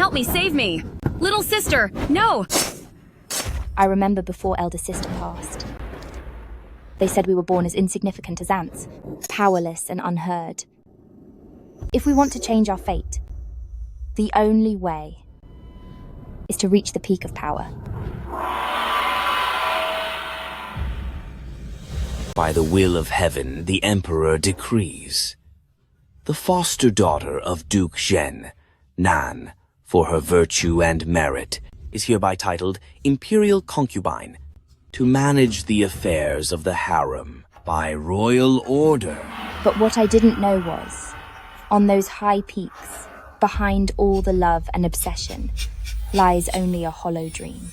Help me, save me! Little sister, no! I remember before elder sister passed. They said we were born as insignificant as ants, powerless and unheard. If we want to change our fate, the only way is to reach the peak of power. By the will of heaven, the Emperor decrees. The foster daughter of Duke Zhen, Nan, for her virtue and merit, is hereby titled Imperial Concubine, to manage the affairs of the harem by royal order. But what I didn't know was, on those high peaks, behind all the love and obsession, lies only a hollow dream.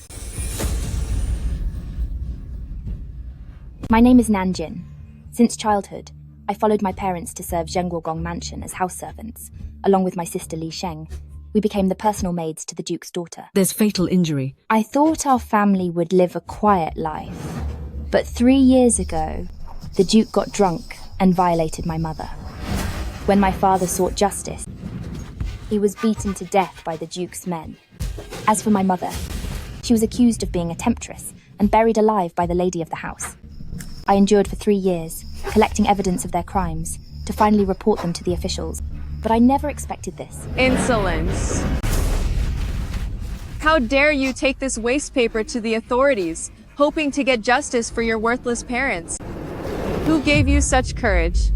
My name is Nanjin. Since childhood, I followed my parents to serve Zhenguogong Mansion as house servants, along with my sister Li Sheng. We became the personal maids to the Duke's daughter. There's fatal injury. I thought our family would live a quiet life, but 3 years ago, the Duke got drunk and violated my mother. When my father sought justice, he was beaten to death by the Duke's men. As for my mother, she was accused of being a temptress and buried alive by the lady of the house. I endured for 3 years, collecting evidence of their crimes, to finally report them to the officials. But I never expected this. Insolence. How dare you take this waste paper to the authorities, hoping to get justice for your worthless parents? Who gave you such courage?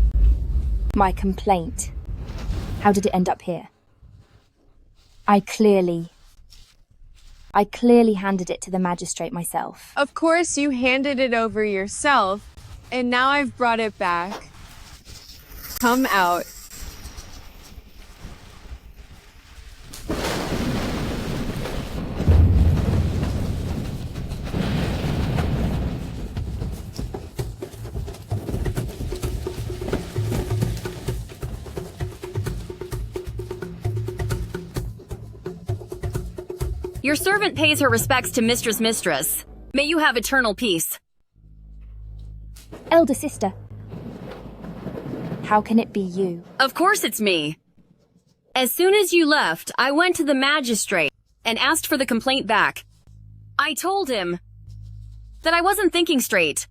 My complaint. How did it end up here? I clearly handed it to the magistrate myself. Of course you handed it over yourself, and now I've brought it back. Come out. Your servant pays her respects to Mistress. May you have eternal peace. Elder sister. How can it be you? Of course it's me. As soon as you left, I went to the magistrate and asked for the complaint back. I told him that I wasn't thinking straight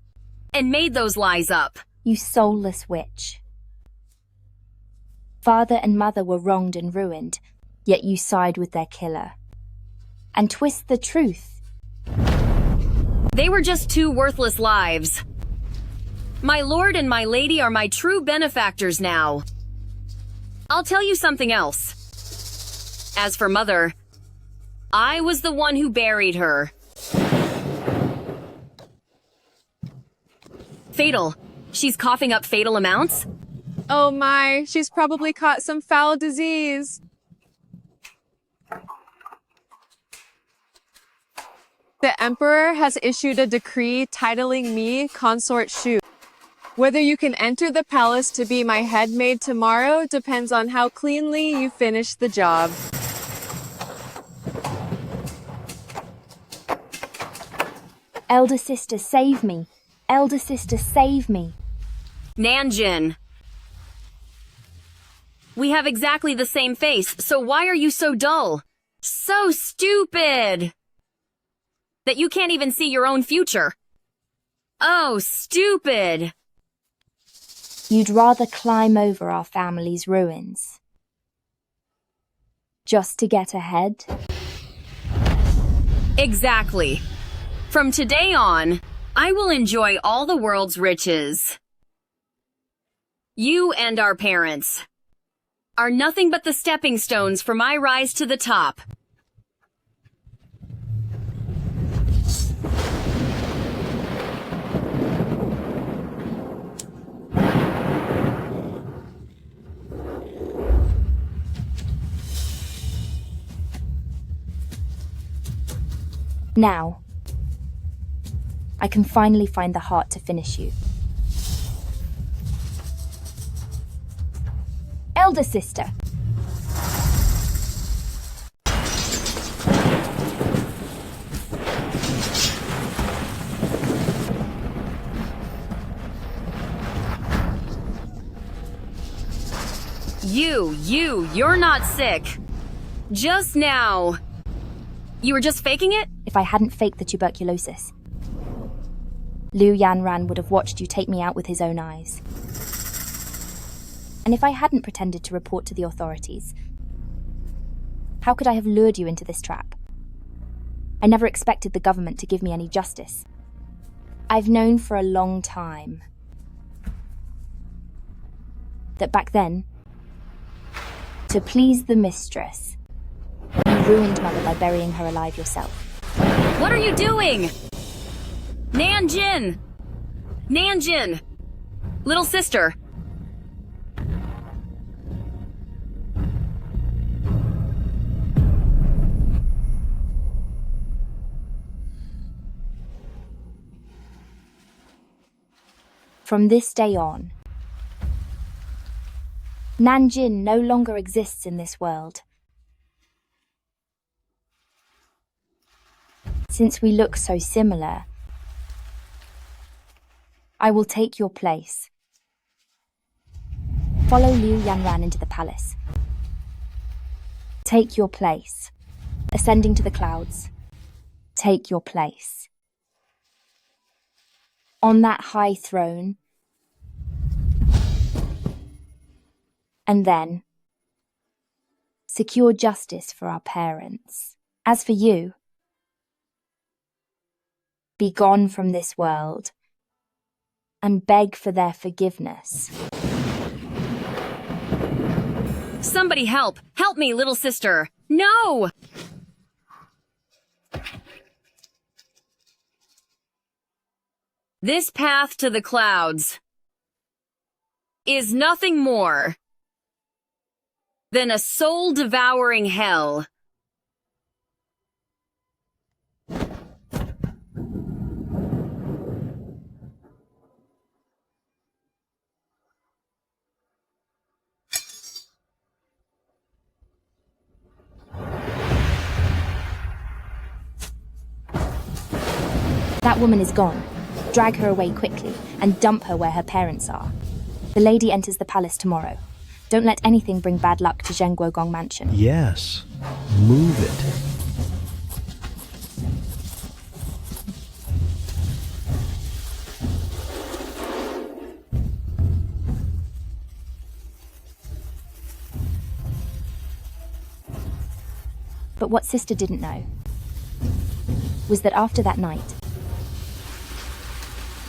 and made those lies up. You soulless witch. Father and mother were wronged and ruined, yet you side with their killer. And twist the truth. They were just 2 worthless lives. My lord and my lady are my true benefactors now. I'll tell you something else. As for mother, I was the one who buried her. Fatal. She's coughing up fatal amounts? Oh my, she's probably caught some foul disease. The Emperor has issued a decree titling me Consort Shu. Whether you can enter the palace to be my head maid tomorrow depends on how cleanly you finish the job. Elder sister, save me. Elder sister, save me. Nanjin. We have exactly the same face, so why are you so dull? So stupid! That you can't even see your own future. Oh, stupid! You'd rather climb over our family's ruins. Just to get ahead? Exactly. From today on, I will enjoy all the world's riches. You and our parents are nothing but the stepping stones for my rise to the top. Now, I can finally find the heart to finish you. Elder sister. You're not sick. Just now. You were just faking it? If I hadn't faked the tuberculosis, Liu Yanran would have watched you take me out with his own eyes. And if I hadn't pretended to report to the authorities, how could I have lured you into this trap? I never expected the government to give me any justice. I've known for a long time that back then, to please the mistress, you ruined Mother by burying her alive yourself. What are you doing? Nanjin! Nanjin! Little sister. From this day on, Nanjin no longer exists in this world. Since we look so similar, I will take your place. Follow Liu Yanran into the palace. Take your place. Ascending to the clouds. Take your place. On that high throne. And then secure justice for our parents. As for you, be gone from this world and beg for their forgiveness. Somebody help! Help me, little sister! No! This path to the clouds is nothing more than a soul-devouring hell. That woman is gone. Drag her away quickly and dump her where her parents are. The lady enters the palace tomorrow. Don't let anything bring bad luck to Zhenguogong Mansion. Yes. Move it. But what Sister didn't know was that after that night,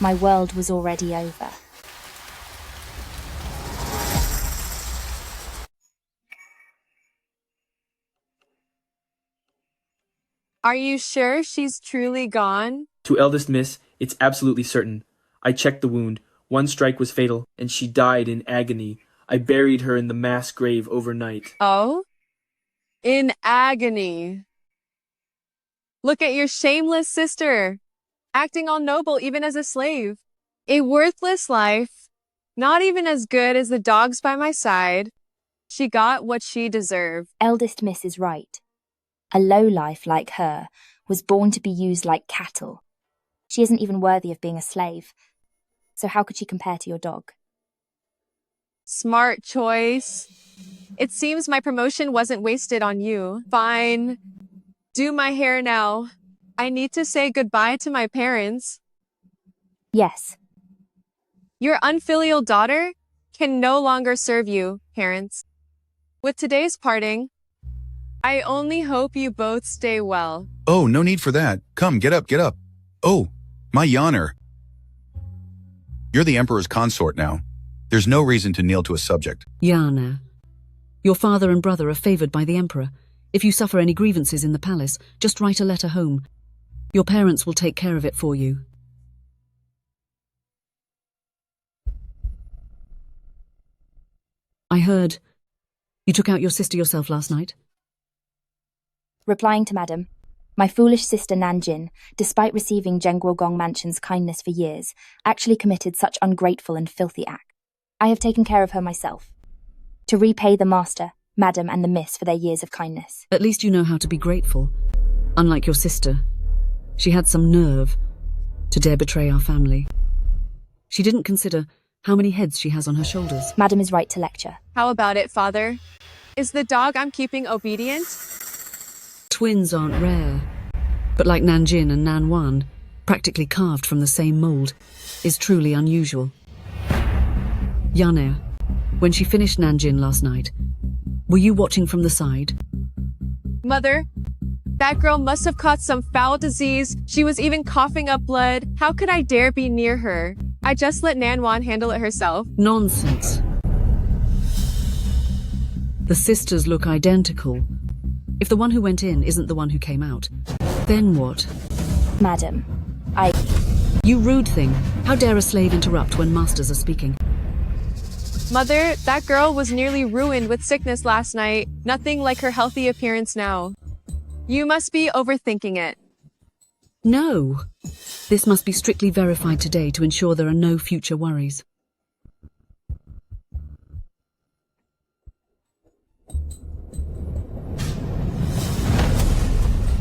my world was already over. Are you sure she's truly gone? To eldest miss, it's absolutely certain. I checked the wound. One strike was fatal, and she died in agony. I buried her in the mass grave overnight. Oh? In agony. Look at your shameless sister, acting all noble even as a slave. A worthless life, not even as good as the dogs by my side. She got what she deserved. Eldest Miss is right. A lowlife like her was born to be used like cattle. She isn't even worthy of being a slave. So how could she compare to your dog? Smart choice. It seems my promotion wasn't wasted on you. Fine. Do my hair now. I need to say goodbye to my parents. Yes. Your unfilial daughter can no longer serve you, parents. With today's parting, I only hope you both stay well. Oh, no need for that. Come, get up, get up. Oh, my yawner. You're the Emperor's consort now. There's no reason to kneel to a subject. Yana, your father and brother are favored by the Emperor. If you suffer any grievances in the palace, just write a letter home. Your parents will take care of it for you. I heard you took out your sister yourself last night. Replying to Madam, my foolish sister Nanjin, despite receiving Zhenguogong Mansion's kindness for years, actually committed such ungrateful and filthy act. I have taken care of her myself, to repay the master, Madam, and the miss for their years of kindness. At least you know how to be grateful. Unlike your sister, she had some nerve to dare betray our family. She didn't consider how many heads she has on her shoulders. Madam is right to lecture. How about it, father? Is the dog I'm keeping obedient? twins aren't rare, but like Nanjin and Nanwan, practically carved from the same mold, is truly unusual. Yaner, when she finished Nanjin last night, were you watching from the side? Mother, that girl must have caught some foul disease. She was even coughing up blood. How could I dare be near her? I just let Nanwan handle it herself. Nonsense. The sisters look identical. If the one who went in isn't the one who came out, then what? Madam, You rude thing. How dare a slave interrupt when masters are speaking? Mother, that girl was nearly ruined with sickness last night. Nothing like her healthy appearance now. You must be overthinking it. No. This must be strictly verified today to ensure there are no future worries.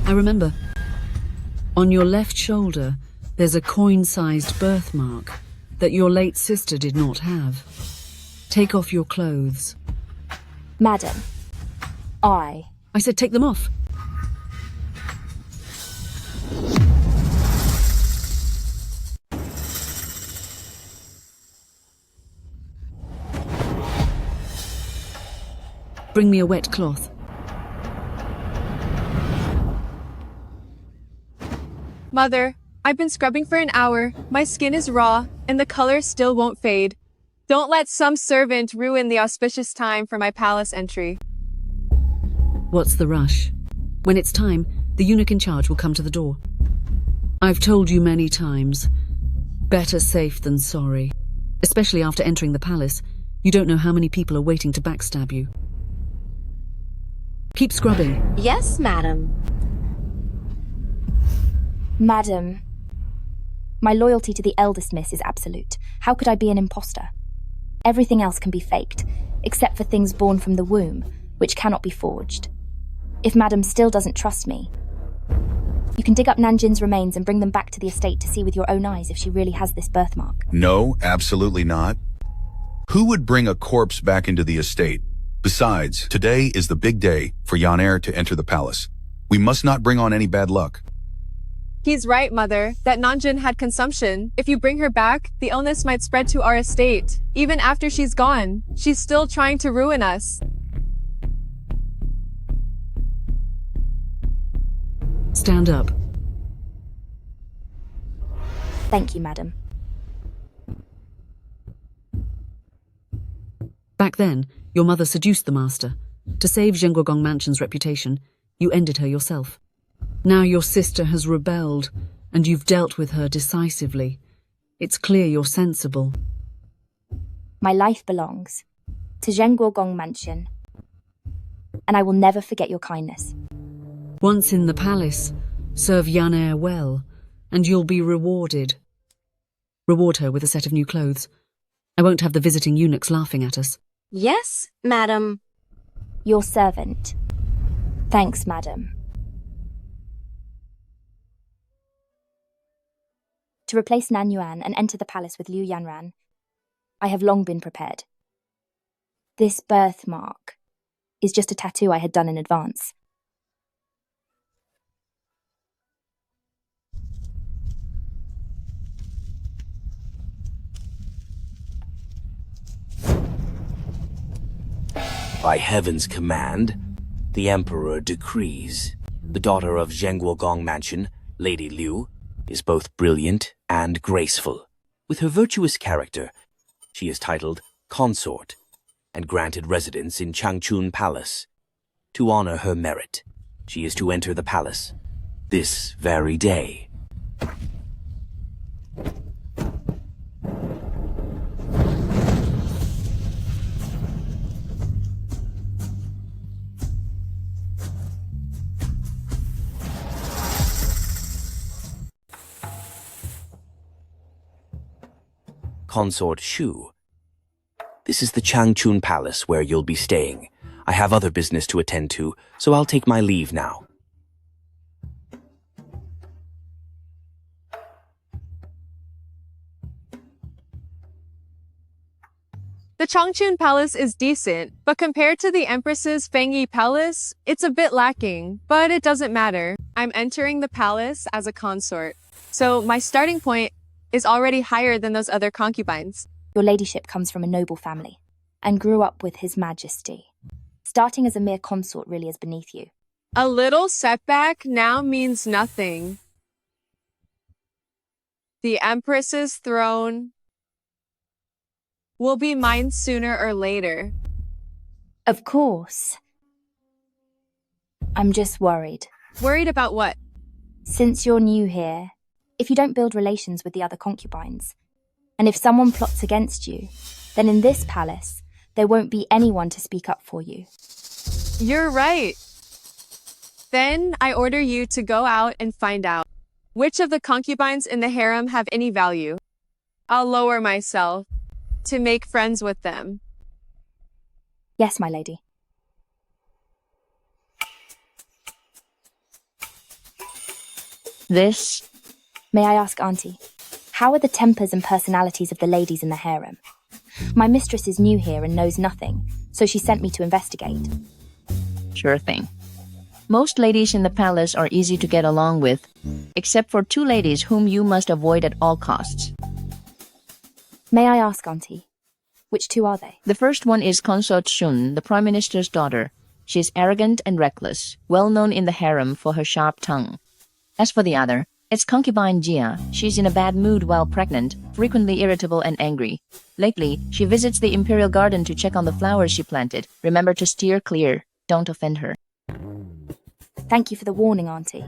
I remember. On your left shoulder, there's a coin-sized birthmark that your late sister did not have. Take off your clothes. Madam, I said take them off. Bring me a wet cloth. Mother, I've been scrubbing for an hour. My skin is raw, and the color still won't fade. Don't let some servant ruin the auspicious time for my palace entry. What's the rush? When it's time, the eunuch in charge will come to the door. I've told you many times, better safe than sorry. Especially after entering the palace, you don't know how many people are waiting to backstab you. Keep scrubbing. Yes, madam. Madam, my loyalty to the eldest miss is absolute. How could I be an imposter? Everything else can be faked, except for things born from the womb, which cannot be forged. If Madam still doesn't trust me, you can dig up Nanjin's remains and bring them back to the estate to see with your own eyes if she really has this birthmark. No, absolutely not. Who would bring a corpse back into the estate? Besides, today is the big day for Yaner to enter the palace. We must not bring on any bad luck. He's right, Mother, that Nanjin had consumption. If you bring her back, the illness might spread to our estate. Even after she's gone, she's still trying to ruin us. Stand up. Thank you, Madam. Back then, your mother seduced the master. To save Zhenguogong Mansion's reputation, you ended her yourself. Now your sister has rebelled, and you've dealt with her decisively. It's clear you're sensible. My life belongs to Zhenguogong Mansion, and I will never forget your kindness. Once in the palace, serve Yaner well, and you'll be rewarded. Reward her with a set of new clothes. I won't have the visiting eunuchs laughing at us. Yes, madam. Your servant. Thanks, Madam. To replace Nan Yuan and enter the palace with Liu Yanran, I have long been prepared. This birthmark is just a tattoo I had done in advance. By heaven's command, the Emperor decrees. The daughter of Zhenguogong Mansion, Lady Liu, is both brilliant and graceful. With her virtuous character, she is titled Consort and granted residence in Changchun Palace. To honor her merit, she is to enter the palace this very day. Consort Shu. This is the Changchun Palace where you'll be staying. I have other business to attend to, so I'll take my leave now. The Changchun Palace is decent, but compared to the Empress's Fengyi Palace, it's a bit lacking, but it doesn't matter. I'm entering the palace as a consort, so my starting point is already higher than those other concubines. Your ladyship comes from a noble family and grew up with His Majesty. Starting as a mere consort really is beneath you. A little setback now means nothing. The Empress's throne will be mine sooner or later. Of course. I'm just worried. Worried about what? Since you're new here, if you don't build relations with the other concubines, and if someone plots against you, then in this palace, there won't be anyone to speak up for you. You're right. Then I order you to go out and find out which of the concubines in the harem have any value. I'll lower myself to make friends with them. Yes, my lady. This? May I ask, Auntie, how are the tempers and personalities of the ladies in the harem? My mistress is new here and knows nothing, so she sent me to investigate. Sure thing. Most ladies in the palace are easy to get along with, except for two ladies whom you must avoid at all costs. May I ask, Auntie, which two are they? The first one is Consort Shun, the Prime Minister's daughter. She is arrogant and reckless, well known in the harem for her sharp tongue. As for the other, it's concubine Jia. She's in a bad mood while pregnant, frequently irritable and angry. Lately, she visits the imperial garden to check on the flowers she planted. Remember to steer clear. Don't offend her. Thank you for the warning, Auntie.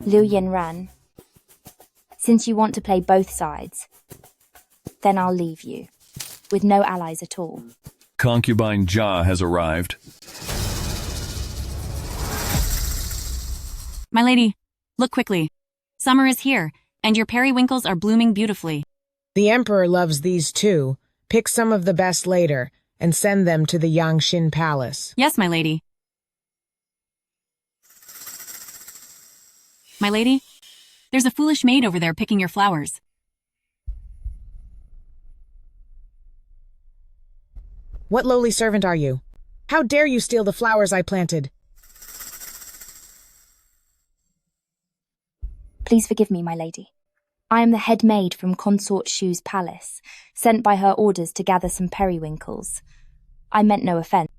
Liu Yanran, since you want to play both sides, then I'll leave you, with no allies at all. Concubine Jia has arrived. My lady, look quickly. Summer is here, and your periwinkles are blooming beautifully. The Emperor loves these too. Pick some of the best later, and send them to the Yangxin Palace. Yes, my lady. My lady, there's a foolish maid over there picking your flowers. What lowly servant are you? How dare you steal the flowers I planted? Please forgive me, my lady. I am the head maid from Consort Shu's palace, sent by her orders to gather some periwinkles. I meant no offense.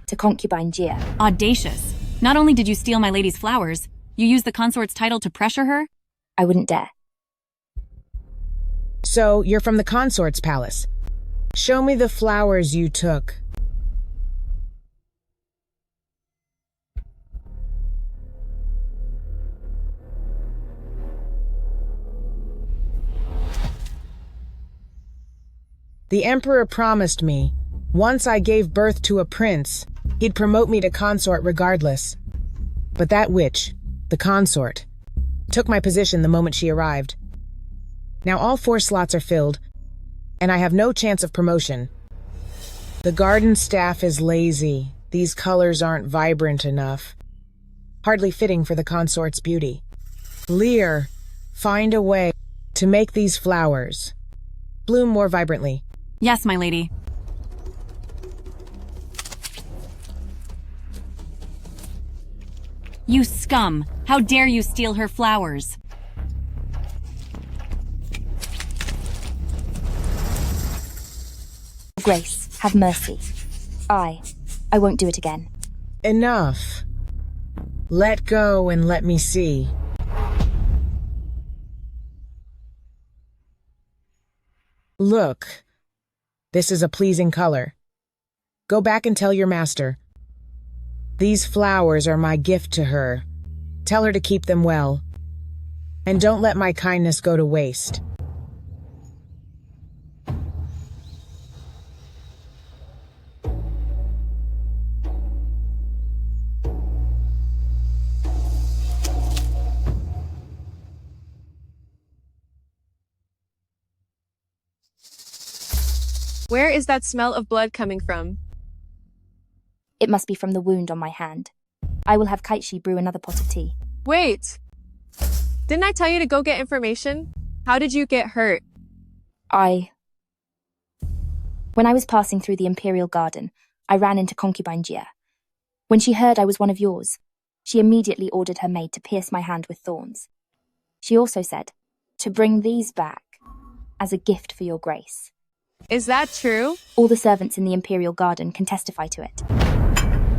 To concubine Jia. Audacious. Not only did you steal my lady's flowers, you used the consort's title to pressure her? I wouldn't dare. So, you're from the consort's palace. Show me the flowers you took. The Emperor promised me, once I gave birth to a prince, he'd promote me to consort regardless. But that witch, the consort, took my position the moment she arrived. Now all 4 slots are filled, and I have no chance of promotion. The garden staff is lazy. These colors aren't vibrant enough. Hardly fitting for the consort's beauty. Lear, find a way to make these flowers bloom more vibrantly. Yes, my lady. You scum! How dare you steal her flowers? Grace, have mercy. I won't do it again. Enough. Let go and let me see. Look. This is a pleasing color. Go back and tell your master. These flowers are my gift to her. Tell her to keep them well. And don't let my kindness go to waste. Where is that smell of blood coming from? It must be from the wound on my hand. I will have Kaichi brew another pot of tea. Wait! Didn't I tell you to go get information? How did you get hurt? When I was passing through the Imperial Garden, I ran into concubine Jia. When she heard I was one of yours, she immediately ordered her maid to pierce my hand with thorns. She also said to bring these back as a gift for your grace. Is that true? All the servants in the Imperial Garden can testify to it.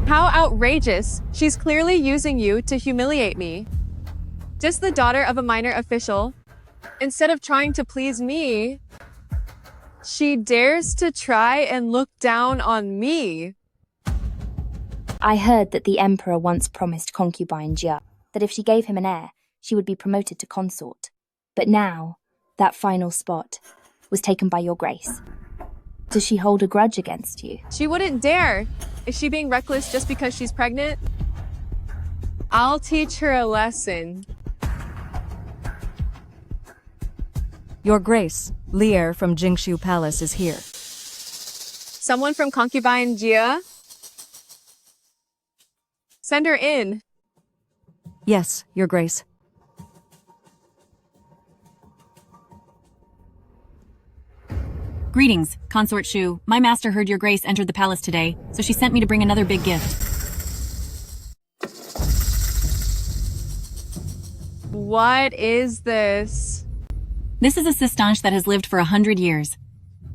How outrageous! She's clearly using you to humiliate me. Just the daughter of a minor official. Instead of trying to please me, she dares to try and look down on me. I heard that the Emperor once promised concubine Jia that if she gave him an heir, she would be promoted to consort. But now, that final spot was taken by your grace. Does she hold a grudge against you? She wouldn't dare. Is she being reckless just because she's pregnant? I'll teach her a lesson. Your Grace, Heir from Jingshu Palace is here. Someone from concubine Jia? Send her in. Yes, Your Grace. Greetings, Consort Shu. My master heard your grace entered the palace today, so she sent me to bring another big gift. What is this? This is a cistanche that has lived for 100 years.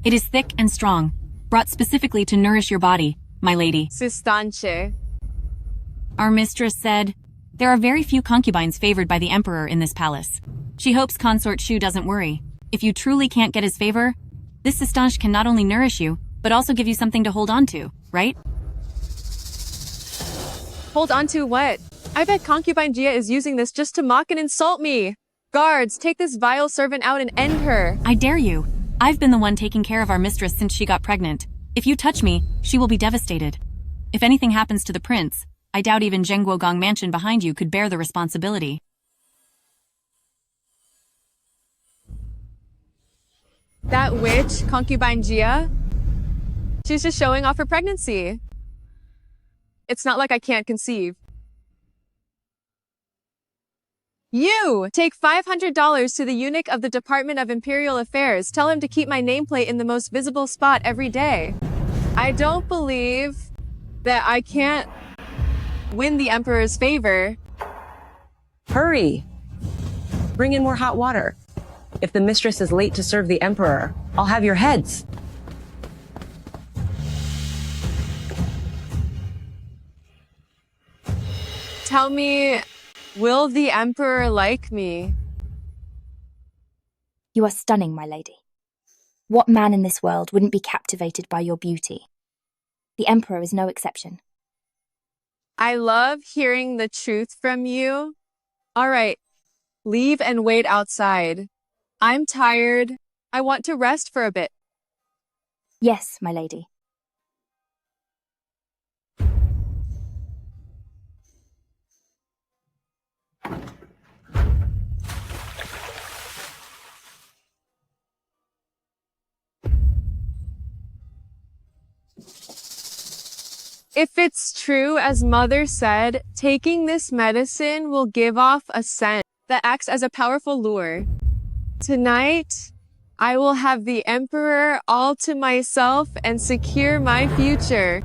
It is thick and strong, brought specifically to nourish your body, my lady. Cistanche. Our mistress said, there are very few concubines favored by the emperor in this palace. She hopes Consort Shu doesn't worry. If you truly can't get his favor, this cistanche can not only nourish you, but also give you something to hold on to, right? Hold on to what? I bet concubine Jia is using this just to mock and insult me. Guards, take this vile servant out and end her. I dare you. I've been the one taking care of our mistress since she got pregnant. If you touch me, she will be devastated. If anything happens to the prince, I doubt even Zhengguogong mansion behind you could bear the responsibility. That witch, concubine Jia? She's just showing off her pregnancy. It's not like I can't conceive. You! Take $500 to the eunuch of the Department of Imperial Affairs. Tell him to keep my nameplate in the most visible spot every day. I don't believe that I can't win the Emperor's favor. Hurry! Bring in more hot water. If the mistress is late to serve the Emperor, I'll have your heads. Tell me, will the Emperor like me? You are stunning, my lady. What man in this world wouldn't be captivated by your beauty? The Emperor is no exception. I love hearing the truth from you. All right, leave and wait outside. I'm tired. I want to rest for a bit. Yes, my lady. If it's true, as Mother said, taking this medicine will give off a scent that acts as a powerful lure. Tonight, I will have the Emperor all to myself and secure my future.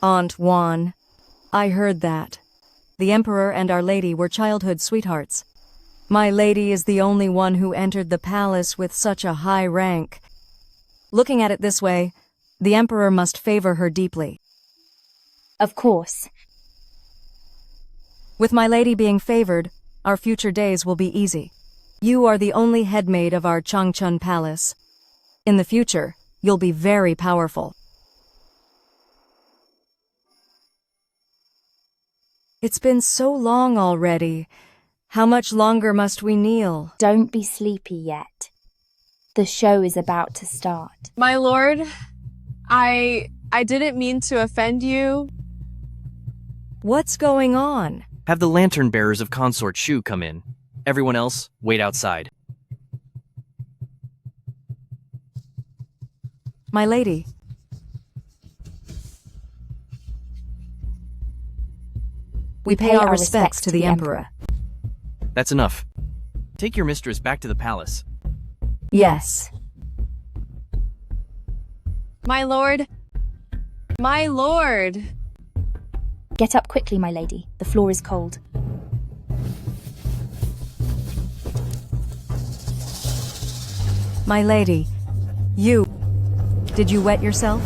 Aunt Juan, I heard that. The Emperor and Our Lady were childhood sweethearts. My lady is the only one who entered the palace with such a high rank. Looking at it this way, the Emperor must favor her deeply. Of course. With my lady being favored, our future days will be easy. You are the only headmaid of our Changchun Palace. In the future, you'll be very powerful. It's been so long already. How much longer must we kneel? Don't be sleepy yet. The show is about to start. My lord, I didn't mean to offend you. What's going on? Have the lantern bearers of Consort Shu come in. Everyone else, wait outside. My lady. We pay our respects to the Emperor. That's enough. Take your mistress back to the palace. Yes. My lord. My lord. Get up quickly, my lady. The floor is cold. My lady, you... Did you wet yourself?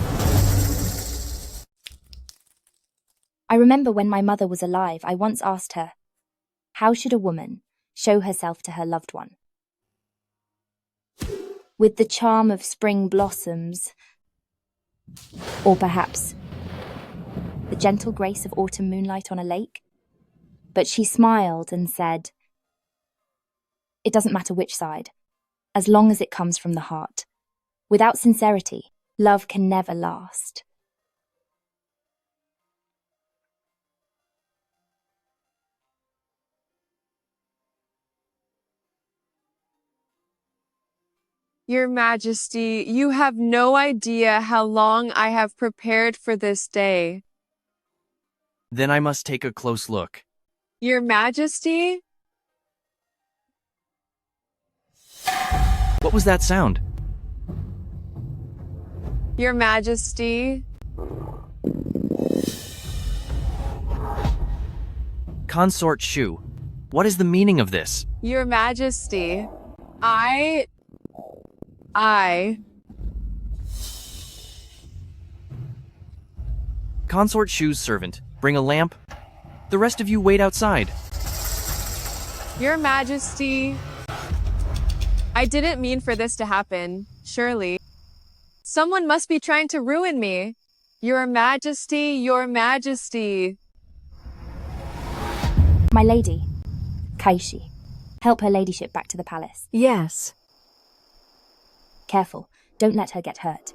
I remember when my mother was alive, I once asked her, how should a woman show herself to her loved one? With the charm of spring blossoms, or perhaps the gentle grace of autumn moonlight on a lake? But she smiled and said, it doesn't matter which side, as long as it comes from the heart. Without sincerity, love can never last. Your Majesty, you have no idea how long I have prepared for this day. Then I must take a close look. Your Majesty? What was that sound? Your Majesty? Consort Shu. What is the meaning of this? Your Majesty, Consort Shu's servant. Bring a lamp. The rest of you wait outside. Your Majesty, I didn't mean for this to happen, surely. Someone must be trying to ruin me. Your Majesty, Your Majesty. My lady, Kaishi, help her ladyship back to the palace. Yes. Careful, don't let her get hurt.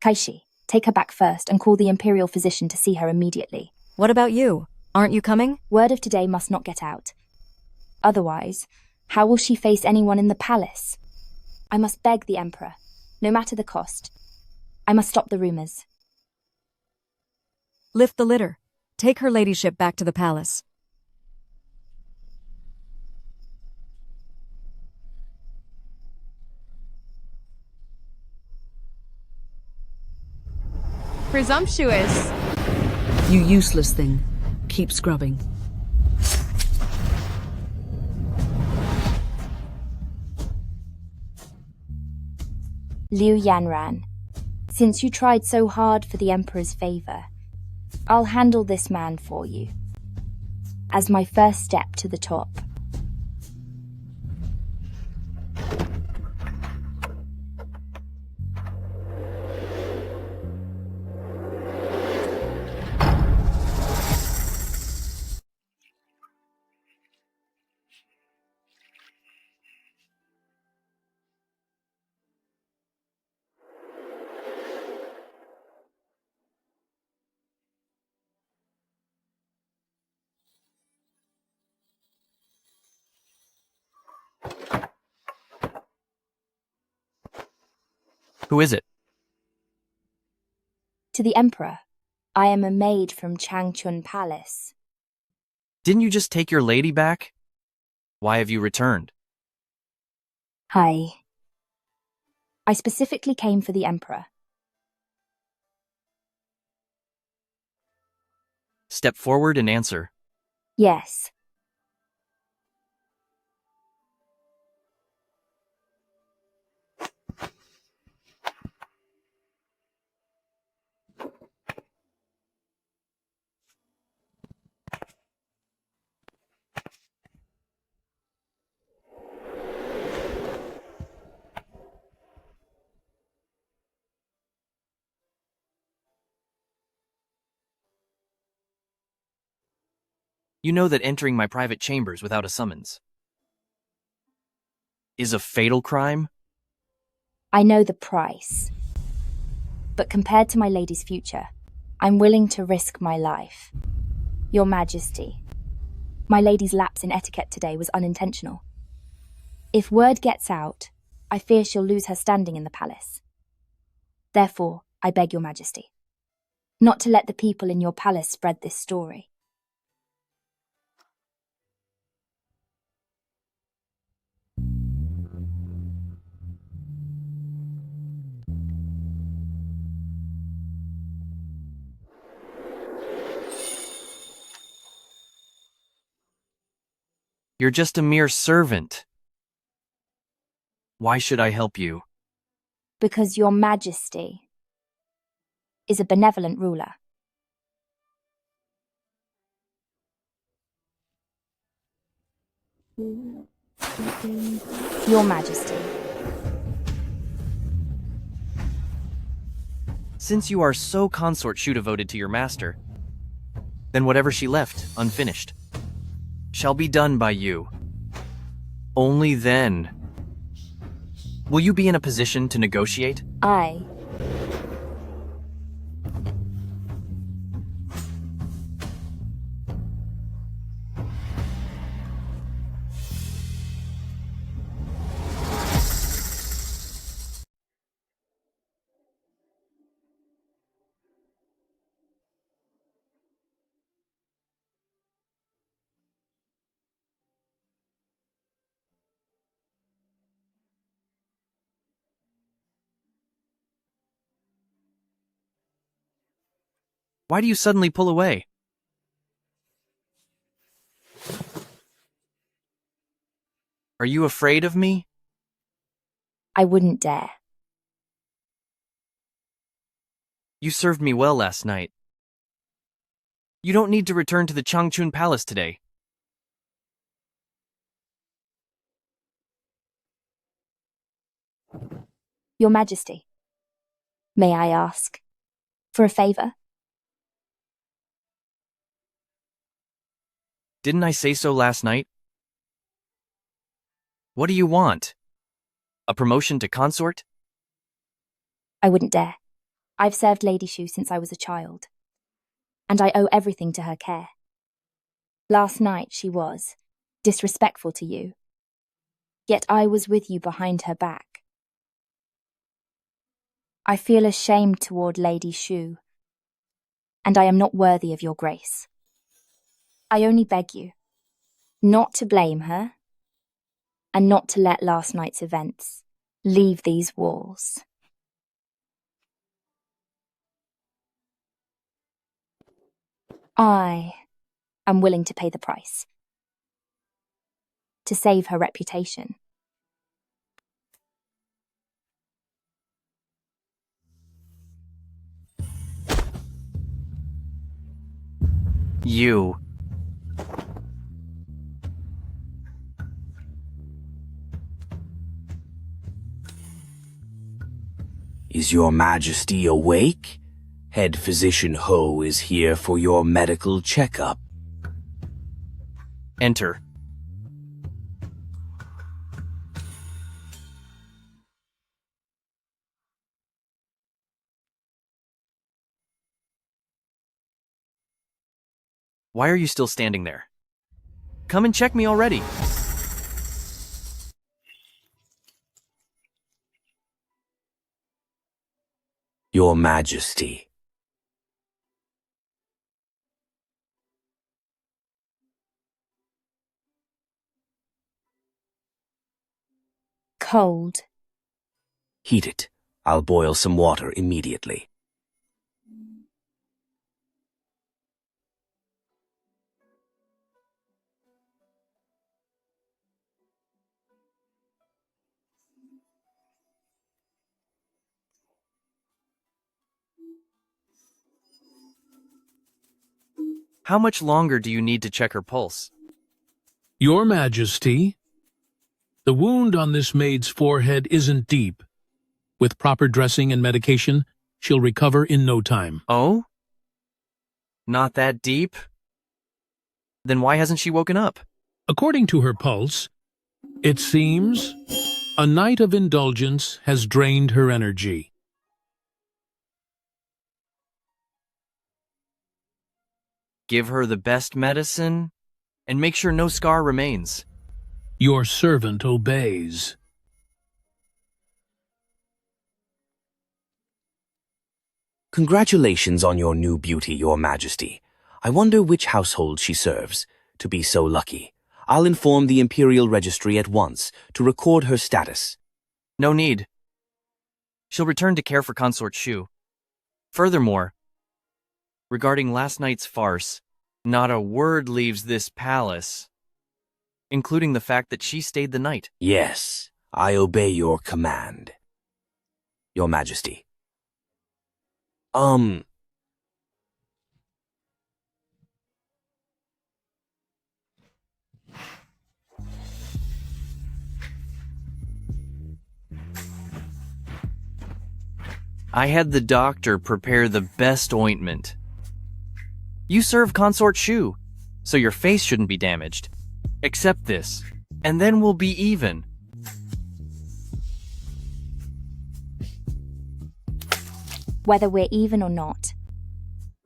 Kaishi, take her back first and call the imperial physician to see her immediately. What about you? Aren't you coming? Word of today must not get out. Otherwise, how will she face anyone in the palace? I must beg the Emperor, no matter the cost. I must stop the rumors. Lift the litter. Take her ladyship back to the palace. Presumptuous. You useless thing. Keep scrubbing. Liu Yanran, since you tried so hard for the Emperor's favor, I'll handle this man for you, as my first step to the top. Who is it? To the Emperor, I am a maid from Changchun Palace. Didn't you just take your lady back? Why have you returned? Hi. I specifically came for the Emperor. Step forward and answer. Yes. You know that entering my private chambers without a summons is a fatal crime? I know the price. But compared to my lady's future, I'm willing to risk my life. Your Majesty, my lady's lapse in etiquette today was unintentional. If word gets out, I fear she'll lose her standing in the palace. Therefore, I beg your Majesty, not to let the people in your palace spread this story. You're just a mere servant. Why should I help you? Because your Majesty is a benevolent ruler. Your Majesty. Since you are so consort Shu devoted to your master, then whatever she left unfinished shall be done by you. Only then will you be in a position to negotiate? I Why do you suddenly pull away? Are you afraid of me? I wouldn't dare. You served me well last night. You don't need to return to the Changchun Palace today. Your Majesty, may I ask for a favor? Didn't I say so last night? What do you want? A promotion to consort? I wouldn't dare. I've served Lady Shu since I was a child, and I owe everything to her care. Last night she was disrespectful to you, yet I was with you behind her back. I feel ashamed toward Lady Shu, and I am not worthy of your grace. I only beg you not to blame her, and not to let last night's events leave these walls. I am willing to pay the price to save her reputation. You. Is your Majesty awake? Head Physician Ho is here for your medical checkup. Enter. Why are you still standing there? Come and check me already. Your Majesty. Cold. Heat it. I'll boil some water immediately. How much longer do you need to check her pulse? Your Majesty, the wound on this maid's forehead isn't deep. With proper dressing and medication, she'll recover in no time. Oh? Not that deep? Then why hasn't she woken up? According to her pulse, it seems a night of indulgence has drained her energy. give her the best medicine, and make sure no scar remains. Your servant obeys. Congratulations on your new beauty, Your Majesty. I wonder which household she serves, to be so lucky. I'll inform the Imperial Registry at once to record her status. No need. She'll return to care for Consort Shu. Furthermore, regarding last night's farce, not a word leaves this palace, including the fact that she stayed the night. Yes, I obey your command, Your Majesty. I had the doctor prepare the best ointment. You serve Consort Shu, so your face shouldn't be damaged. Accept this, and then we'll be even. Whether we're even or not,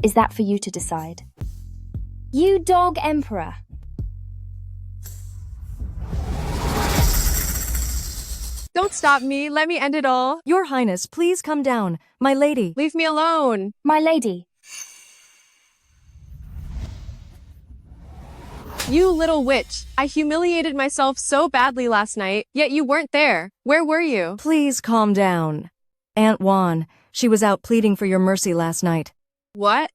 is that for you to decide? You dog emperor! Don't stop me. Let me end it all. Your Highness, please come down. My lady. Leave me alone. My lady. You little witch. I humiliated myself so badly last night, yet you weren't there. Where were you? Please calm down. Aunt Juan, she was out pleading for your mercy last night. What?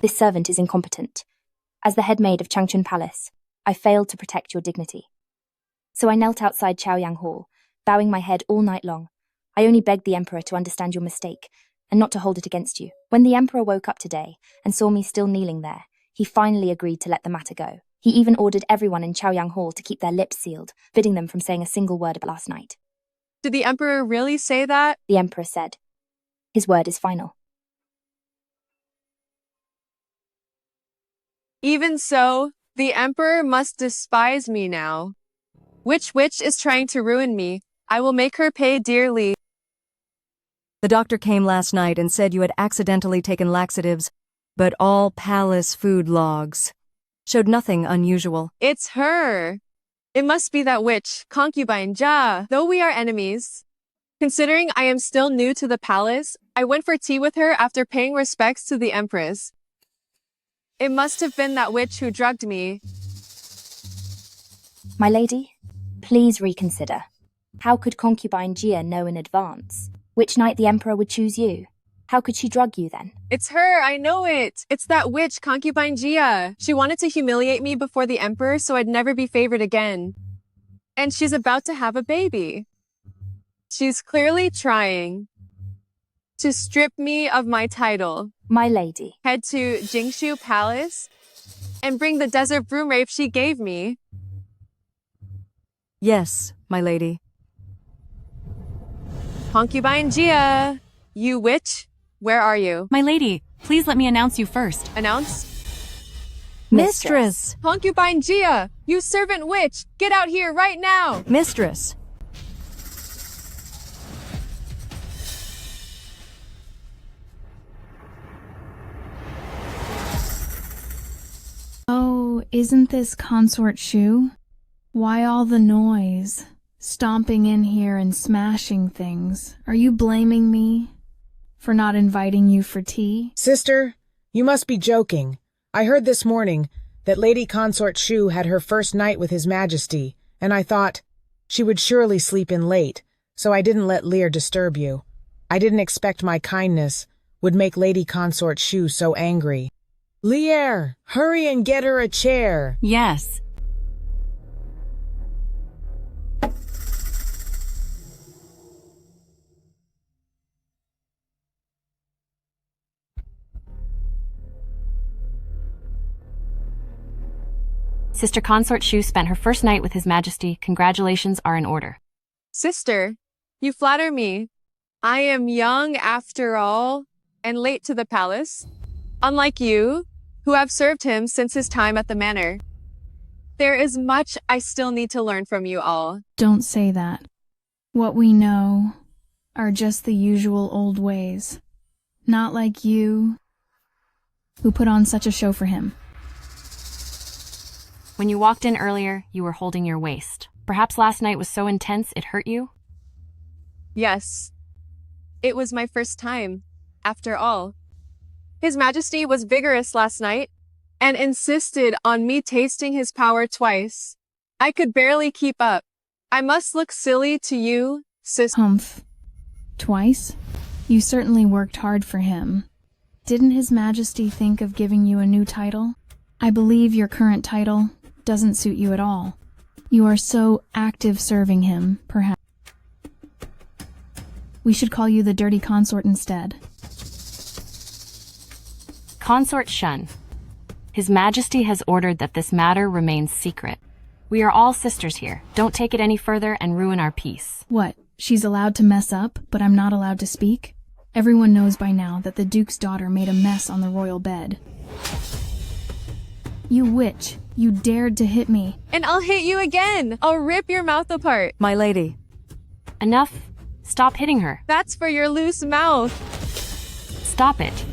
This servant is incompetent. As the head maid of Changchun Palace, I failed to protect your dignity. So I knelt outside Chaoyang Hall, bowing my head all night long. I only begged the Emperor to understand your mistake, and not to hold it against you. When the Emperor woke up today, and saw me still kneeling there, he finally agreed to let the matter go. He even ordered everyone in Chaoyang Hall to keep their lips sealed, bidding them from saying a single word about last night. Did the Emperor really say that? The Emperor said, his word is final. Even so, the Emperor must despise me now. Which witch is trying to ruin me? I will make her pay dearly. The doctor came last night and said you had accidentally taken laxatives, but all palace food logs showed nothing unusual. It's her. It must be that witch, concubine Jia, though we are enemies. Considering I am still new to the palace, I went for tea with her after paying respects to the Empress. It must have been that witch who drugged me. My lady, please reconsider. How could concubine Jia know in advance which night the Emperor would choose you? How could she drug you then? It's her, I know it. It's that witch, concubine Jia. She wanted to humiliate me before the Emperor so I'd never be favored again. And she's about to have a baby. She's clearly trying to strip me of my title. My lady. Head to Jingshu Palace and bring the desert broom rape she gave me. Yes, my lady. Concubine Jia, you witch, where are you? My lady, please let me announce you first. Announce? Mistress! Concubine Jia, you servant witch, get out here right now! Mistress! Oh, isn't this Consort Shu? Why all the noise? Stomping in here and smashing things. Are you blaming me for not inviting you for tea? Sister, you must be joking. I heard this morning that Lady Consort Shu had her first night with His Majesty, and I thought she would surely sleep in late, so I didn't let Lear disturb you. I didn't expect my kindness would make Lady Consort Shu so angry. Lear, hurry and get her a chair. Yes. Sister Consort Shu spent her first night with His Majesty. Congratulations are in order. Sister, you flatter me. I am young after all, and late to the palace. Unlike you, who have served him since his time at the manor. There is much I still need to learn from you all. Don't say that. What we know are just the usual old ways. Not like you, who put on such a show for him. When you walked in earlier, you were holding your waist. Perhaps last night was so intense it hurt you? Yes. It was my first time, after all. His Majesty was vigorous last night and insisted on me tasting his power twice. I could barely keep up. I must look silly to you, sis. Humph. Twice? You certainly worked hard for him. Didn't His Majesty think of giving you a new title? I believe your current title doesn't suit you at all. You are so active serving him, perhaps. We should call you the Dirty Consort instead. Consort Shun. His Majesty has ordered that this matter remains secret. We are all sisters here. Don't take it any further and ruin our peace. What? She's allowed to mess up, but I'm not allowed to speak? Everyone knows by now that the Duke's daughter made a mess on the royal bed. You witch! You dared to hit me. And I'll hit you again! I'll rip your mouth apart. My lady. Enough. Stop hitting her. That's for your loose mouth. Stop it.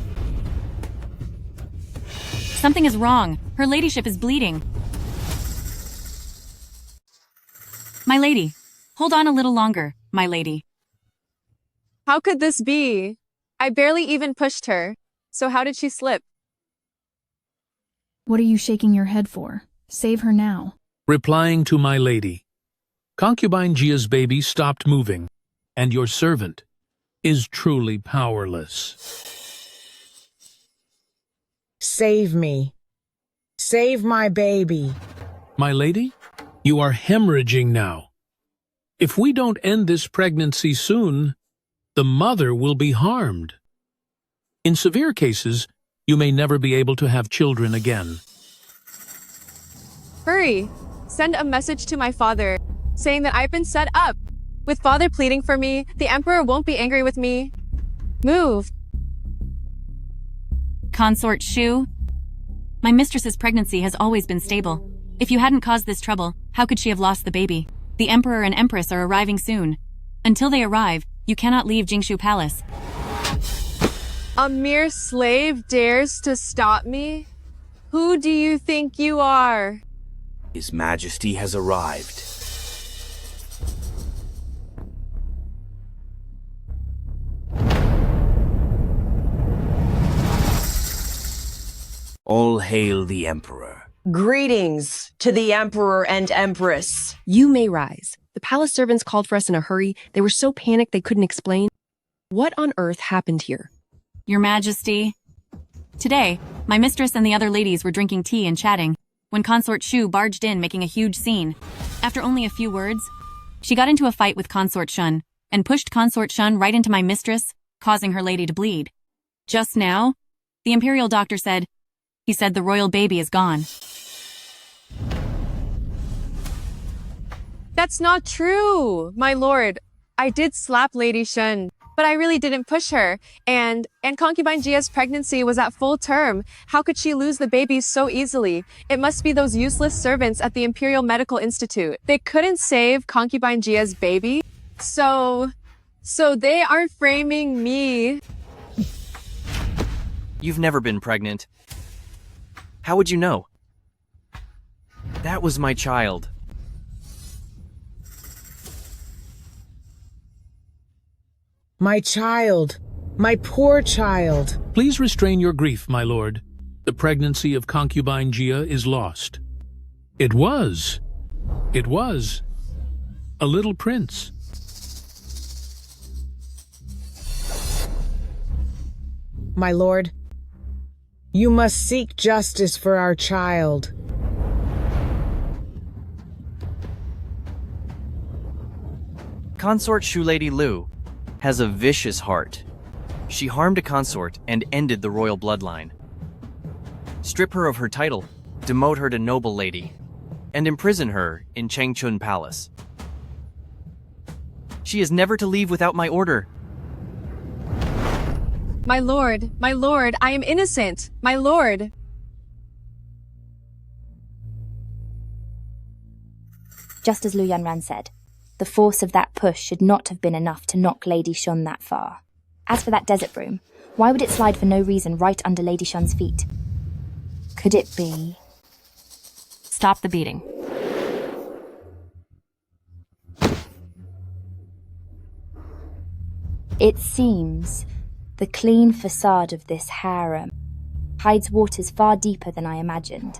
Something is wrong. Her ladyship is bleeding. My lady. Hold on a little longer, my lady. How could this be? I barely even pushed her. So how did she slip? What are you shaking your head for? Save her now. Replying to my lady. Concubine Gia's baby stopped moving, and your servant is truly powerless. Save me. Save my baby. My lady, you are hemorrhaging now. If we don't end this pregnancy soon, the mother will be harmed. In severe cases, you may never be able to have children again. Hurry! Send a message to my father, saying that I've been set up. With father pleading for me, the Emperor won't be angry with me. Move! Consort Shu. My mistress's pregnancy has always been stable. If you hadn't caused this trouble, how could she have lost the baby? The Emperor and Empress are arriving soon. Until they arrive, you cannot leave Jingshu Palace. A mere slave dares to stop me? Who do you think you are? His Majesty has arrived. All hail the Emperor. Greetings to the Emperor and Empress. You may rise. The palace servants called for us in a hurry. They were so panicked they couldn't explain. What on earth happened here? Your Majesty. Today, my mistress and the other ladies were drinking tea and chatting when Consort Shu barged in making a huge scene. After only a few words, she got into a fight with Consort Shun and pushed Consort Shun right into my mistress, causing her lady to bleed. Just now, the imperial doctor said, he said the royal baby is gone. That's not true, my lord. I did slap Lady Shun, but I really didn't push her. And Concubine Gia's pregnancy was at full term. How could she lose the baby so easily? It must be those useless servants at the Imperial Medical Institute. They couldn't save Concubine Gia's baby. So they are framing me. You've never been pregnant. How would you know? That was my child. My child. My poor child. Please restrain your grief, my lord. The pregnancy of concubine Gia is lost. It was a little prince. My lord, you must seek justice for our child. Consort Shu Lady Lu has a vicious heart. She harmed a consort and ended the royal bloodline. Strip her of her title, demote her to noble lady, and imprison her in Changchun Palace. She is never to leave without my order. My lord, I am innocent. My lord. Just as Lu Yanran said, the force of that push should not have been enough to knock Lady Shun that far. As for that desert broom, Why would it slide for no reason right under Lady Shun's feet? Could it be... Stop the beating. It seems the clean facade of this harem hides waters far deeper than I imagined.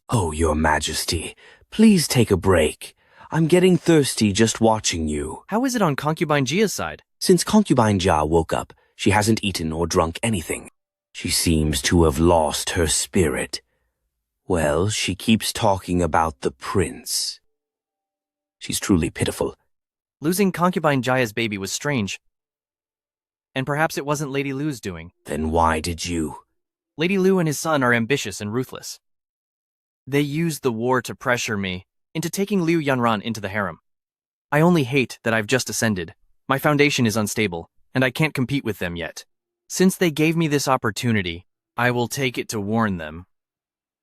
Oh, Your Majesty, please take a break. I'm getting thirsty just watching you. How is it on Concubine Jia's side? Since Concubine Jia woke up, she hasn't eaten or drunk anything. She seems to have lost her spirit. Well, she keeps talking about the prince. She's truly pitiful. Losing Concubine Jia's baby was strange. And perhaps it wasn't Lady Lu's doing. Then why did you? Lady Lu and his son are ambitious and ruthless. They used the war to pressure me into taking Liu Yanran into the harem. I only hate that I've just ascended. My foundation is unstable, and I can't compete with them yet. Since they gave me this opportunity, I will take it to warn them.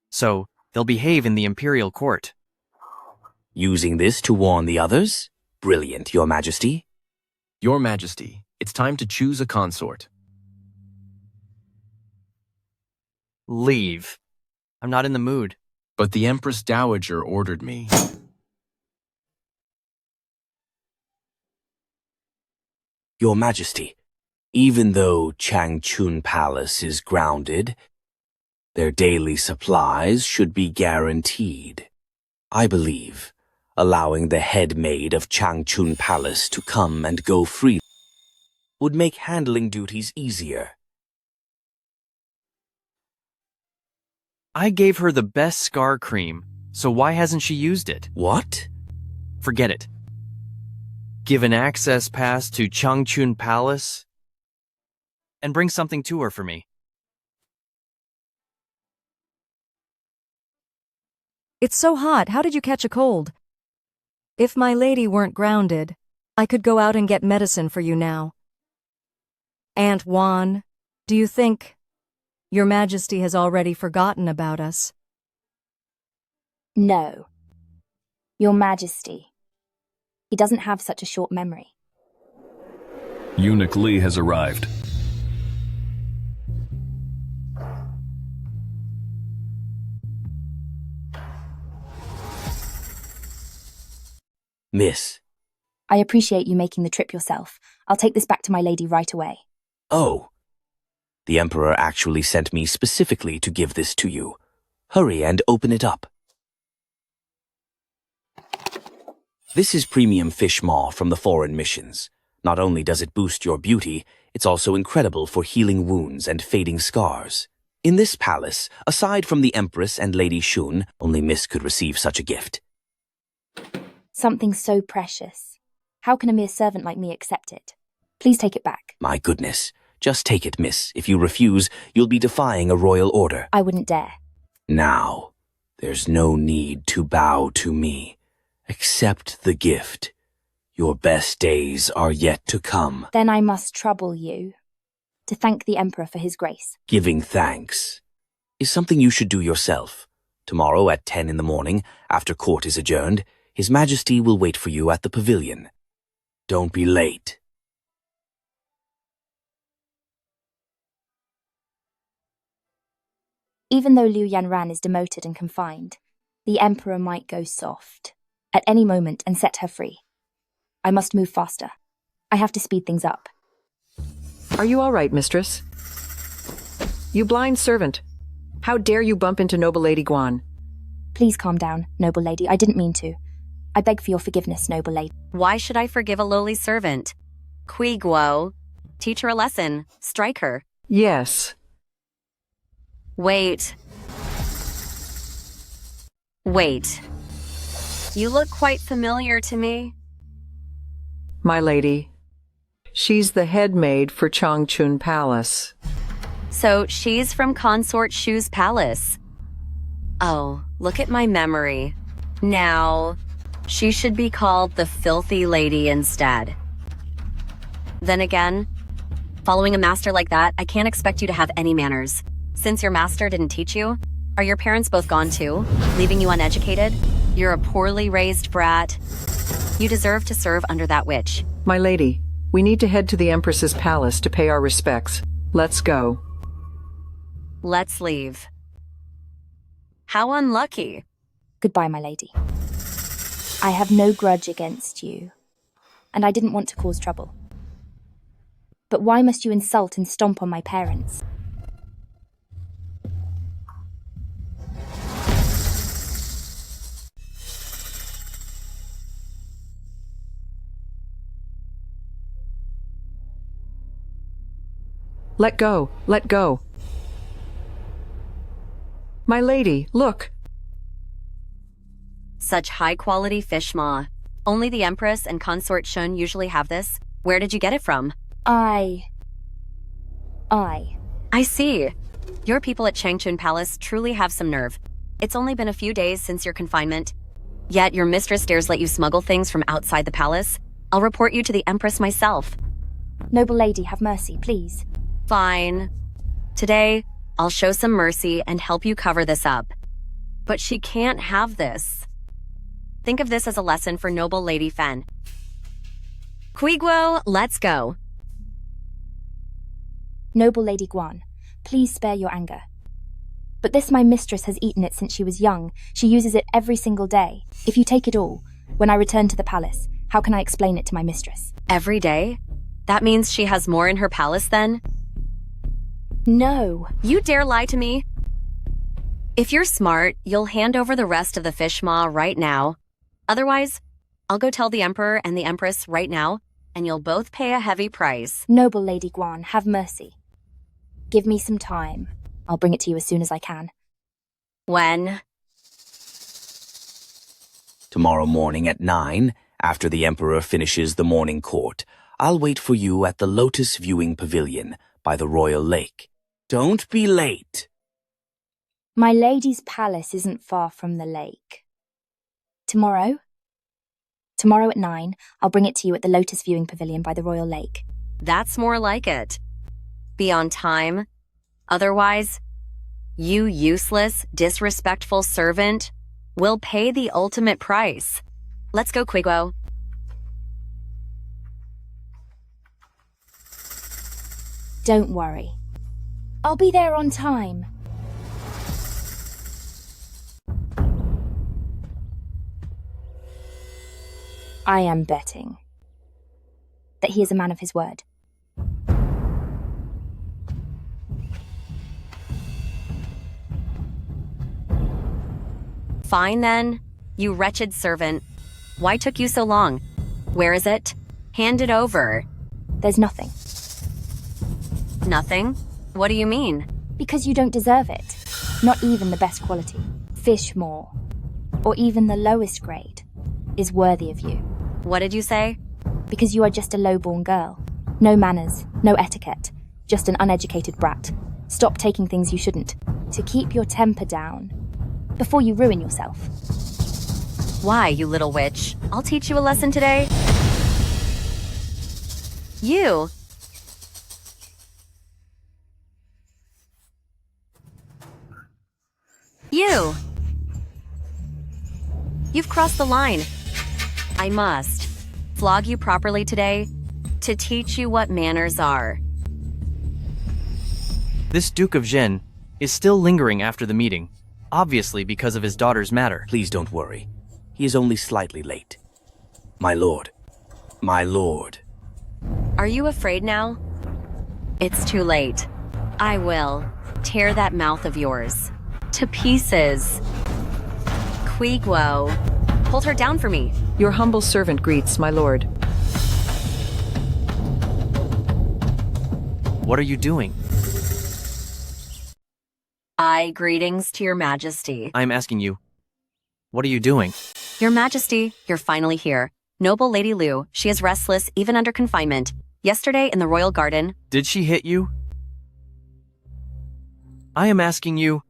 So, they'll behave in the imperial court. Using this to warn the others? Brilliant, Your Majesty. Your Majesty, it's time to choose a consort. Leave. I'm not in the mood. But the Empress Dowager ordered me. Your Majesty, even though Changchun Palace is grounded, their daily supplies should be guaranteed. I believe allowing the head maid of Changchun Palace to come and go freely would make handling duties easier. I gave her the best scar cream, so why hasn't she used it? What? Forget it. Give an access pass to Changchun Palace and bring something to her for me. It's so hot. How did you catch a cold? If my lady weren't grounded, I could go out and get medicine for you now. Aunt Juan, do you think Your Majesty has already forgotten about us? No. Your Majesty. He doesn't have such a short memory. Eunuch Li has arrived. Miss. I appreciate you making the trip yourself. I'll take this back to my lady right away. Oh. The Emperor actually sent me specifically to give this to you. Hurry and open it up. This is premium fish maw from the foreign missions. Not only does it boost your beauty, it's also incredible for healing wounds and fading scars. In this palace, aside from the Empress and Lady Shun, only Miss could receive such a gift. Something so precious. How can a mere servant like me accept it? Please take it back. My goodness. Just take it, Miss. If you refuse, you'll be defying a royal order. I wouldn't dare. Now, there's no need to bow to me. Accept the gift. Your best days are yet to come. Then I must trouble you to thank the Emperor for his grace. Giving thanks is something you should do yourself. Tomorrow at 10 in the morning, after court is adjourned, His Majesty will wait for you at the pavilion. Don't be late. Even though Liu Yanran is demoted and confined, the Emperor might go soft at any moment and set her free. I must move faster. I have to speed things up. Are you all right, mistress? You blind servant. How dare you bump into noble Lady Guan? Please calm down, noble lady. I didn't mean to. I beg for your forgiveness, noble lady. Why should I forgive a lowly servant? Qui Guo. Teach her a lesson. Strike her. Yes. Wait. Wait. You look quite familiar to me. My lady. She's the head maid for Changchun Palace. So she's from Consort Shu's palace. Oh, look at my memory. Now, she should be called the Filthy Lady instead. Then again, following a master like that, I can't expect you to have any manners. Since your master didn't teach you, are your parents both gone too, leaving you uneducated? You're a poorly raised brat. You deserve to serve under that witch. My lady, We need to head to the Empress's palace to pay our respects. Let's go. Let's leave. How unlucky. Goodbye, my lady. I have no grudge against you, and I didn't want to cause trouble. But why must you insult and stomp on my parents? Let go, let go. My lady, look. Such high-quality fish maw. Only the Empress and Consort Shun usually have this. Where did you get it from? I see. Your people at Changchun Palace truly have some nerve. It's only been a few days since your confinement. Yet your mistress dares let you smuggle things from outside the palace. I'll report you to the Empress myself. Noble lady, have mercy, please. Fine. Today, I'll show some mercy and help you cover this up. But she can't have this. Think of this as a lesson for noble Lady Fen. Quiguo, let's go. Noble Lady Guan, please spare your anger. But this my mistress has eaten it since she was young. She uses it every single day. If you take it all, when I return to the palace, how can I explain it to my mistress? Every day? That means she has more in her palace then? No. You dare lie to me? If you're smart, you'll hand over the rest of the fish maw right now. Otherwise, I'll go tell the Emperor and the Empress right now, and you'll both pay a heavy price. Noble Lady Guan, have mercy. Give me some time. I'll bring it to you as soon as I can. When? Tomorrow morning at 9, after the Emperor finishes the morning court, I'll wait for you at the Lotus Viewing Pavilion by the Royal Lake. Don't be late. My lady's palace isn't far from the lake. Tomorrow? Tomorrow at 9, I'll bring it to you at the Lotus Viewing Pavilion by the Royal Lake. That's more like it. Be on time. Otherwise, you useless, disrespectful servant will pay the ultimate price. Let's go, Quiguo. Don't worry. I'll be there on time. I am betting that he is a man of his word. Fine then, you wretched servant. Why took you so long? Where is it? Hand it over. There's nothing. Nothing? What do you mean? Because you don't deserve it. Not even the best quality. Fish more, or even the lowest grade, is worthy of you. What did you say? Because you are just a low-born girl. No manners, no etiquette, just an uneducated brat. Stop taking things you shouldn't, to keep your temper down, before you ruin yourself. Why, you little witch? I'll teach you a lesson today. You! You! You've crossed the line. I must flog you properly today to teach you what manners are. This Duke of Zhen is still lingering after the meeting, obviously because of his daughter's matter. Please don't worry. He is only slightly late. My lord. My lord. Are you afraid now? It's too late. I will tear that mouth of yours to pieces. Quiguo, hold her down for me. Your humble servant greets, my lord. What are you doing? Greetings to your majesty. I'm asking you, what are you doing? Your majesty, you're finally here. Noble Lady Liu, she is restless even under confinement. Yesterday in the royal garden. Did she hit you? I am asking you,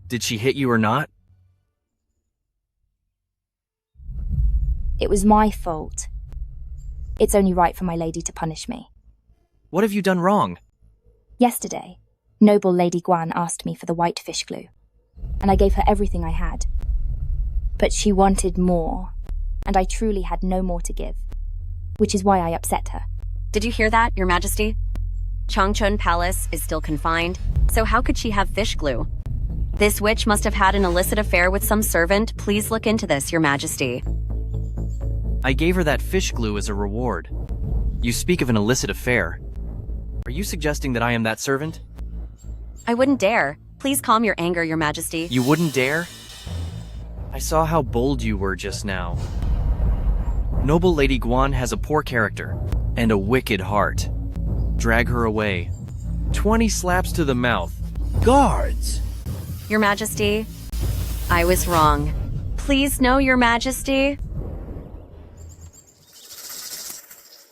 did she hit you or not? It was my fault. It's only right for my lady to punish me. What have you done wrong? Yesterday, Noble Lady Guan asked me for the white fish glue, and I gave her everything I had. But she wanted more, and I truly had no more to give, which is why I upset her. Did you hear that, Your Majesty? Changchun Palace is still confined, so how could she have fish glue? This witch must have had an illicit affair with some servant. Please look into this, Your Majesty. I gave her that fish glue as a reward. You speak of an illicit affair. Are you suggesting that I am that servant? I wouldn't dare. Please calm your anger, Your Majesty. You wouldn't dare? I saw how bold you were just now. Noble Lady Guan has a poor character and a wicked heart. Drag her away. 20 slaps to the mouth. Guards! Your Majesty, I was wrong. Please no, Your Majesty.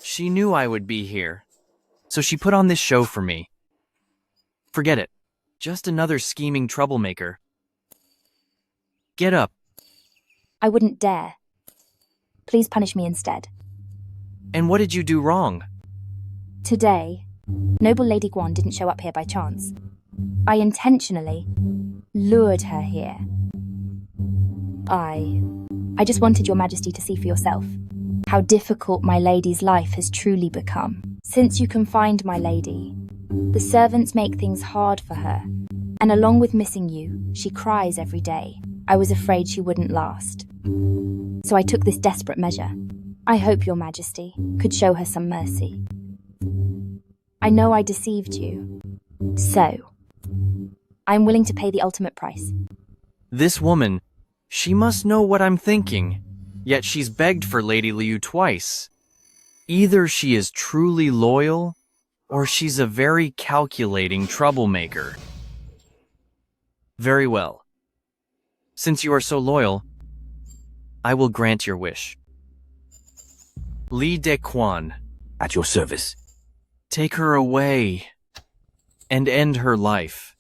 She knew I would be here, so she put on this show for me. Forget it. Just another scheming troublemaker. Get up. I wouldn't dare. Please punish me instead. And what did you do wrong? Today, Noble Lady Guan didn't show up here by chance. I intentionally lured her here. I just wanted Your Majesty to see for yourself how difficult my lady's life has truly become. Since you confined my lady, the servants make things hard for her, and along with missing you, she cries every day. I was afraid she wouldn't last. So I took this desperate measure. I hope Your Majesty could show her some mercy. I know I deceived you, so I'm willing to pay the ultimate price. This woman, she must know what I'm thinking, yet she's begged for Lady Liu twice. Either she is truly loyal, or she's a very calculating troublemaker. Very well. Since you are so loyal, I will grant your wish. Li De Quan. At your service. Take her away and end her life.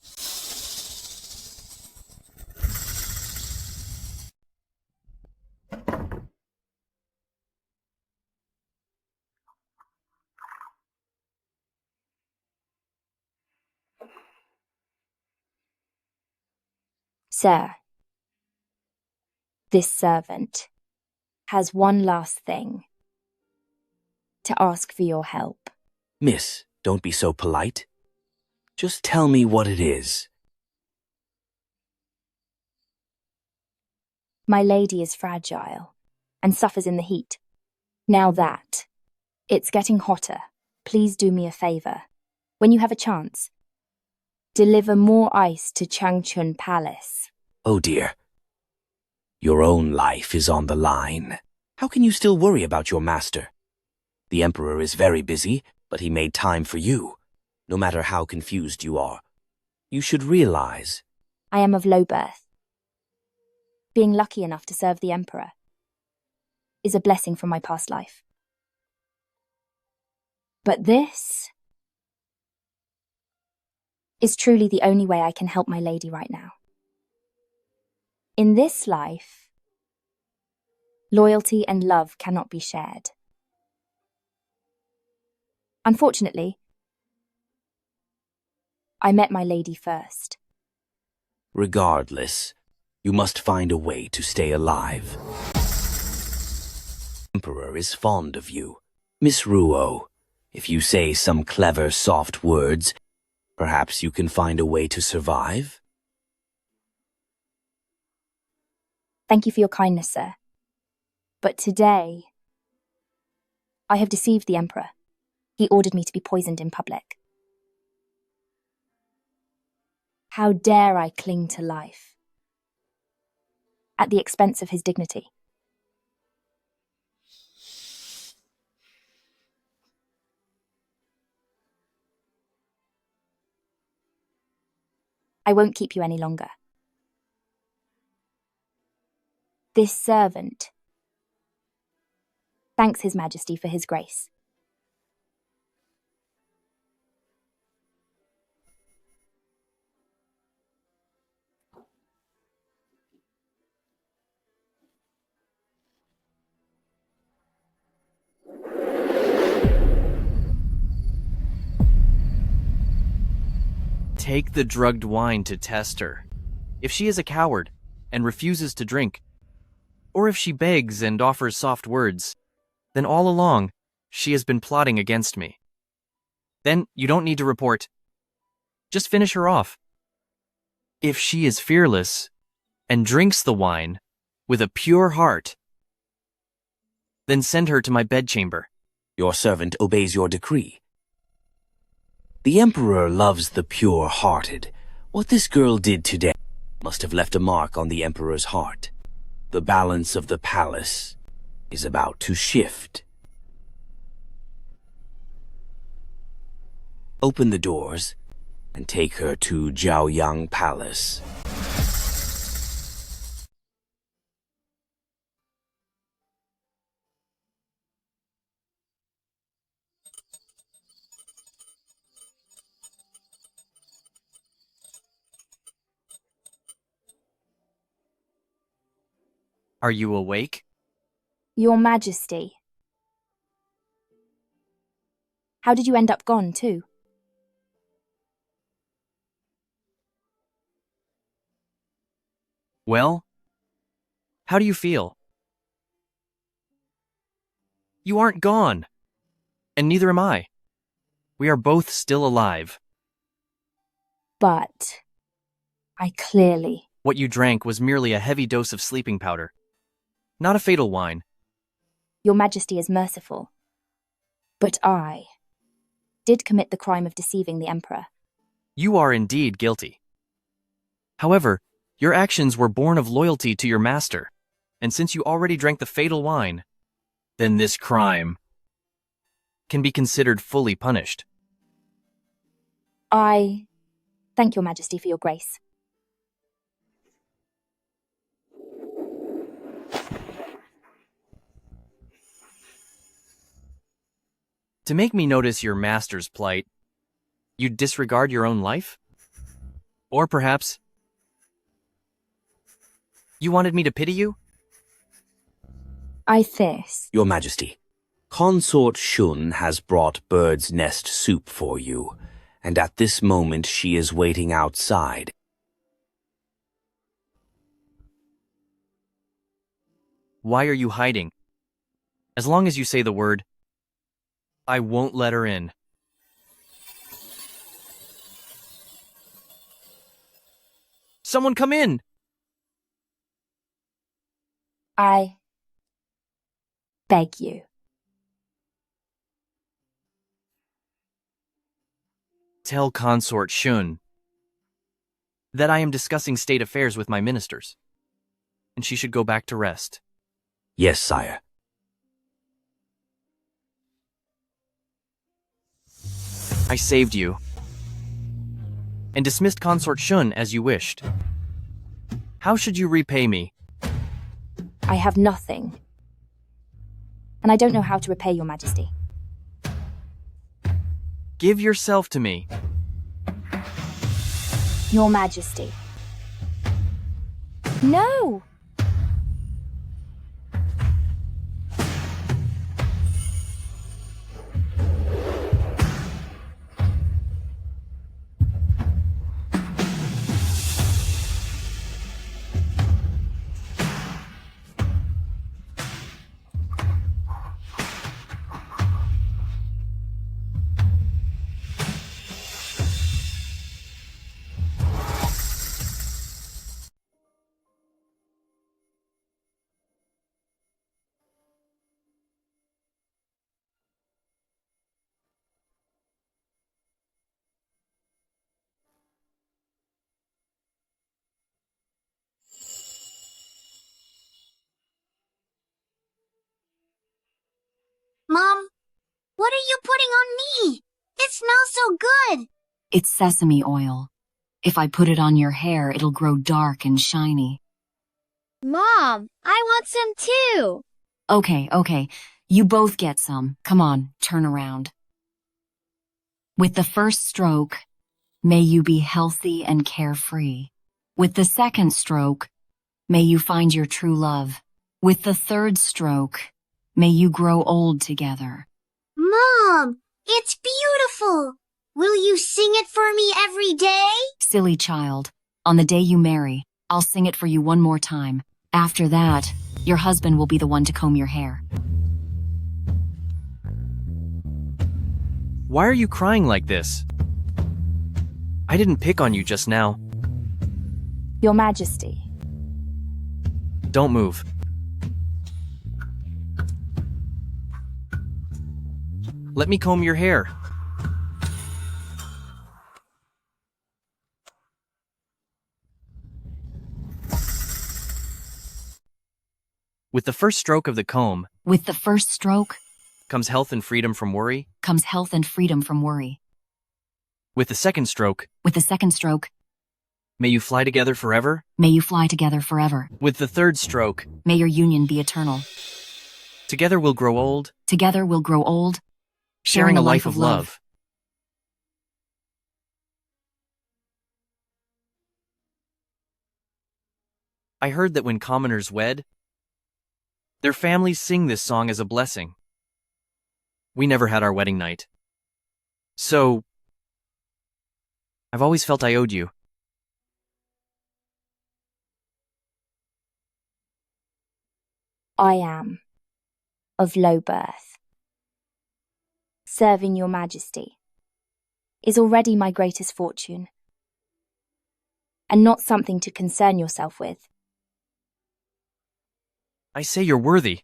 Sir, this servant has one last thing to ask for your help. Miss, don't be so polite. Just tell me what it is. My lady is fragile and suffers in the heat. Now that it's getting hotter, please do me a favor. When you have a chance, deliver more ice to Changchun Palace. Oh dear. Your own life is on the line. How can you still worry about your master? The Emperor is very busy, but he made time for you, no matter how confused you are. You should realize. I am of low birth. Being lucky enough to serve the Emperor is a blessing from my past life. But this is truly the only way I can help my lady right now. In this life, loyalty and love cannot be shared. Unfortunately, I met my lady first. Regardless, you must find a way to stay alive. The Emperor is fond of you. Miss Ruo, if you say some clever, soft words, perhaps you can find a way to survive? Thank you for your kindness, sir. But today, I have deceived the Emperor. He ordered me to be poisoned in public. How dare I cling to life at the expense of his dignity? I won't keep you any longer. This servant thanks His Majesty for his grace. Take the drugged wine to test her. If she is a coward and refuses to drink, or if she begs and offers soft words, then all along, she has been plotting against me. Then you don't need to report. Just finish her off. If she is fearless and drinks the wine with a pure heart, then send her to my bedchamber. Your servant obeys your decree. The Emperor loves the pure-hearted. What this girl did today must have left a mark on the Emperor's heart. The balance of the palace is about to shift. Open the doors and take her to Jiaoyang Palace. Are you awake? Your Majesty. How did you end up gone, too? Well, how do you feel? You aren't gone, and neither am I. We are both still alive. But I clearly... What you drank was merely a heavy dose of sleeping powder, not a fatal wine. Your Majesty is merciful. But I did commit the crime of deceiving the Emperor. You are indeed guilty. However, your actions were born of loyalty to your master, and since you already drank the fatal wine, then this crime can be considered fully punished. I thank your Majesty for your grace. To make me notice your master's plight, you'd disregard your own life? Or perhaps you wanted me to pity you? I thirst. Your Majesty, Consort Shun has brought bird's nest soup for you, and at this moment she is waiting outside. Why are you hiding? As long as you say the word, I won't let her in. Someone come in! I beg you. Tell Consort Shun that I am discussing state affairs with my ministers, and she should go back to rest. Yes, sire. I saved you, and dismissed Consort Shun as you wished. How should you repay me? I have nothing. And I don't know how to repay your Majesty. Give yourself to me. Your Majesty. No! Mom, what are you putting on me? It smells so good. It's sesame oil. If I put it on your hair, it'll grow dark and shiny. Mom, I want some too. Okay. You both get some. Come on, turn around. With the first stroke, may you be healthy and carefree. With the second stroke, may you find your true love. With the third stroke, may you grow old together. Mom, it's beautiful. Will you sing it for me every day? Silly child, on the day you marry, I'll sing it for you one more time. After that, your husband will be the one to comb your hair. Why are you crying like this? I didn't pick on you just now. Your Majesty. Don't move. Let me comb your hair. With the first stroke of the comb, With the first stroke comes health and freedom from worry. comes health and freedom from worry. With the second stroke, With the second stroke, may you fly together forever. may you fly together forever. With the third stroke, May your union be eternal. together we'll grow old, Together we'll grow old, sharing a life of love. I heard that when commoners wed, their families sing this song as a blessing. We never had our wedding night. So, I've always felt I owed you. I am of low birth. Serving your Majesty is already my greatest fortune, and not something to concern yourself with. I say you're worthy.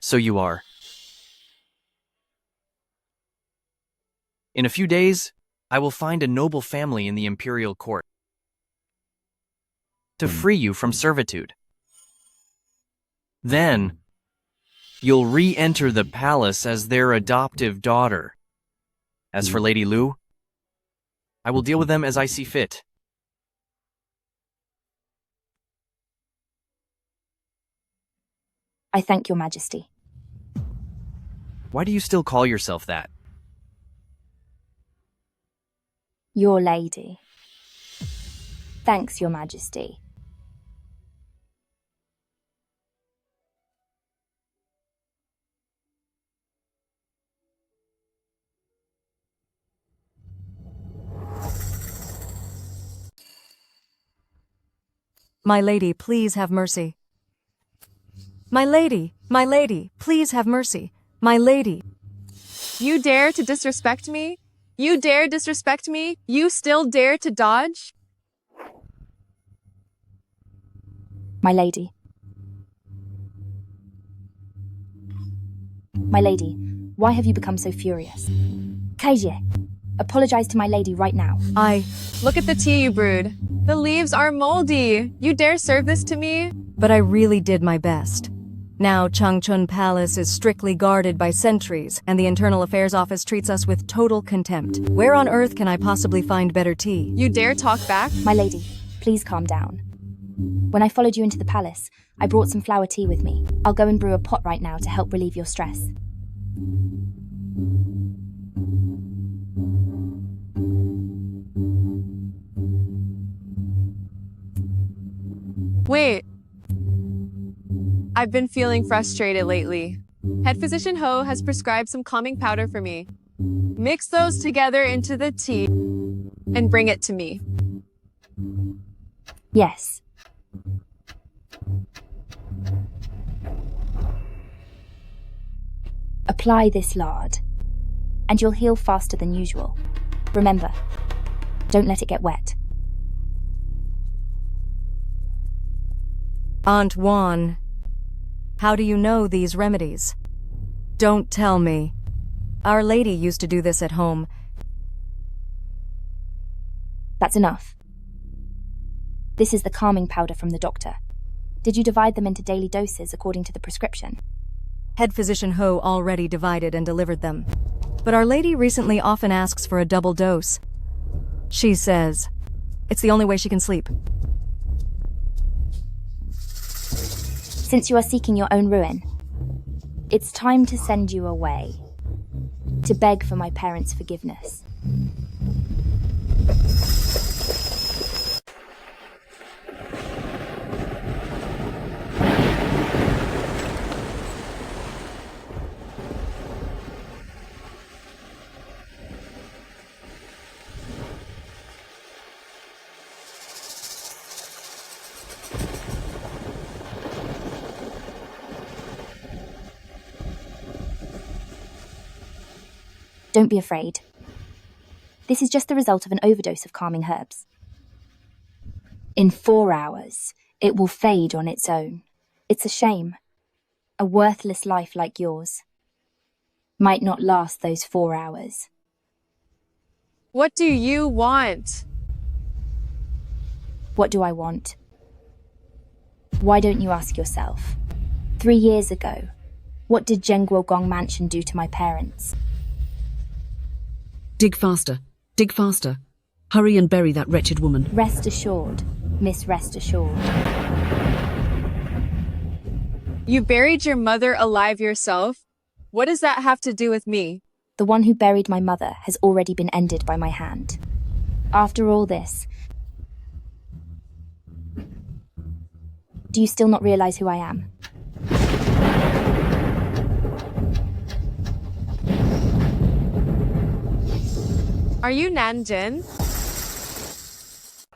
So you are. In a few days, I will find a noble family in the imperial court to free you from servitude. Then, you'll re-enter the palace as their adoptive daughter. As for Lady Lu, I will deal with them as I see fit. I thank your Majesty. Why do you still call yourself that? Your lady. Thanks, your Majesty. My lady, please have mercy. My lady, please have mercy. My lady. You dare to disrespect me? You dare disrespect me? You still dare to dodge? My lady. My lady, why have you become so furious? Kaijie, apologize to my lady right now. Look at the tea you brewed. The leaves are moldy. You dare serve this to me? But I really did my best. Now Changchun Palace is strictly guarded by sentries, and the Internal Affairs Office treats us with total contempt. Where on earth can I possibly find better tea? You dare talk back? My lady, please calm down. When I followed you into the palace, I brought some flower tea with me. I'll go and brew a pot right now to help relieve your stress. Wait. I've been feeling frustrated lately. Head physician Ho has prescribed some calming powder for me. Mix those together into the tea and bring it to me. Yes. Apply this lard, and you'll heal faster than usual. Remember, don't let it get wet. Aunt Juan, how do you know these remedies? Don't tell me. Our Lady used to do this at home. That's enough. This is the calming powder from the doctor. Did you divide them into daily doses according to the prescription? Head physician Ho already divided and delivered them. But Our Lady recently often asks for a double dose. She says it's the only way she can sleep. Since you are seeking your own ruin, it's time to send you away, to beg for my parents' forgiveness. Don't be afraid. This is just the result of an overdose of calming herbs. In 4 hours, it will fade on its own. It's a shame. A worthless life like yours might not last those 4 hours. What do you want? What do I want? Why don't you ask yourself? 3 years ago, what did Zhenguogong Mansion do to my parents? Dig faster. Dig faster. Hurry and bury that wretched woman. Rest assured, Miss Rest Assured. You buried your mother alive yourself? What does that have to do with me? The one who buried my mother has already been ended by my hand. After all this, do you still not realize who I am? Are you Nanjin?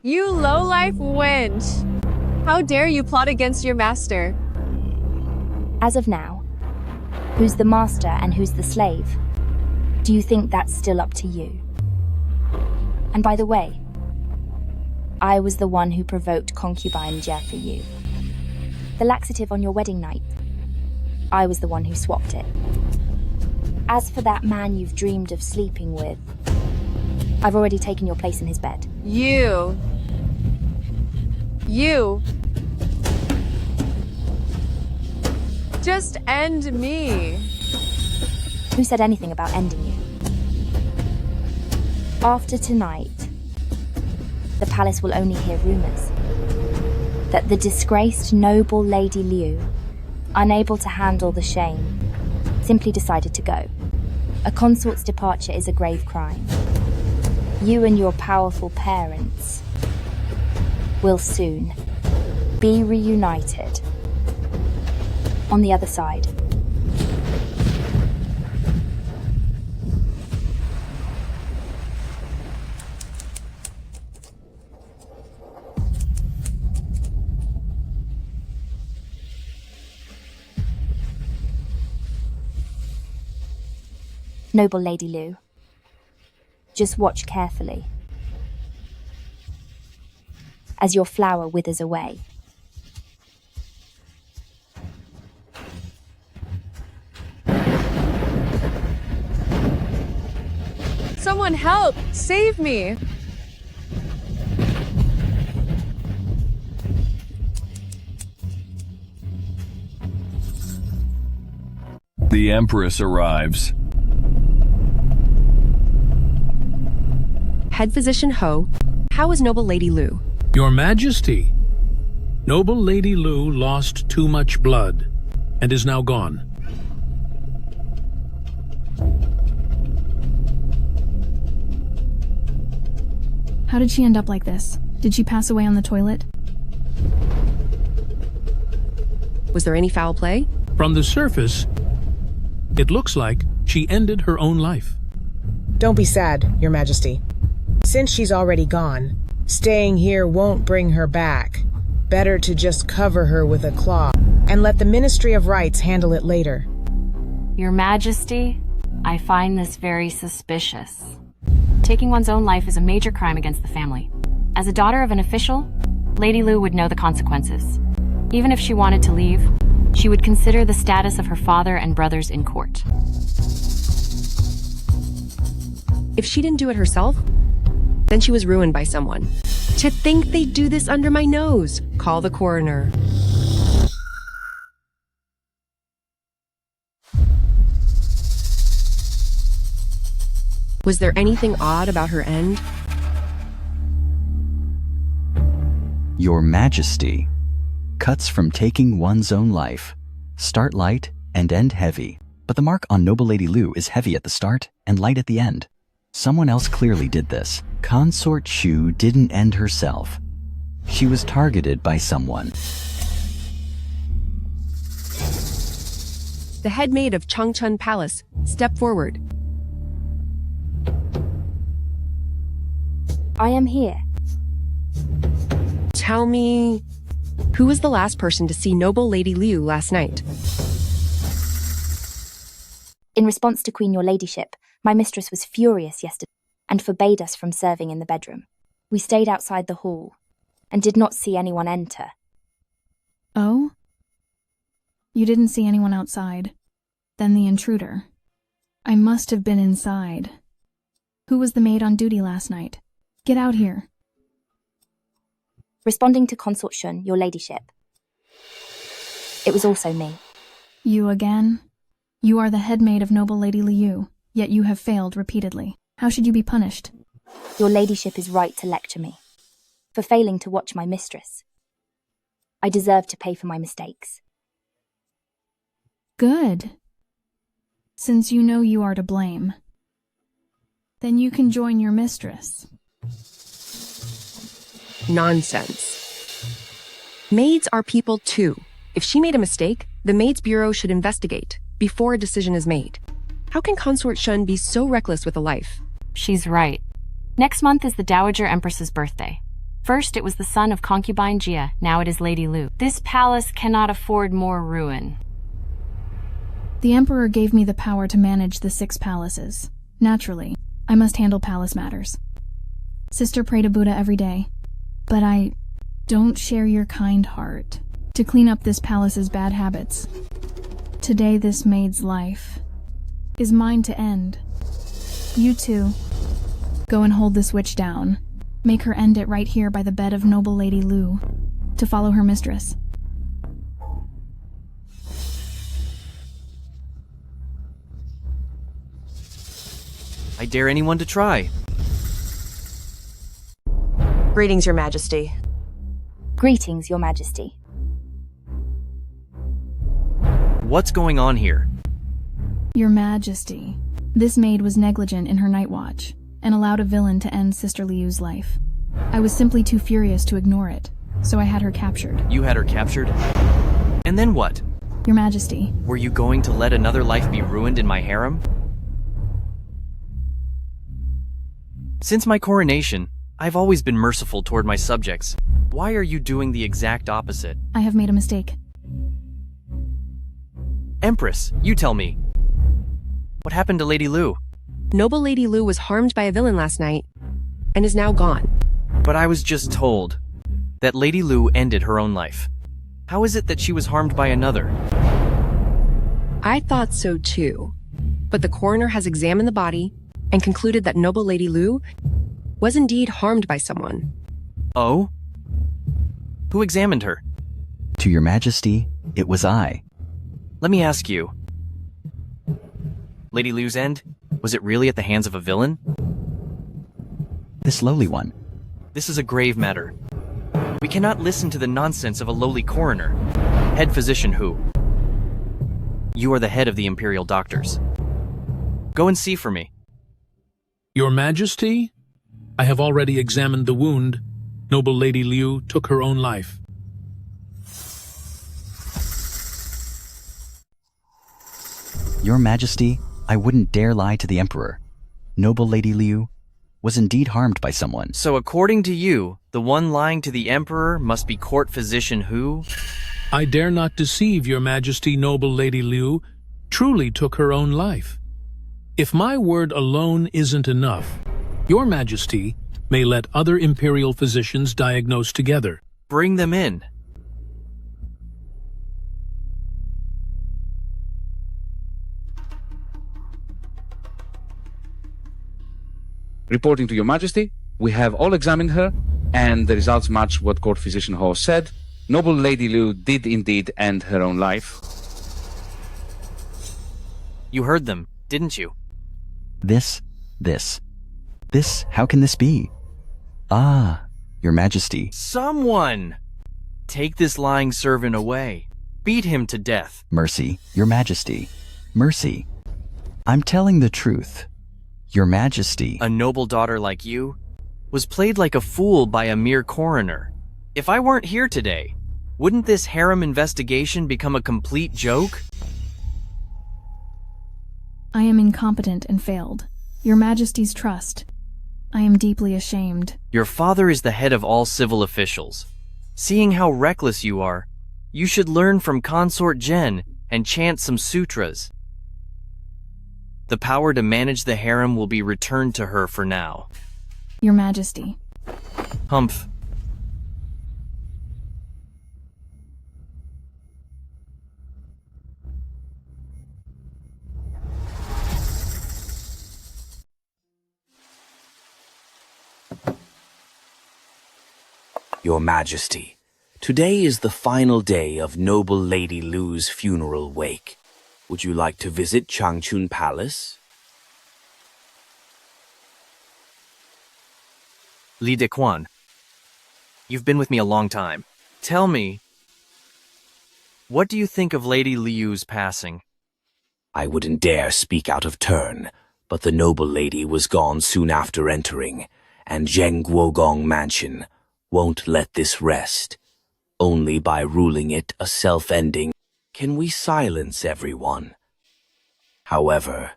You low-life wench! How dare you plot against your master? As of now, who's the master and who's the slave? Do you think that's still up to you? And by the way, I was the one who provoked concubine Jia for you. The laxative on your wedding night, I was the one who swapped it. As for that man you've dreamed of sleeping with, I've already taken your place in his bed. You. Just end me. Who said anything about ending you? After tonight, the palace will only hear rumors that the disgraced noble Lady Liu, unable to handle the shame, simply decided to go. A consort's departure is a grave crime. You and your powerful parents will soon be reunited on the other side. Noble Lady Liu, just watch carefully as your flower withers away. Someone help! Save me! The Empress arrives. Head Physician Ho, how is Noble Lady Liu? Your Majesty, Noble Lady Liu lost too much blood and is now gone. How did she end up like this? Did she pass away on the toilet? Was there any foul play? From the surface, it looks like she ended her own life. Don't be sad, Your Majesty. Since she's already gone, staying here won't bring her back. Better to just cover her with a cloth and let the Ministry of Rights handle it later. Your Majesty, I find this very suspicious. Taking one's own life is a major crime against the family. As a daughter of an official, Lady Liu would know the consequences. Even if she wanted to leave, she would consider the status of her father and brothers in court. If she didn't do it herself, then she was ruined by someone. To think they'd do this under my nose. Call the coroner. Was there anything odd about her end? Your Majesty, cuts from taking one's own life start light and end heavy, but the mark on Noble Lady Liu is heavy at the start and light at the end. Someone else clearly did this. Consort Shu didn't end herself. She was targeted by someone. The head maid of Changchun Palace, step forward. I am here. Tell me, who was the last person to see Noble Lady Liu last night? In response to Queen Your Ladyship, My mistress was furious yesterday and forbade us from serving in the bedroom. We stayed outside the hall and did not see anyone enter. Oh? You didn't see anyone outside? Then the intruder. I must have been inside. Who was the maid on duty last night? Get out here. Responding to Consort Shun, your ladyship. It was also me. You again? You are the head maid of noble Lady Liu, yet you have failed repeatedly. How should you be punished? Your ladyship is right to lecture me for failing to watch my mistress. I deserve to pay for my mistakes. Good. Since you know you are to blame, then you can join your mistress. Nonsense. Maids are people too. If she made a mistake, the Maids Bureau should investigate before a decision is made. How can Consort Shun be so reckless with a life? She's right. Next month is the Dowager Empress's birthday. First, it was the son of concubine Jia, now it is Lady Lu. This palace cannot afford more ruin. The Emperor gave me the power to manage the 6 palaces. Naturally, I must handle palace matters. Sister, pray to Buddha every day. But I don't share your kind heart to clean up this palace's bad habits. Today, this maid's life is mine to end. You two, go and hold this witch down. Make her end it right here by the bed of noble Lady Lu, to follow her mistress. I dare anyone to try. Greetings, Your Majesty. Greetings, Your Majesty. What's going on here? Your Majesty, this maid was negligent in her night watch and allowed a villain to end Sister Liu's life. I was simply too furious to ignore it, so I had her captured. You had her captured? And then what? Your Majesty. Were you going to let another life be ruined in my harem? Since my coronation, I've always been merciful toward my subjects. Why are you doing the exact opposite? I have made a mistake. Empress, you tell me. What happened to Lady Lu? Noble Lady Lu was harmed by a villain last night and is now gone. But I was just told that Lady Lu ended her own life. How is it that she was harmed by another? I thought so too. But the coroner has examined the body and concluded that Noble Lady Lu was indeed harmed by someone. Oh? Who examined her? To your majesty, it was I. Let me ask you. Lady Lu's end? Was it really at the hands of a villain? This lowly one. This is a grave matter. We cannot listen to the nonsense of a lowly coroner. Head physician who? You are the head of the imperial doctors. Go and see for me. Your Majesty, I have already examined the wound. Noble Lady Liu took her own life. Your Majesty, I wouldn't dare lie to the Emperor. Noble Lady Liu was indeed harmed by someone. So according to you, the one lying to the Emperor must be court physician who? I dare not deceive your Majesty. Noble Lady Liu truly took her own life. If my word alone isn't enough, your Majesty may let other imperial physicians diagnose together. Bring them in. Reporting to Your Majesty, we have all examined her, and the results match what Court Physician Hall said. Noble Lady Liu did indeed end her own life. You heard them, didn't you? This, how can this be? Ah, your Majesty. Someone! Take this lying servant away. Beat him to death. Mercy, your Majesty. Mercy. I'm telling the truth. Your Majesty. A noble daughter like you was played like a fool by a mere coroner. If I weren't here today, wouldn't this harem investigation become a complete joke? I am incompetent and failed. Your Majesty's trust. I am deeply ashamed. Your father is the head of all civil officials. Seeing how reckless you are, you should learn from Consort Jen and chant some sutras. The power to manage the harem will be returned to her for now. Your Majesty. Humph. Your Majesty, today is the final day of noble Lady Lu's funeral wake. Would you like to visit Changchun Palace? Li Dequan, you've been with me a long time. Tell me, what do you think of Lady Liu's passing? I wouldn't dare speak out of turn, but the noble lady was gone soon after entering, and Zheng Guogong Mansion won't let this rest. Only by ruling it a self-ending can we silence everyone. However,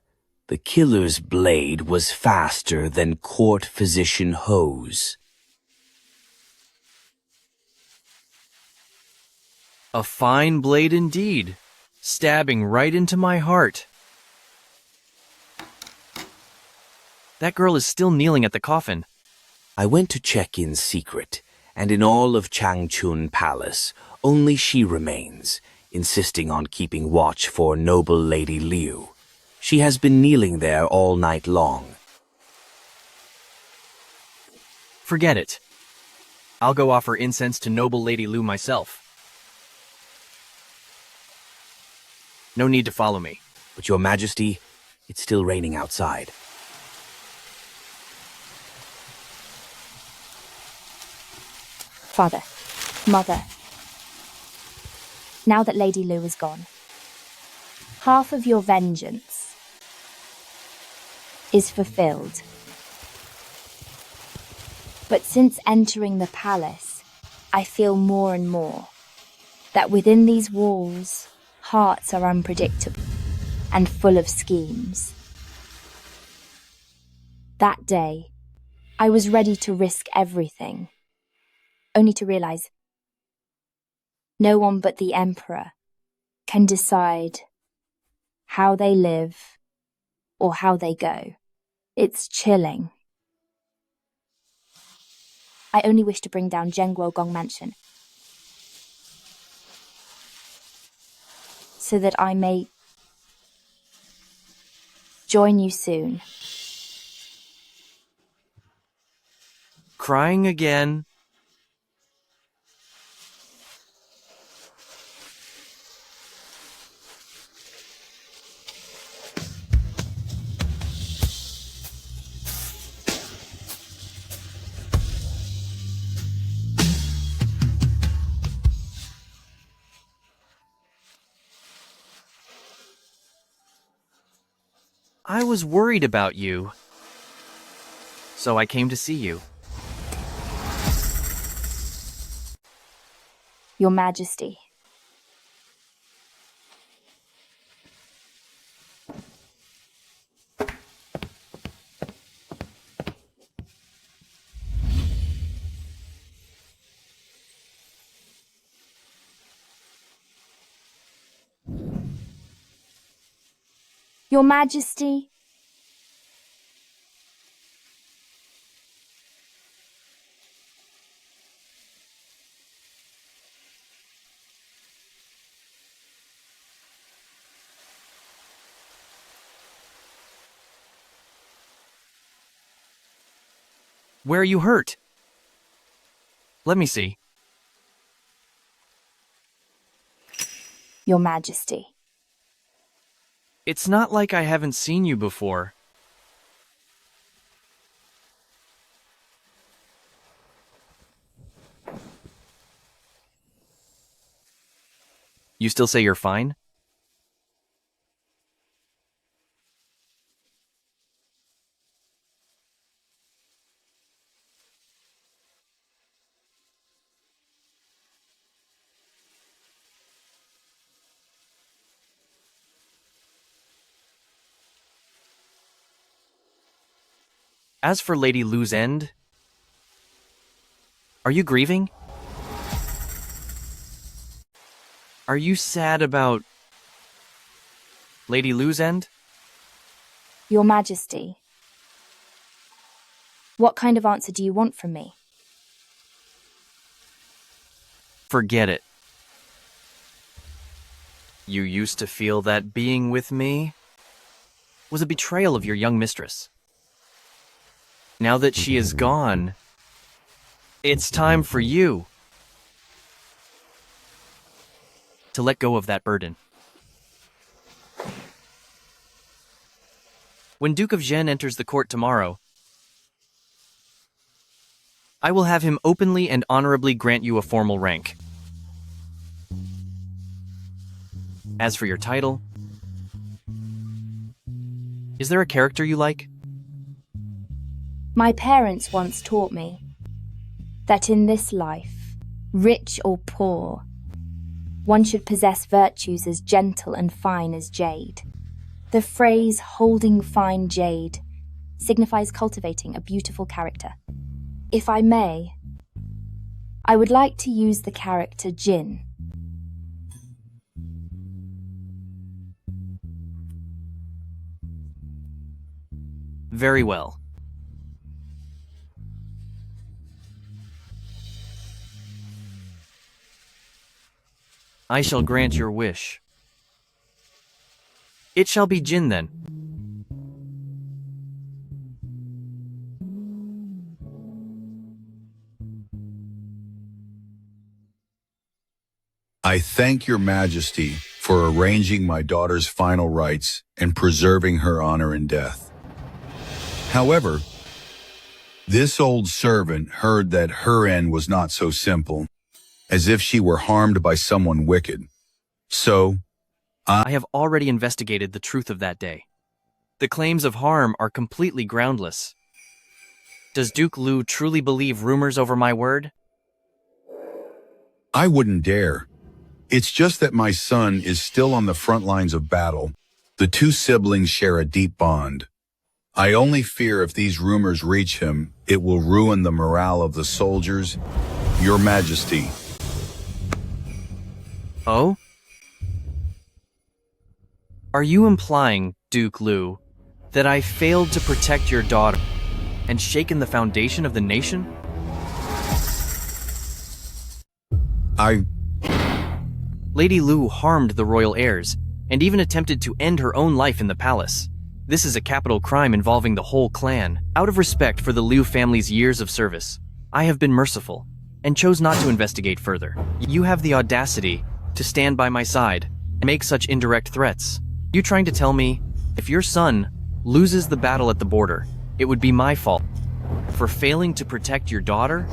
the killer's blade was faster than court physician hose. A fine blade indeed, stabbing right into my heart. That girl is still kneeling at the coffin. I went to check in secret, and in all of Changchun Palace, only she remains, insisting on keeping watch for noble Lady Liu. She has been kneeling there all night long. Forget it. I'll go offer incense to noble Lady Liu myself. No need to follow me. But Your Majesty, it's still raining outside. Father, Mother, now that Lady Lu is gone, half of your vengeance is fulfilled. But since entering the palace, I feel more and more that within these walls, hearts are unpredictable and full of schemes. That day, I was ready to risk everything, only to realize no one but the Emperor can decide how they live or how they go. It's chilling. I only wish to bring down Zheng Gong Mansion so that I may join you soon. Crying again. I was worried about you, so I came to see you. Your Majesty. Your Majesty. Where are you hurt? Let me see. Your Majesty. It's not like I haven't seen you before. You still say you're fine? As for Lady Lu's end, are you grieving? Are you sad about Lady Lu's end? Your Majesty, what kind of answer do you want from me? Forget it. You used to feel that being with me was a betrayal of your young mistress. Now that she is gone, it's time for you to let go of that burden. When Duke of Zhen enters the court tomorrow, I will have him openly and honorably grant you a formal rank. As for your title, is there a character you like? My parents once taught me that in this life, rich or poor, one should possess virtues as gentle and fine as jade. The phrase holding fine jade signifies cultivating a beautiful character. If I may, I would like to use the character Jin. Very well. I shall grant your wish. It shall be Jin then. I thank your majesty for arranging my daughter's final rites and preserving her honor in death. However, this old servant heard that her end was not so simple, as if she were harmed by someone wicked. So, I have already investigated the truth of that day. The claims of harm are completely groundless. Does Duke Lu truly believe rumors over my word? I wouldn't dare. It's just that my son is still on the front lines of battle. The two siblings share a deep bond. I only fear if these rumors reach him, it will ruin the morale of the soldiers. Your Majesty. Oh? Are you implying, Duke Lu, that I failed to protect your daughter and shaken the foundation of the nation? Lady Lu harmed the royal heirs and even attempted to end her own life in the palace. This is a capital crime involving the whole clan. Out of respect for the Liu family's years of service, I have been merciful and chose not to investigate further. You have the audacity to stand by my side and make such indirect threats. You trying to tell me if your son loses the battle at the border, it would be my fault for failing to protect your daughter?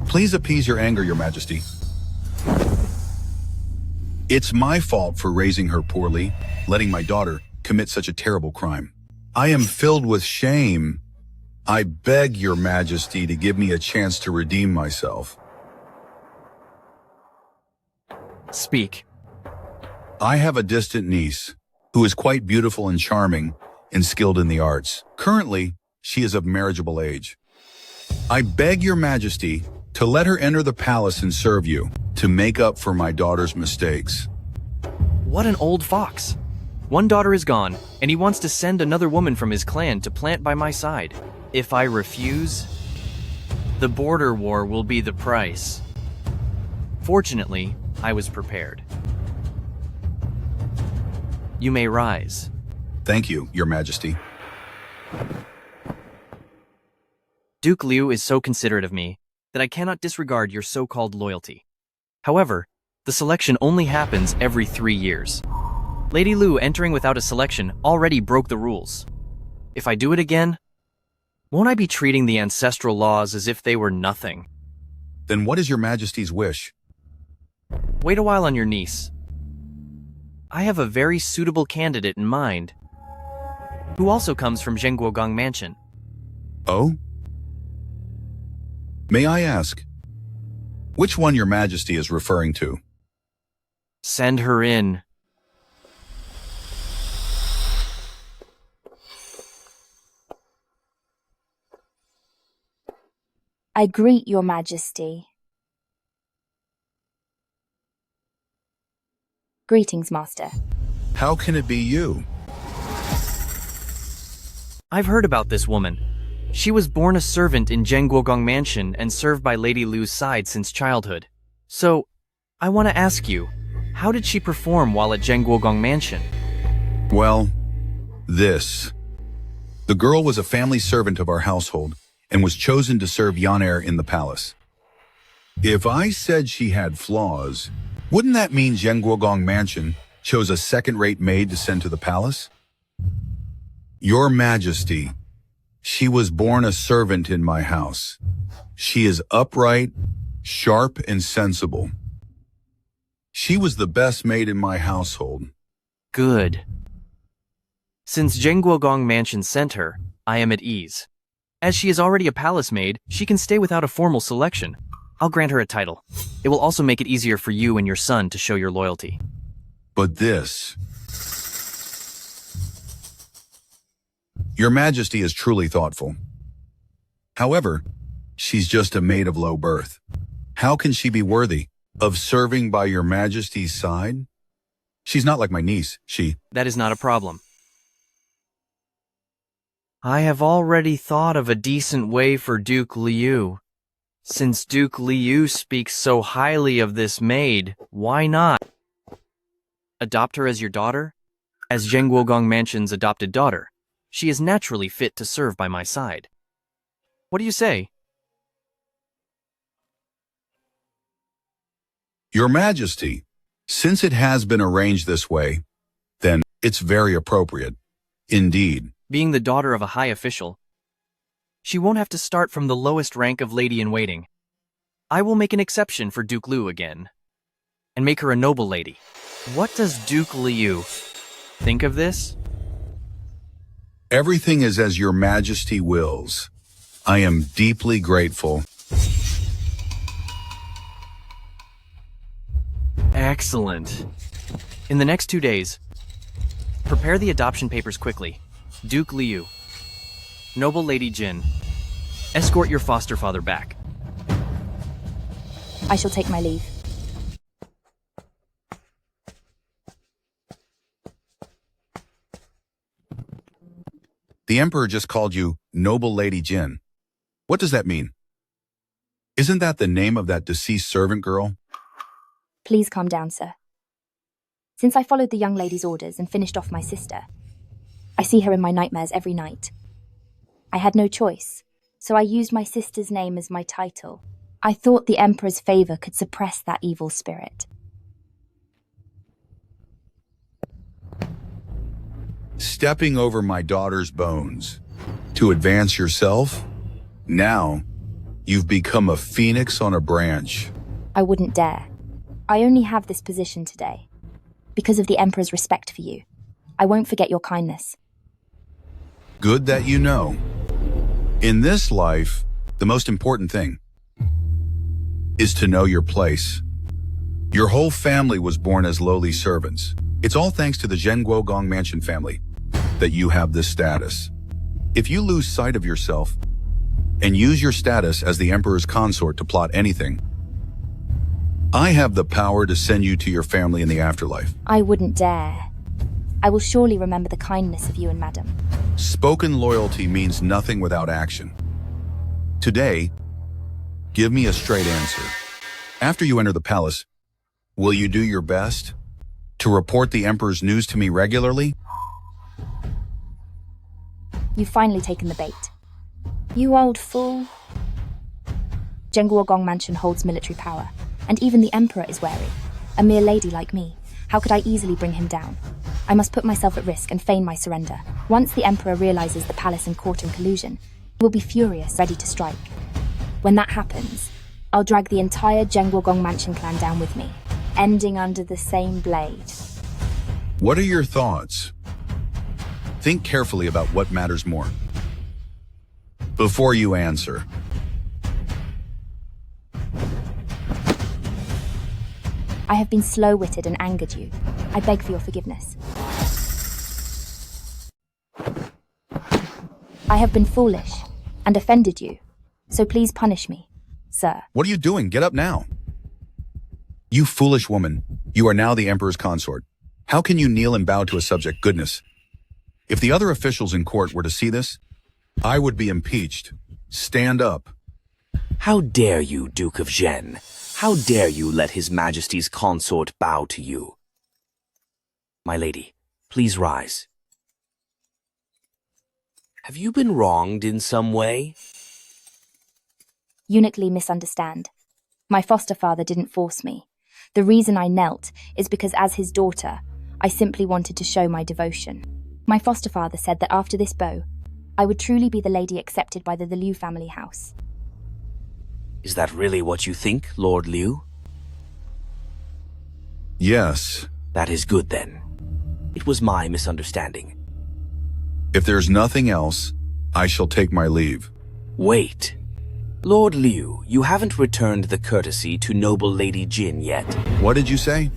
Please appease your anger, Your Majesty. It's my fault for raising her poorly, letting my daughter commit such a terrible crime. I am filled with shame. I beg Your Majesty to give me a chance to redeem myself. Speak. I have a distant niece who is quite beautiful and charming and skilled in the arts. Currently, she is of marriageable age. I beg Your Majesty to let her enter the palace and serve you, to make up for my daughter's mistakes. What an old fox. One daughter is gone, and he wants to send another woman from his clan to plant by my side. If I refuse, the border war will be the price. Fortunately, I was prepared. You may rise. Thank you, Your Majesty. Duke Liu is so considerate of me that I cannot disregard your so-called loyalty. However, the selection only happens every 3 years. Lady Lu entering without a selection already broke the rules. If I do it again, won't I be treating the ancestral laws as if they were nothing? Then what is Your Majesty's wish? Wait a while on your niece. I have a very suitable candidate in mind, who also comes from Zhenguogang Mansion. Oh? May I ask, which one Your Majesty is referring to? Send her in. I greet Your Majesty. Greetings, Master. How can it be you? I've heard about this woman. She was born a servant in Zhenguogong Mansion and served by Lady Lu's side since childhood. So, I want to ask you, how did she perform while at Zhenguogong Mansion? Well, this. The girl was a family servant of our household and was chosen to serve heir in the palace. If I said she had flaws, wouldn't that mean Zhenguogong Mansion chose a second-rate maid to send to the palace? Your Majesty, she was born a servant in my house. She is upright, sharp, and sensible. She was the best maid in my household. Good. Since Zhenguogong Mansion sent her, I am at ease. As she is already a palace maid, she can stay without a formal selection. I'll grant her a title. It will also make it easier for you and your son to show your loyalty. But this... Your Majesty is truly thoughtful. However, she's just a maid of low birth. How can she be worthy of serving by your Majesty's side? She's not like my niece, That is not a problem. I have already thought of a decent way for Duke Liu. Since Duke Liu speaks so highly of this maid, why not? Adopt her as your daughter? As Zhenguogong Mansion's adopted daughter, she is naturally fit to serve by my side. What do you say? Your Majesty, since it has been arranged this way, then it's very appropriate. Indeed. Being the daughter of a high official, she won't have to start from the lowest rank of lady-in-waiting. I will make an exception for Duke Liu again, and make her a noble lady. What does Duke Liu think of this? Everything is as your Majesty wills. I am deeply grateful. Excellent. In the next 2 days, prepare the adoption papers quickly. Duke Liu, Noble Lady Jin, escort your foster father back. I shall take my leave. The Emperor just called you Noble Lady Jin. What does that mean? Isn't that the name of that deceased servant girl? Please calm down, sir. Since I followed the young lady's orders and finished off my sister, I see her in my nightmares every night. I had no choice, so I used my sister's name as my title. I thought the Emperor's favor could suppress that evil spirit. Stepping over my daughter's bones to advance yourself? Now, you've become a phoenix on a branch. I wouldn't dare. I only have this position today because of the Emperor's respect for you. I won't forget your kindness. Good that you know. In this life, the most important thing is to know your place. Your whole family was born as lowly servants. It's all thanks to the Zhenguogong Mansion family that you have this status. If you lose sight of yourself and use your status as the Emperor's consort to plot anything, I have the power to send you to your family in the afterlife. I wouldn't dare. I will surely remember the kindness of you and Madam. Spoken loyalty means nothing without action. Today, give me a straight answer. After you enter the palace, will you do your best to report the Emperor's news to me regularly? You've finally taken the bait. You old fool. Zhenguogong Mansion holds military power, and even the Emperor is wary. A mere lady like me. How could I easily bring him down? I must put myself at risk and feign my surrender. Once the Emperor realizes the palace and court in collusion, he will be furious, ready to strike. When that happens, I'll drag the entire Zhenguogong Mansion clan down with me, ending under the same blade. What are your thoughts? Think carefully about what matters more before you answer. I have been slow-witted and angered you. I beg for your forgiveness. I have been foolish and offended you, so please punish me, sir. What are you doing? Get up now. You foolish woman, you are now the Emperor's consort. How can you kneel and bow to a subject? Goodness. If the other officials in court were to see this, I would be impeached. Stand up. How dare you, Duke of Zhen? How dare you let His Majesty's consort bow to you? My lady, please rise. Have you been wronged in some way? Eunuchly misunderstand. My foster father didn't force me. The reason I knelt is because as his daughter, I simply wanted to show my devotion. My foster father said that after this bow, I would truly be the lady accepted by the Liu family house. Is that really what you think, Lord Liu? Yes. That is good then. It was my misunderstanding. If there's nothing else, I shall take my leave. Wait. Lord Liu, you haven't returned the courtesy to noble Lady Jin yet. What did you say?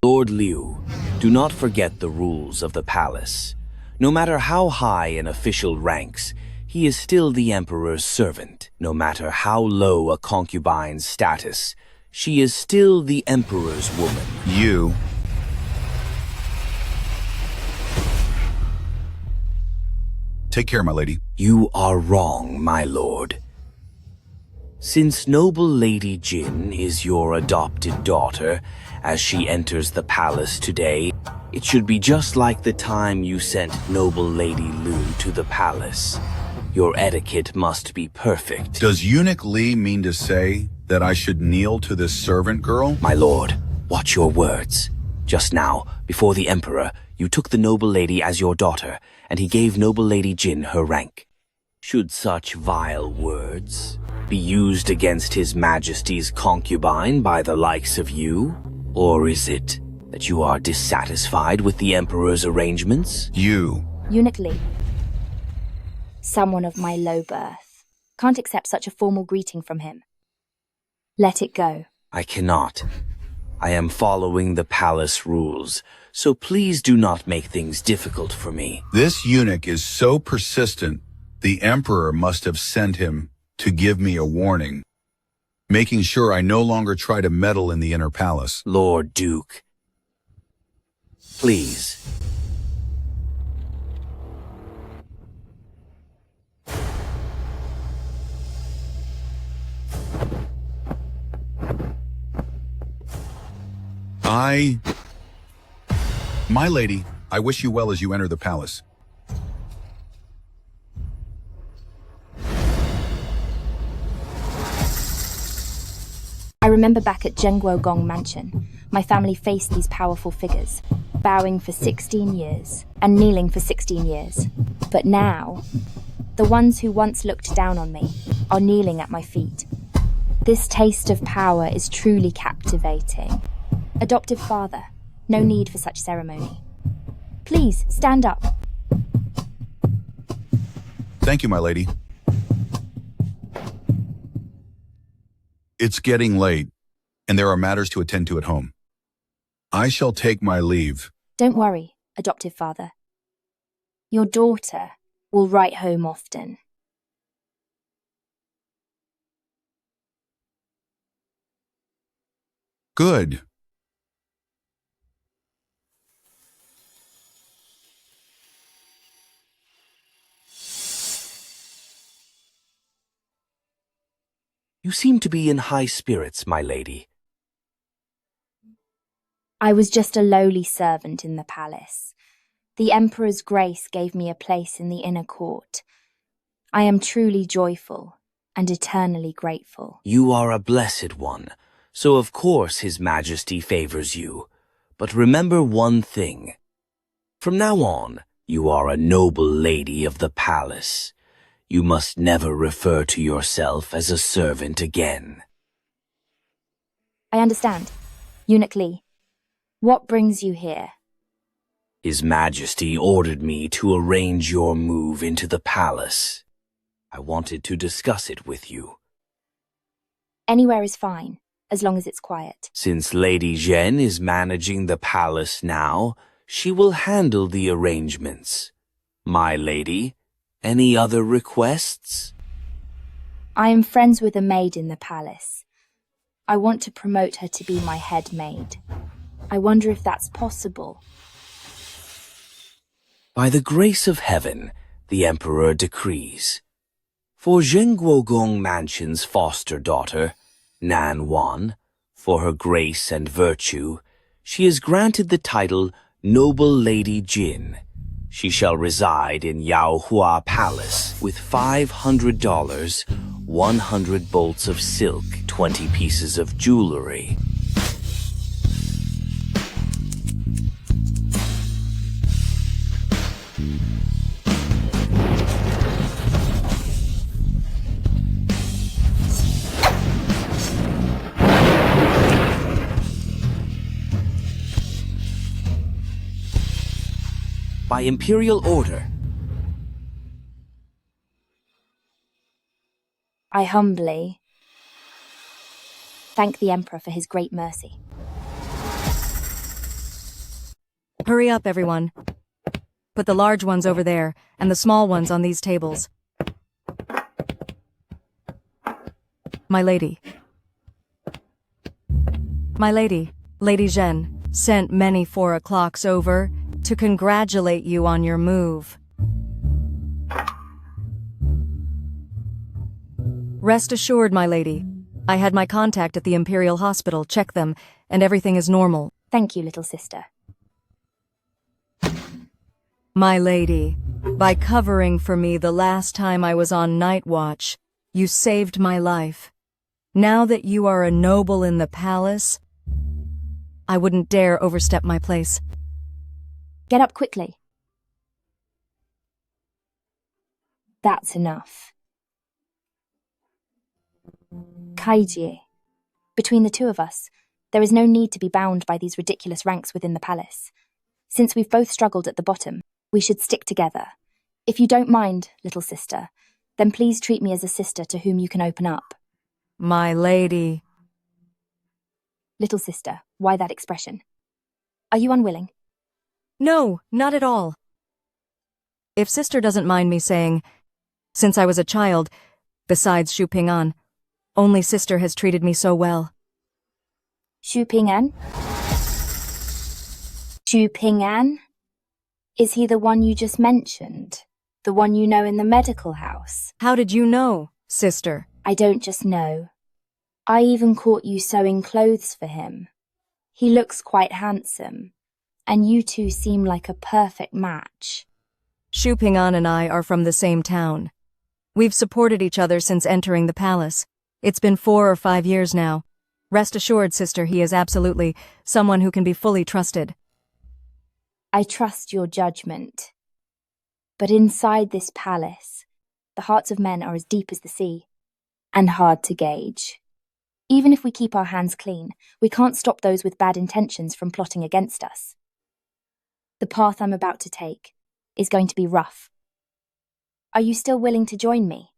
Lord Liu, do not forget the rules of the palace. No matter how high an official ranks, he is still the Emperor's servant. No matter how low a concubine's status, she is still the Emperor's woman. You... Take care, my lady. You are wrong, my lord. Since noble Lady Jin is your adopted daughter, as she enters the palace today, it should be just like the time you sent noble Lady Lu to the palace. Your etiquette must be perfect. Does Eunuch Li mean to say that I should kneel to this servant girl? My lord, watch your words. Just now, before the Emperor, you took the noble lady as your daughter, and he gave noble Lady Jin her rank. Should such vile words be used against His Majesty's concubine by the likes of you? Or is it that you are dissatisfied with the Emperor's arrangements? You. Eunuch Li. Someone of my low birth. Can't accept such a formal greeting from him. Let it go. I cannot. I am following the palace rules, so please do not make things difficult for me. This eunuch is so persistent, the Emperor must have sent him to give me a warning, making sure I no longer try to meddle in the inner palace. Lord Duke, please. My lady, I wish you well as you enter the palace. I remember back at Zhengguo Gong Mansion, my family faced these powerful figures, bowing for 16 years and kneeling for 16 years. But now, the ones who once looked down on me are kneeling at my feet. This taste of power is truly captivating. Adoptive father, no need for such ceremony. Please, stand up. Thank you, my lady. It's getting late, and there are matters to attend to at home. I shall take my leave. Don't worry, adoptive father. Your daughter will write home often. Good. You seem to be in high spirits, my lady. I was just a lowly servant in the palace. The Emperor's grace gave me a place in the inner court. I am truly joyful and eternally grateful. You are a blessed one, so of course His Majesty favors you. But remember one thing. From now on, you are a noble lady of the palace. You must never refer to yourself as a servant again. I understand. Eunuch Li, what brings you here? His Majesty ordered me to arrange your move into the palace. I wanted to discuss it with you. Anywhere is fine, as long as it's quiet. Since Lady Zhen is managing the palace now, she will handle the arrangements. My lady, any other requests? I am friends with a maid in the palace. I want to promote her to be my head maid. I wonder if that's possible. By the grace of heaven, the Emperor decrees. For Zhenguogong Mansion's foster daughter, Nan Wan, for her grace and virtue, she is granted the title Noble Lady Jin. She shall reside in Yaohua Palace with $500, 100 bolts of silk, 20 pieces of jewelry. By imperial order. I humbly thank the Emperor for his great mercy. Hurry up, everyone. Put the large ones over there, and the small ones on these tables. My lady. My lady, Lady Zhen, sent many 4 o'clocks over to congratulate you on your move. Rest assured, my lady. I had my contact at the Imperial Hospital check them, and everything is normal. Thank you, little sister. My lady, by covering for me the last time I was on night watch, you saved my life. Now that you are a noble in the palace, I wouldn't dare overstep my place. Get up quickly. That's enough. Kaijie, between the two of us, there is no need to be bound by these ridiculous ranks within the palace. Since we've both struggled at the bottom, we should stick together. If you don't mind, little sister, then please treat me as a sister to whom you can open up. My lady. Little sister, why that expression? Are you unwilling? No, not at all. If sister doesn't mind me saying, since I was a child, besides Xu Ping'an, only sister has treated me so well. Xu Ping'an? Xu Ping'an? Is he the one you just mentioned? The one you know in the medical house? How did you know, sister? I don't just know. I even caught you sewing clothes for him. He looks quite handsome, and you two seem like a perfect match. Xu Ping'an and I are from the same town. We've supported each other since entering the palace. It's been 4 or 5 years now. Rest assured, sister, he is absolutely someone who can be fully trusted. I trust your judgment. But inside this palace, the hearts of men are as deep as the sea, and hard to gauge. Even if we keep our hands clean, we can't stop those with bad intentions from plotting against us. The path I'm about to take is going to be rough. Are you still willing to join me?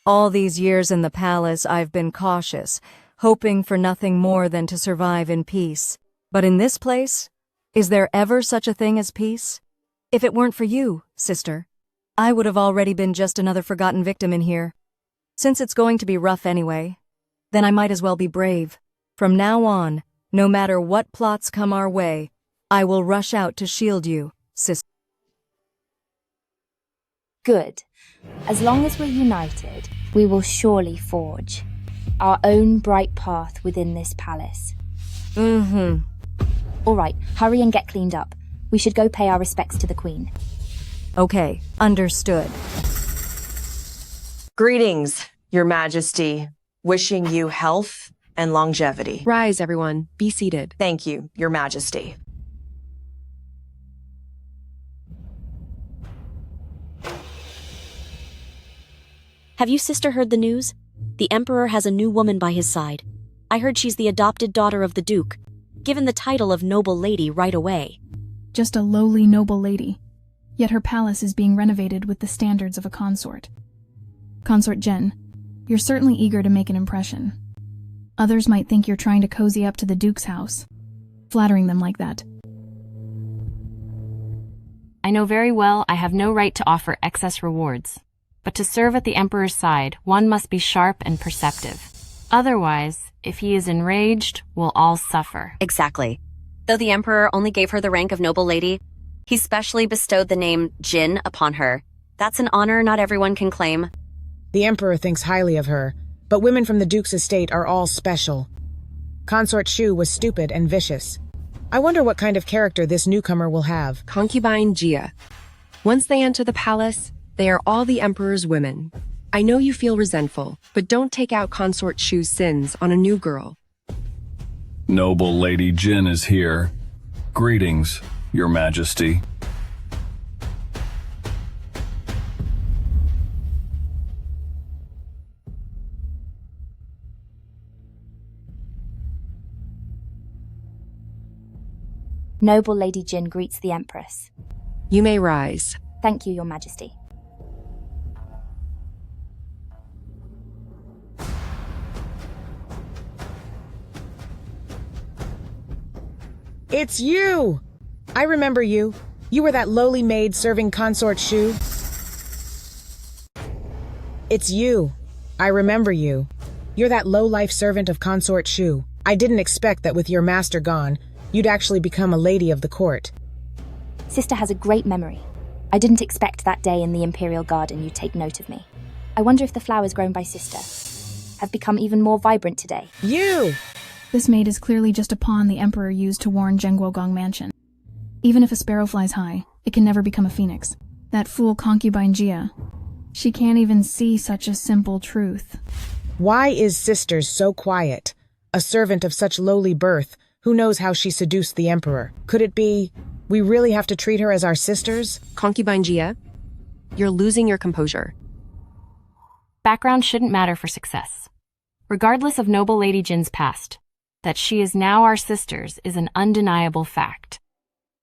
All these years in the palace, I've been cautious, hoping for nothing more than to survive in peace. But in this place, is there ever such a thing as peace? If it weren't for you, sister, I would have already been just another forgotten victim in here. Since it's going to be rough anyway, then I might as well be brave. From now on, no matter what plots come our way, I will rush out to shield you, sister. Good. As long as we're united, we will surely forge our own bright path within this palace. All right, hurry and get cleaned up. We should go pay our respects to the Queen. Okay, understood. Greetings, Your Majesty. Wishing you health and longevity. Rise, everyone. Be seated. Thank you, Your Majesty. Have you, sister, heard the news? The Emperor has a new woman by his side. I heard she's the adopted daughter of the Duke, given the title of noble lady right away. Just a lowly noble lady. Yet her palace is being renovated with the standards of a consort. Consort Jen, you're certainly eager to make an impression. Others might think you're trying to cozy up to the Duke's house, flattering them like that. I know very well I have no right to offer excess rewards. But to serve at the Emperor's side, one must be sharp and perceptive. Otherwise, if he is enraged, we'll all suffer. Exactly. Though the Emperor only gave her the rank of noble lady, He specially bestowed the name Jin upon her. That's an honor not everyone can claim. The Emperor thinks highly of her, but women from the Duke's estate are all special. Consort Shu was stupid and vicious. I wonder what kind of character this newcomer will have. Concubine Jia. Once they enter the palace, they are all the Emperor's women. I know you feel resentful, but don't take out Consort Shu's sins on a new girl. Noble Lady Jin is here. Greetings, Your Majesty. Noble Lady Jin greets the Empress. You may rise. Thank you, Your Majesty. It's you! I remember you. You were that lowly maid serving Consort Shu. It's you. I remember you. You're that low-life servant of Consort Shu. I didn't expect that with your master gone, you'd actually become a lady of the court. Sister has a great memory. I didn't expect that day in the Imperial Garden you'd take note of me. I wonder if the flowers grown by Sister have become even more vibrant today. You! This maid is clearly just a pawn the Emperor used to warn Zhenguogong Mansion. Even if a sparrow flies high, it can never become a phoenix. That fool concubine Jia. She can't even see such a simple truth. Why is Sister so quiet? A servant of such lowly birth, who knows how she seduced the Emperor? Could it be, we really have to treat her as our sisters? Concubine Jia, you're losing your composure. Background shouldn't matter for success. Regardless of Noble Lady Jin's past, that she is now our sisters is an undeniable fact.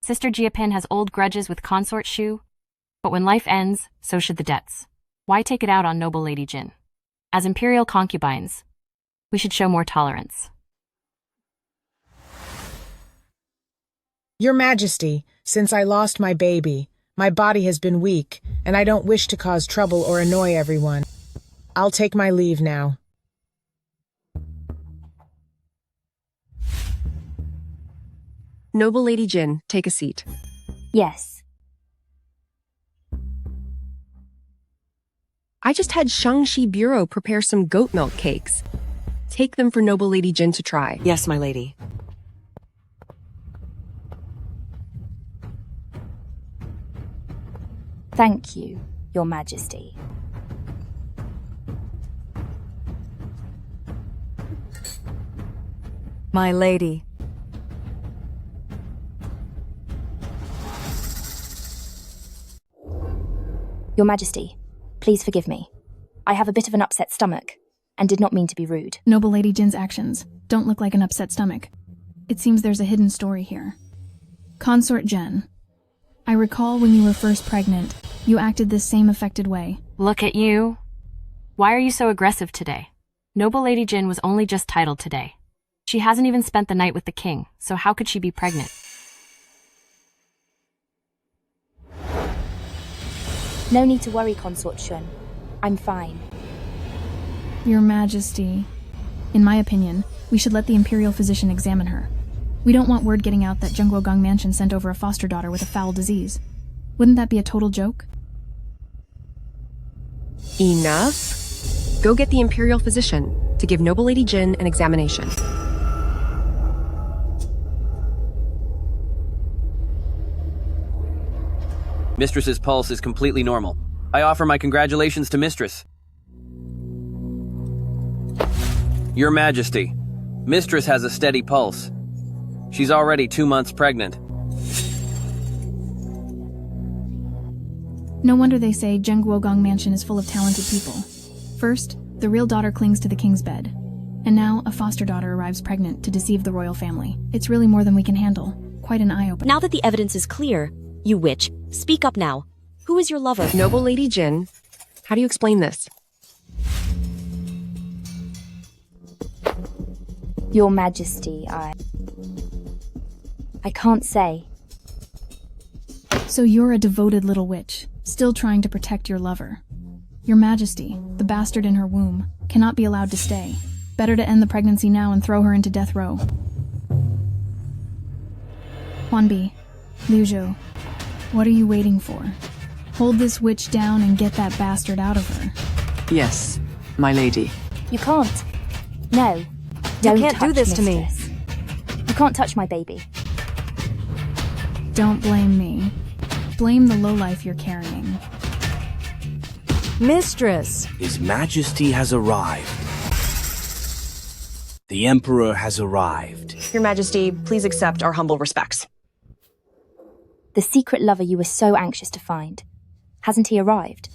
Sister Jiapin has old grudges with Consort Shu, but when life ends, so should the debts. Why take it out on Noble Lady Jin? As imperial concubines, we should show more tolerance. Your Majesty, since I lost my baby, my body has been weak, and I don't wish to cause trouble or annoy everyone. I'll take my leave now. Noble Lady Jin, take a seat. Yes. I just had Shangxi Bureau prepare some goat milk cakes. Take them for Noble Lady Jin to try. Yes, my lady. Thank you, Your Majesty. My lady. Your Majesty, please forgive me. I have a bit of an upset stomach, and did not mean to be rude. Noble Lady Jin's actions don't look like an upset stomach. It seems there's a hidden story here. Consort Jen, I recall when you were first pregnant, you acted this same affected way. Look at you. Why are you so aggressive today? Noble Lady Jin was only just titled today. She hasn't even spent the night with the king, so how could she be pregnant? No need to worry, Consort Shun. I'm fine. Your Majesty, in my opinion, we should let the Imperial physician examine her. We don't want word getting out that Zhenguogong Mansion sent over a foster daughter with a foul disease. Wouldn't that be a total joke? Enough. Go get the Imperial physician to give Noble Lady Jin an examination. Mistress's pulse is completely normal. I offer my congratulations to Mistress. Your Majesty, Mistress has a steady pulse. She's already 2 months pregnant. No wonder they say Zhenguogong Mansion is full of talented people. First, the real daughter clings to the king's bed. And now, a foster daughter arrives pregnant to deceive the royal family. It's really more than we can handle. Quite an eye-opener. Now that the evidence is clear, you witch, speak up now. Who is your lover? Noble Lady Jin, how do you explain this? Your Majesty, I can't say. So you're a devoted little witch, still trying to protect your lover. Your Majesty, the bastard in her womb, cannot be allowed to stay. Better to end the pregnancy now and throw her into death row. Huanbi, Liu Zhou, What are you waiting for? Hold this witch down and get that bastard out of her. Yes, my lady. You can't. No. Don't can't do touch this to me. Mistress. You can't touch my baby. Don't blame me. Blame the lowlife you're carrying. Mistress! His Majesty has arrived. The Emperor has arrived. Your Majesty, please accept our humble respects. The secret lover you were so anxious to find. Hasn't he arrived?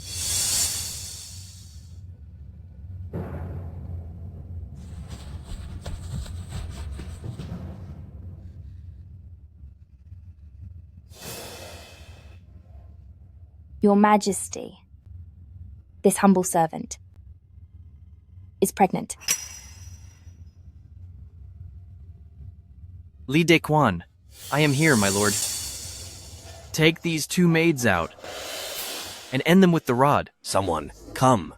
Your Majesty, this humble servant, is pregnant. Li De Quan, I am here, my lord. Take these two maids out and end them with the rod. Someone, come.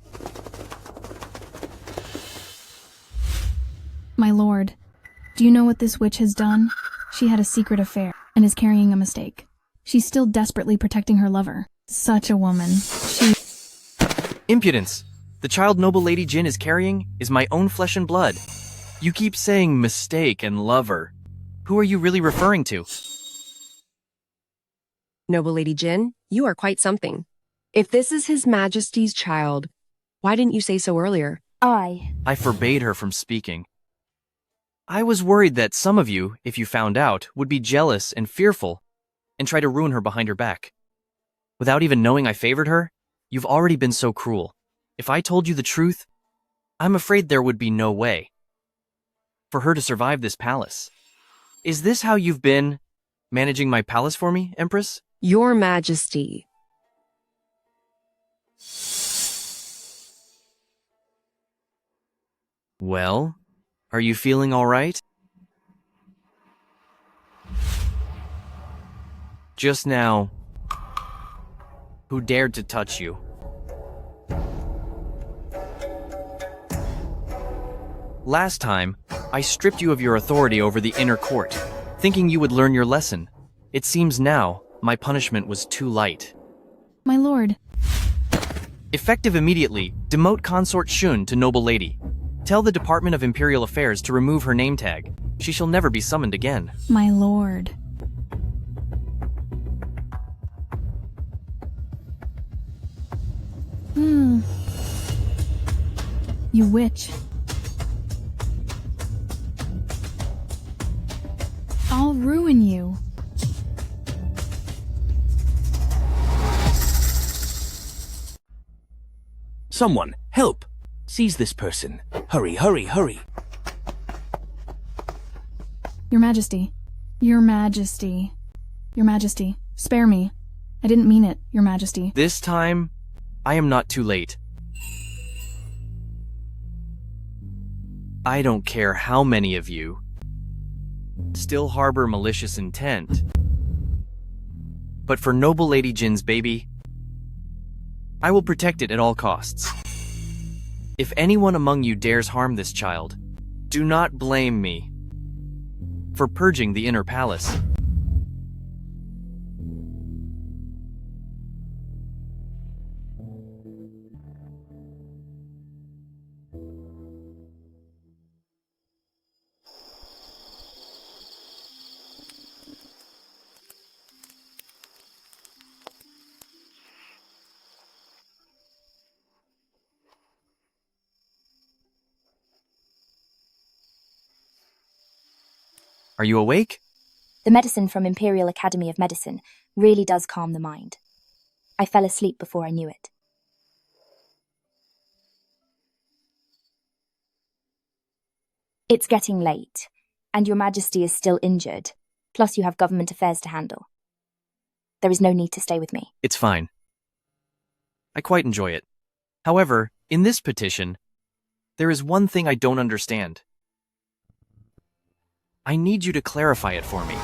My lord, do you know what this witch has done? She had a secret affair and is carrying a mistake. She's still desperately protecting her lover. Such a woman. Impudence! The child noble Lady Jin is carrying is my own flesh and blood. You keep saying mistake and lover. Who are you really referring to? Noble Lady Jin, you are quite something. If this is His Majesty's child, why didn't you say so earlier? I forbade her from speaking. I was worried that some of you, if you found out, would be jealous and fearful and try to ruin her behind her back. Without even knowing I favored her, you've already been so cruel. If I told you the truth, I'm afraid there would be no way for her to survive this palace. Is this how you've been managing my palace for me, Empress? Your Majesty. Well, are you feeling all right? Just now, who dared to touch you? Last time, I stripped you of your authority over the inner court, thinking you would learn your lesson. It seems now, my punishment was too light. My lord. Effective immediately, demote Consort Shun to Noble Lady. Tell the Department of Imperial Affairs to remove her name tag. She shall never be summoned again. My lord. You witch. I'll ruin you. Someone, help! Seize this person. Hurry, hurry, hurry. Your Majesty. Your Majesty. Your Majesty. Spare me. I didn't mean it, Your Majesty. This time, I am not too late. I don't care how many of you still harbor malicious intent. But for Noble Lady Jin's baby, I will protect it at all costs. If anyone among you dares harm this child, do not blame me for purging the inner palace. Are you awake? The medicine from Imperial Academy of Medicine really does calm the mind. I fell asleep before I knew it. It's getting late, and Your Majesty is still injured, plus you have government affairs to handle. There is no need to stay with me. It's fine. I quite enjoy it. However, in this petition, there is one thing I don't understand. I need you to clarify it for me.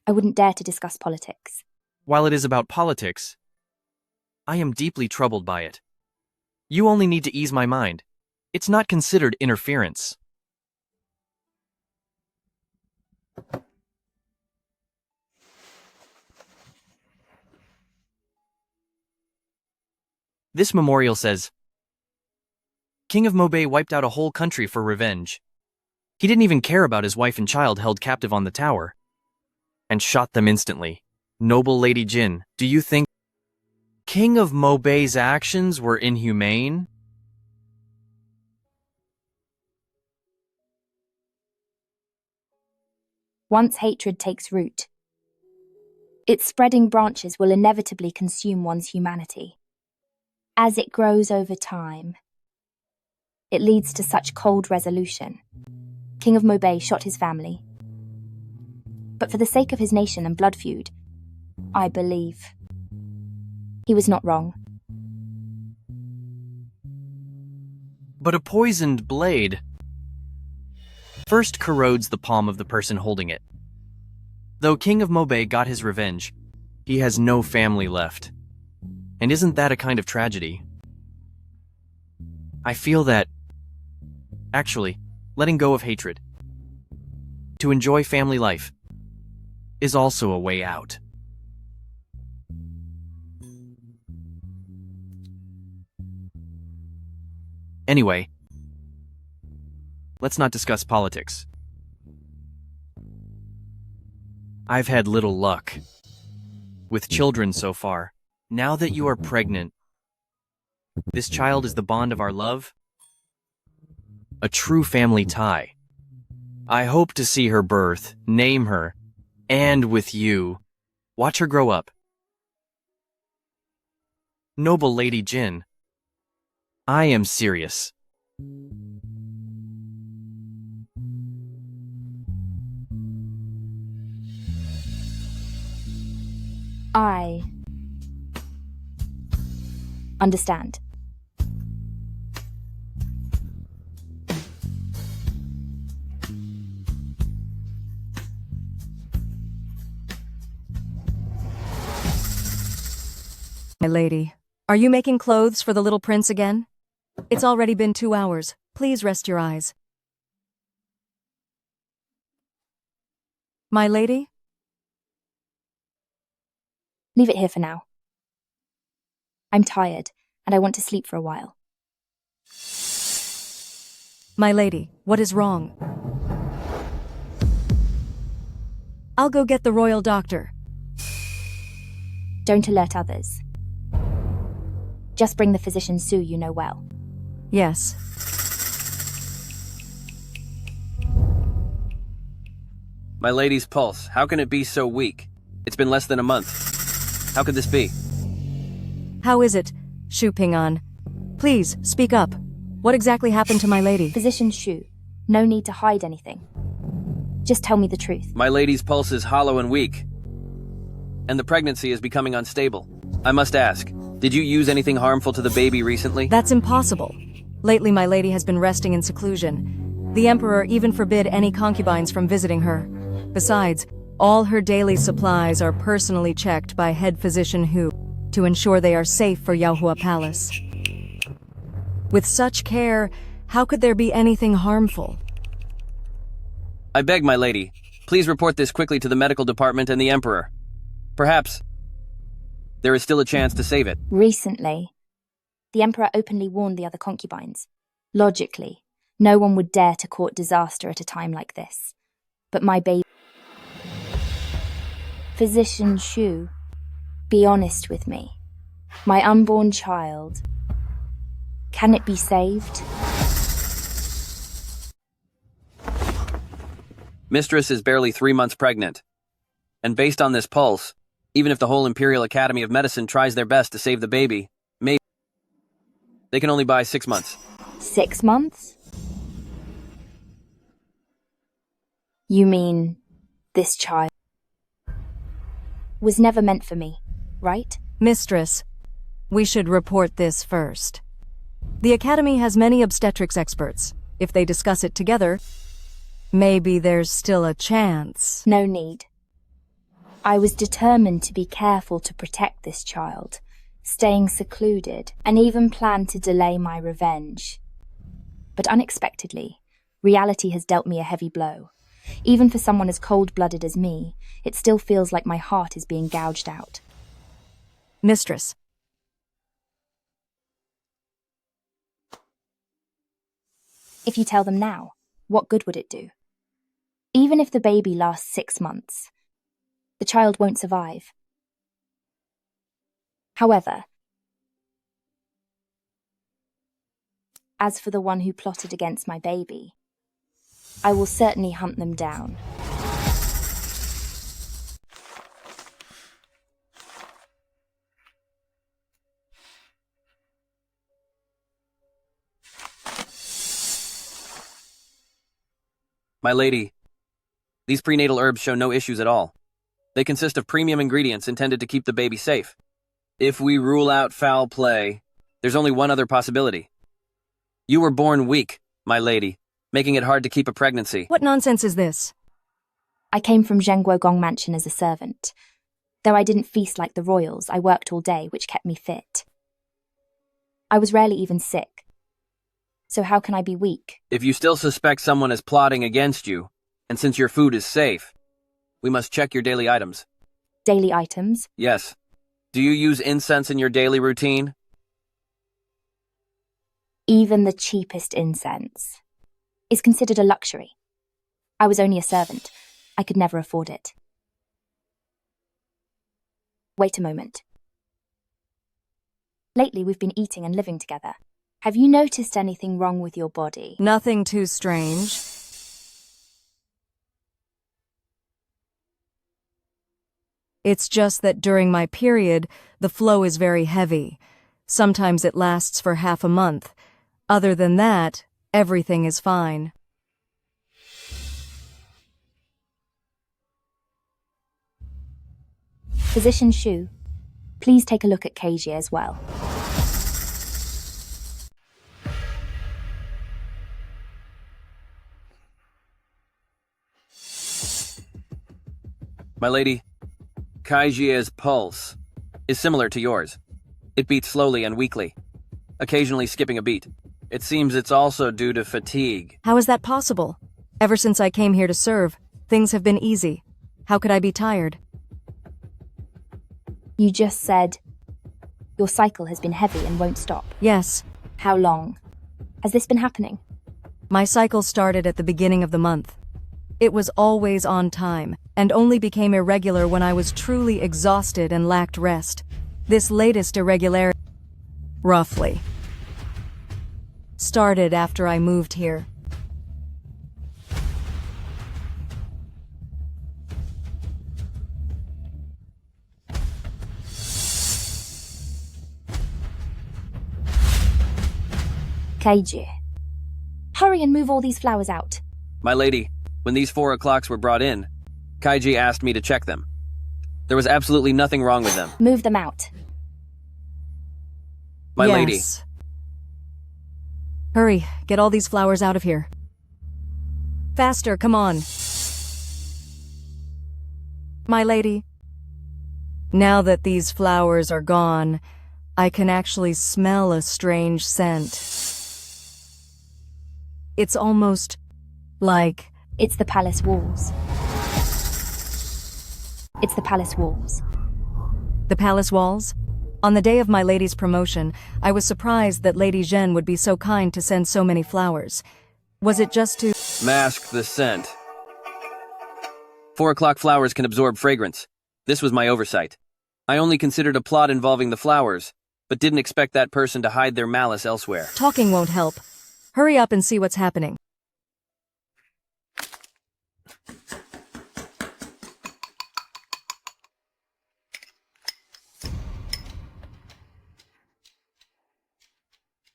I wouldn't dare to discuss politics. While it is about politics, I am deeply troubled by it. You only need to ease my mind. It's not considered interference. This memorial says, King of Mobay wiped out a whole country for revenge. He didn't even care about his wife and child held captive on the tower, and shot them instantly. Noble Lady Jin, do you think King of Mobay's actions were inhumane? Once hatred takes root, its spreading branches will inevitably consume one's humanity. As it grows over time, it leads to such cold resolution. King of Mobay shot his family. But for the sake of his nation and blood feud, I believe he was not wrong. But a poisoned blade first corrodes the palm of the person holding it. Though King of Mobay got his revenge, he has no family left. And isn't that a kind of tragedy? I feel that, actually, letting go of hatred, to enjoy family life, is also a way out. Anyway, let's not discuss politics. I've had little luck with children so far. Now that you are pregnant, this child is the bond of our love, a true family tie. I hope to see her birth, name her, and with you, watch her grow up. Noble Lady Jin, I am serious. I understand. My lady, are you making clothes for the little prince again? It's already been 2 hours. Please rest your eyes. My lady? Leave it here for now. I'm tired, and I want to sleep for a while. My lady, what is wrong? I'll go get the royal doctor. Don't alert others. Just bring the physician Su you know well. Yes. My lady's pulse, how can it be so weak? It's been less than a month. How could this be? How is it, Shu Ping'an? Please, speak up. What exactly happened to my lady? Physician Shu, no need to hide anything. Just tell me the truth. My lady's pulse is hollow and weak, and the pregnancy is becoming unstable. I must ask, did you use anything harmful to the baby recently? That's impossible. Lately, my lady has been resting in seclusion. The Emperor even forbid any concubines from visiting her. Besides, all her daily supplies are personally checked by head physician Hu to ensure they are safe for Yaohua Palace. With such care, how could there be anything harmful? I beg, my lady, please report this quickly to the medical department and the Emperor. Perhaps there is still a chance to save it. Recently, the Emperor openly warned the other concubines. Logically, no one would dare to court disaster at a time like this. But my baby... Physician Shu, be honest with me. My unborn child, can it be saved? Mistress is barely 3 months pregnant. And based on this pulse, even if the whole Imperial Academy of Medicine tries their best to save the baby, maybe they can only buy 6 months. 6 months? You mean this child was never meant for me, right? Mistress, we should report this first. The Academy has many obstetrics experts. If they discuss it together, maybe there's still a chance. No need. I was determined to be careful to protect this child, staying secluded, and even planned to delay my revenge. But unexpectedly, reality has dealt me a heavy blow. Even for someone as cold-blooded as me, it still feels like my heart is being gouged out. Mistress. If you tell them now, what good would it do? Even if the baby lasts 6 months, the child won't survive. However, as for the one who plotted against my baby, I will certainly hunt them down. My lady, these prenatal herbs show no issues at all. They consist of premium ingredients intended to keep the baby safe. If we rule out foul play, there's only one other possibility. You were born weak, my lady, making it hard to keep a pregnancy. What nonsense is this? I came from Zhenguogong Mansion as a servant. Though I didn't feast like the royals, I worked all day, which kept me fit. I was rarely even sick. So how can I be weak? If you still suspect someone is plotting against you, and since your food is safe, we must check your daily items. Daily items? Yes. Do you use incense in your daily routine? Even the cheapest incense is considered a luxury. I was only a servant. I could never afford it. Wait a moment. Lately, we've been eating and living together. Have you noticed anything wrong with your body? Nothing too strange. It's just that during my period, the flow is very heavy. Sometimes it lasts for half a month. Other than that, everything is fine. Physician Shu, please take a look at Keiji as well. My lady, Kaijie's pulse is similar to yours. It beats slowly and weakly, occasionally skipping a beat. It seems it's also due to fatigue. How is that possible? Ever since I came here to serve, things have been easy. How could I be tired? You just said your cycle has been heavy and won't stop. Yes. How long has this been happening? My cycle started at the beginning of the month. It was always on time, and only became irregular when I was truly exhausted and lacked rest. This latest irregularity, roughly, started after I moved here. Keiji, hurry and move all these flowers out. My lady, when these 4 o'clocks were brought in, Kaiji asked me to check them. There was absolutely nothing wrong with them. Move them out. My lady. Hurry, get all these flowers out of here. Faster, come on. My lady. Now that these flowers are gone, I can actually smell a strange scent. It's almost like... It's the palace walls. It's the palace walls. The palace walls? On the day of my lady's promotion, I was surprised that Lady Zhen would be so kind to send so many flowers. Was it just to... Mask the scent. 4 o'clock flowers can absorb fragrance. This was my oversight. I only considered a plot involving the flowers, but didn't expect that person to hide their malice elsewhere. Talking won't help. Hurry up and see what's happening.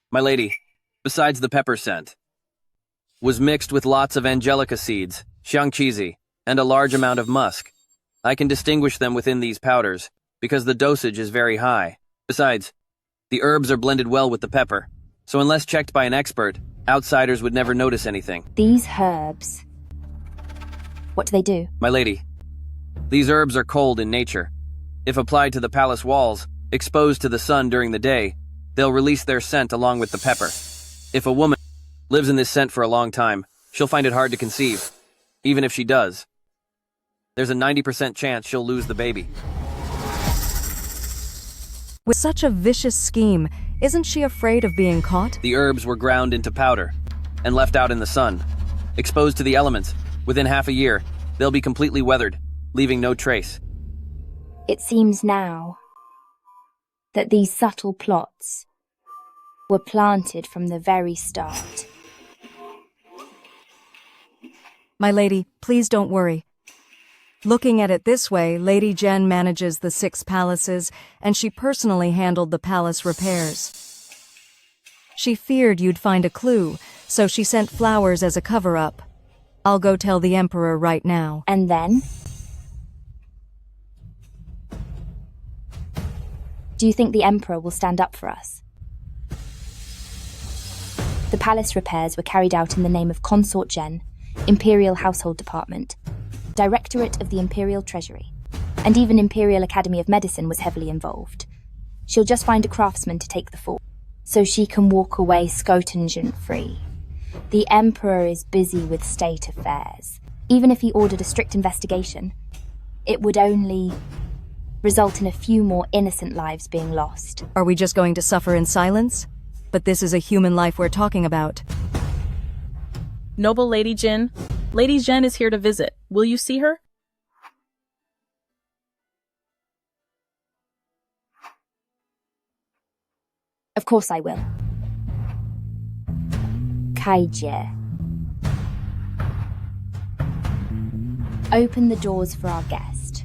My lady, besides the pepper scent, was mixed with lots of angelica seeds, xiangqizi, and a large amount of musk. I can distinguish them within these powders, because the dosage is very high. Besides, the herbs are blended well with the pepper, so unless checked by an expert, outsiders would never notice anything. These herbs, what do they do? My lady, these herbs are cold in nature. If applied to the palace walls, exposed to the sun during the day, they'll release their scent along with the pepper. If a woman lives in this scent for a long time, she'll find it hard to conceive. Even if she does, there's a 90% chance she'll lose the baby. With such a vicious scheme, isn't she afraid of being caught? The herbs were ground into powder and left out in the sun, exposed to the elements. Within half a year, they'll be completely weathered, leaving no trace. It seems now that these subtle plots were planted from the very start. My lady, please don't worry. Looking at it this way, Lady Jen manages the 6 palaces, and she personally handled the palace repairs. She feared you'd find a clue, so she sent flowers as a cover-up. I'll go tell the Emperor right now. And then? Do you think the Emperor will stand up for us? The palace repairs were carried out in the name of Consort Jen, Imperial Household Department, Directorate of the Imperial Treasury, and even Imperial Academy of Medicine was heavily involved. She'll just find a craftsman to take the fall, so she can walk away scotangent-free. The Emperor is busy with state affairs. Even if he ordered a strict investigation, it would only result in a few more innocent lives being lost. Are we just going to suffer in silence? But this is a human life we're talking about. Noble Lady Jin, Lady Jen is here to visit. Will you see her? Of course I will. Kaijie. Open the doors for our guest.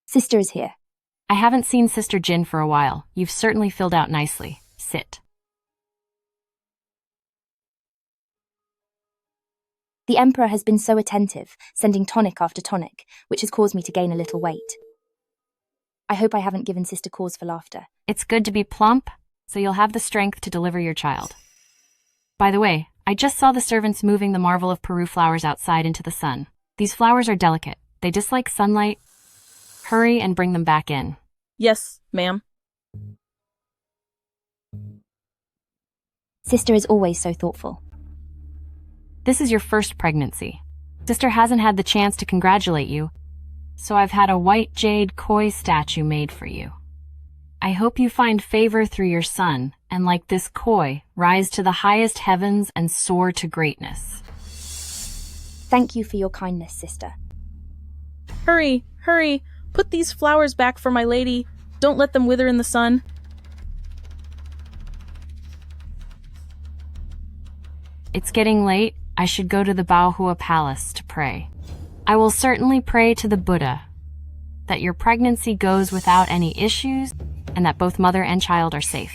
Sister is here. I haven't seen Sister Jin for a while. You've certainly filled out nicely. Sit. The Emperor has been so attentive, sending tonic after tonic, which has caused me to gain a little weight. I hope I haven't given Sister cause for laughter. It's good to be plump, so you'll have the strength to deliver your child. By the way, I just saw the servants moving the marvel of Peru flowers outside into the sun. These flowers are delicate. They dislike sunlight. Hurry and bring them back in. Yes, ma'am. Sister is always so thoughtful. This is your first pregnancy. Sister hasn't had the chance to congratulate you, so I've had a white jade koi statue made for you. I hope you find favor through your son, and like this koi, rise to the highest heavens and soar to greatness. Thank you for your kindness, Sister. Hurry, hurry! Put these flowers back for my lady. Don't let them wither in the sun. It's getting late. I should go to the Baohua Palace to pray. I will certainly pray to the Buddha that your pregnancy goes without any issues and that both mother and child are safe.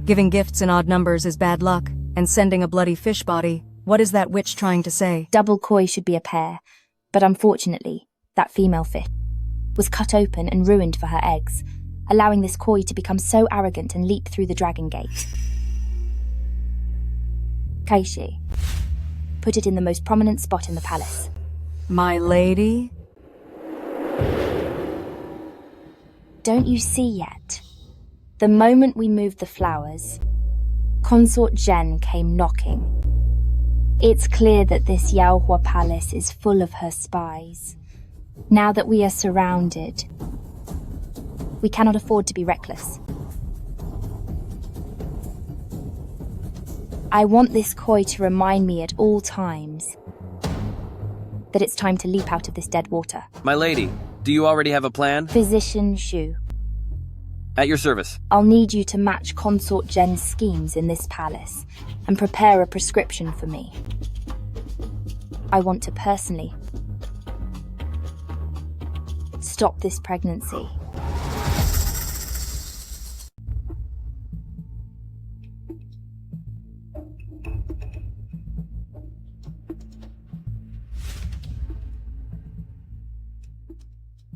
Giving gifts in odd numbers is bad luck, and sending a bloody fish body, what is that witch trying to say? Double koi should be a pair, but unfortunately, that female fish was cut open and ruined for her eggs, allowing this koi to become so arrogant and leap through the dragon gate. Kaishi, put it in the most prominent spot in the palace. My lady? Don't you see yet? The moment we moved the flowers, Consort Jen came knocking. It's clear that this Yaohua palace is full of her spies. Now that we are surrounded, we cannot afford to be reckless. I want this koi to remind me at all times that it's time to leap out of this dead water. My lady, do you already have a plan? Physician Shu. At your service. I'll need you to match Consort Jen's schemes in this palace and prepare a prescription for me. I want to personally stop this pregnancy.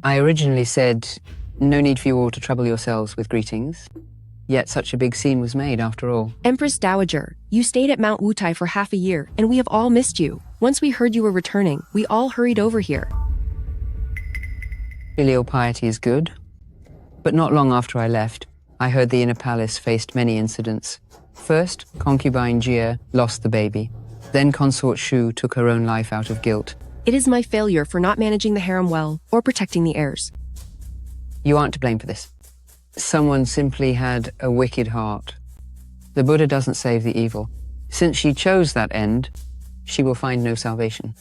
I originally said, no need for you all to trouble yourselves with greetings. Yet such a big scene was made after all. Empress Dowager, you stayed at Mount Wutai for half a year, and we have all missed you. Once we heard you were returning, we all hurried over here. Filial piety is good. But not long after I left, I heard the inner palace faced many incidents. First, concubine Jia lost the baby. Then consort Shu took her own life out of guilt. It is my failure for not managing the harem well or protecting the heirs. You aren't to blame for this. Someone simply had a wicked heart. The Buddha doesn't save the evil. Since she chose that end, she will find no salvation.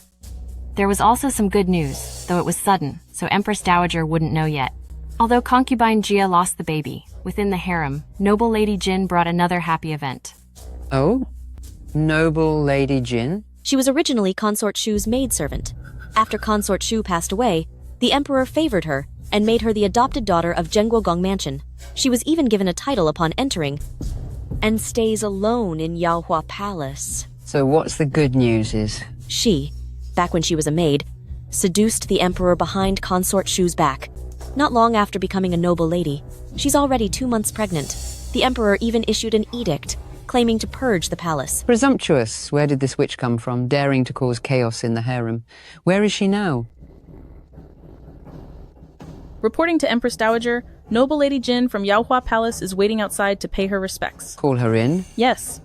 There was also some good news, though it was sudden, so Empress Dowager wouldn't know yet. Although concubine Jia lost the baby, within the harem, noble Lady Jin brought another happy event. Oh? Noble Lady Jin? She was originally Consort Shu's maidservant. After Consort Shu passed away, the emperor favored her and made her the adopted daughter of Zhenguogong Mansion. She was even given a title upon entering, and stays alone in Yaohua Palace. So what's the good news is? She, back when she was a maid, seduced the emperor behind Consort Shu's back. Not long after becoming a noble lady, she's already 2 months pregnant. The emperor even issued an edict, claiming to purge the palace. Presumptuous. Where did this witch come from, daring to cause chaos in the harem? Where is she now? Reporting to Empress Dowager, noble Lady Jin from Yaohua Palace is waiting outside to pay her respects. Call her in? Yes.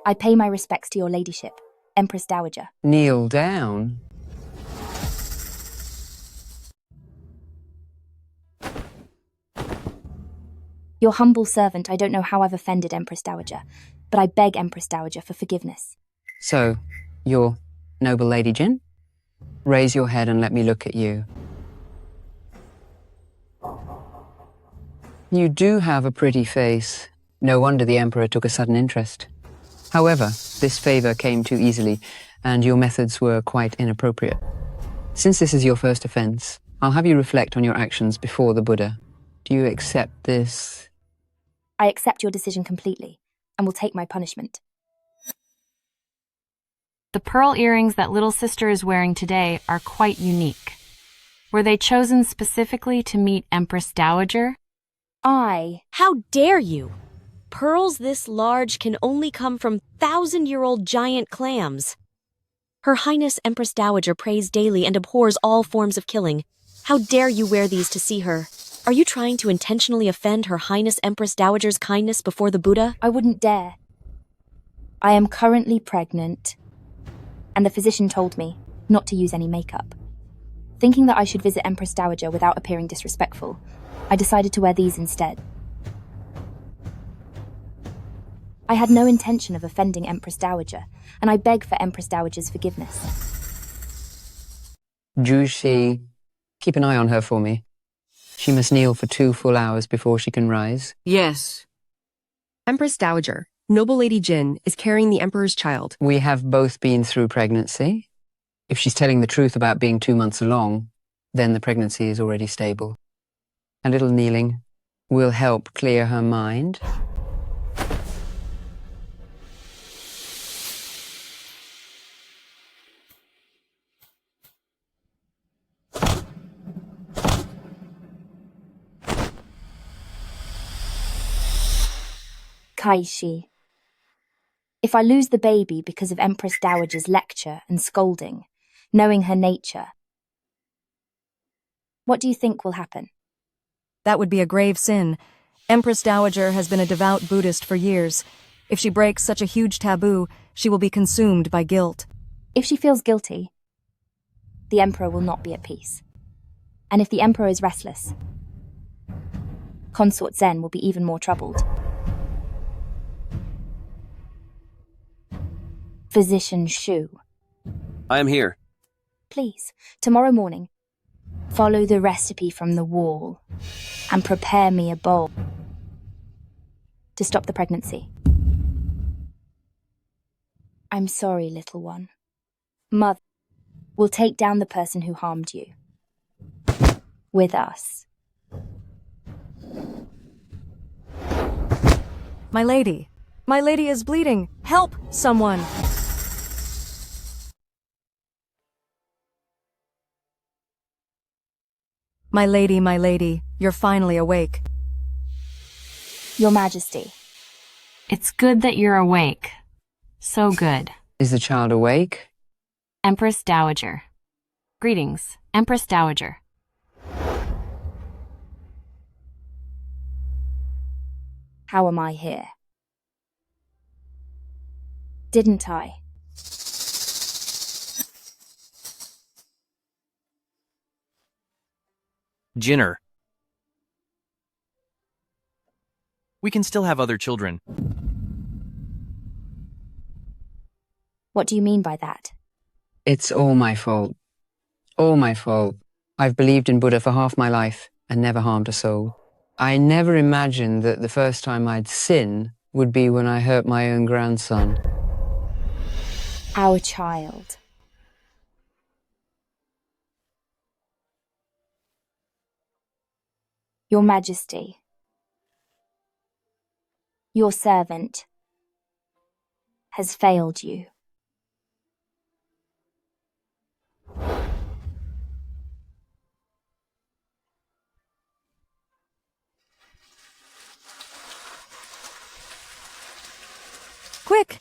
I pay my respects to your ladyship, Empress Dowager. Kneel down. Your humble servant, I don't know how I've offended Empress Dowager, but I beg Empress Dowager for forgiveness. So, you're noble Lady Jin? Raise your head and let me look at you. You do have a pretty face. No wonder the Emperor took a sudden interest. However, this favor came too easily, and your methods were quite inappropriate. Since this is your first offense, I'll have you reflect on your actions before the Buddha. Do you accept this? I accept your decision completely, and will take my punishment. The pearl earrings that little sister is wearing today are quite unique. Were they chosen specifically to meet Empress Dowager? How dare you? Pearls this large can only come from 1,000-year-old giant clams. Her Highness Empress Dowager prays daily and abhors all forms of killing. How dare you wear these to see her? Are you trying to intentionally offend Her Highness Empress Dowager's kindness before the Buddha? I wouldn't dare. I am currently pregnant, and the physician told me not to use any makeup. Thinking that I should visit Empress Dowager without appearing disrespectful, I decided to wear these instead. I had no intention of offending Empress Dowager, and I beg for Empress Dowager's forgiveness. Jushi, keep an eye on her for me. She must kneel for 2 full hours before she can rise. Yes. Empress Dowager, noble Lady Jin is carrying the Emperor's child. We have both been through pregnancy. If she's telling the truth about being 2 months along, then the pregnancy is already stable. A little kneeling will help clear her mind. Kaishi. If I lose the baby because of Empress Dowager's lecture and scolding, knowing her nature, what do you think will happen? That would be a grave sin. Empress Dowager has been a devout Buddhist for years. If she breaks such a huge taboo, she will be consumed by guilt. If she feels guilty, the Emperor will not be at peace. And if the Emperor is restless, Consort Zen will be even more troubled. Physician Shu. I am here. Please, tomorrow morning, follow the recipe from the wall and prepare me a bowl to stop the pregnancy. I'm sorry, little one. Mother, we'll take down the person who harmed you. With us. My lady is bleeding. Help, someone. My lady, you're finally awake. Your Majesty. It's good that you're awake. So good. Is the child awake? Empress Dowager. Greetings, Empress Dowager. How am I here? Didn't I? Jinner. We can still have other children. What do you mean by that? It's all my fault. All my fault. I've believed in Buddha for half my life and never harmed a soul. I never imagined that the first time I'd sin would be when I hurt my own grandson. Our child. Your Majesty. Your servant has failed you. Quick!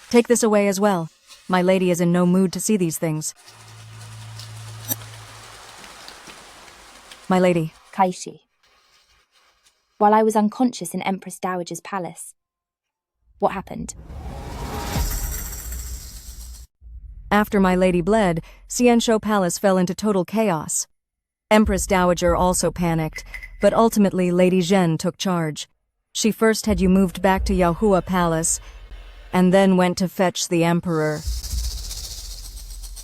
Take this away as well. My lady is in no mood to see these things. My lady. Kaishi. While I was unconscious in Empress Dowager's palace. What happened? After my lady bled, Xianshou Palace fell into total chaos. Empress Dowager also panicked, but ultimately Lady Zhen took charge. She first had you moved back to Yaohua Palace, and then went to fetch the Emperor.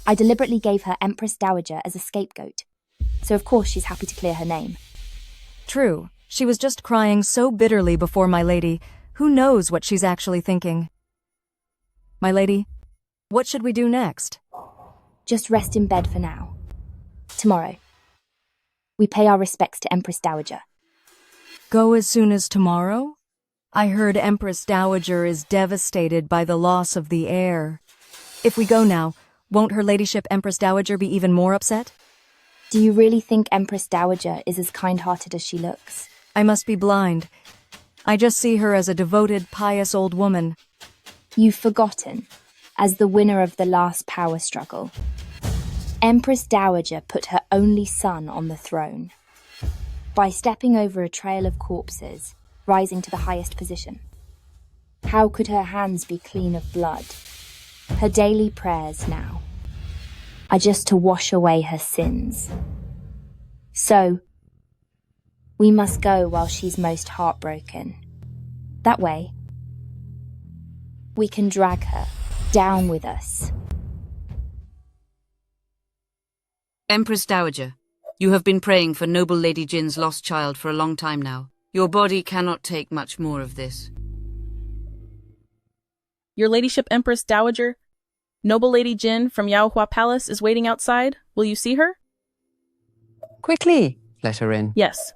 I deliberately gave her Empress Dowager as a scapegoat, so of course she's happy to clear her name. True, she was just crying so bitterly before my lady. Who knows what she's actually thinking? My lady, what should we do next? Just rest in bed for now. Tomorrow, we pay our respects to Empress Dowager. Go as soon as tomorrow? I heard Empress Dowager is devastated by the loss of the heir. If we go now, won't her ladyship Empress Dowager be even more upset? Do you really think Empress Dowager is as kind-hearted as she looks? I must be blind. I just see her as a devoted, pious old woman. You've forgotten, as the winner of the last power struggle, Empress Dowager put her only son on the throne. By stepping over a trail of corpses, rising to the highest position. How could her hands be clean of blood? Her daily prayers now are just to wash away her sins. So, we must go while she's most heartbroken. That way, we can drag her down with us. Empress Dowager, you have been praying for noble Lady Jin's lost child for a long time now. Your body cannot take much more of this. Your ladyship Empress Dowager, noble Lady Jin from Yaohua Palace is waiting outside. Will you see her? Quickly, let her in. Yes.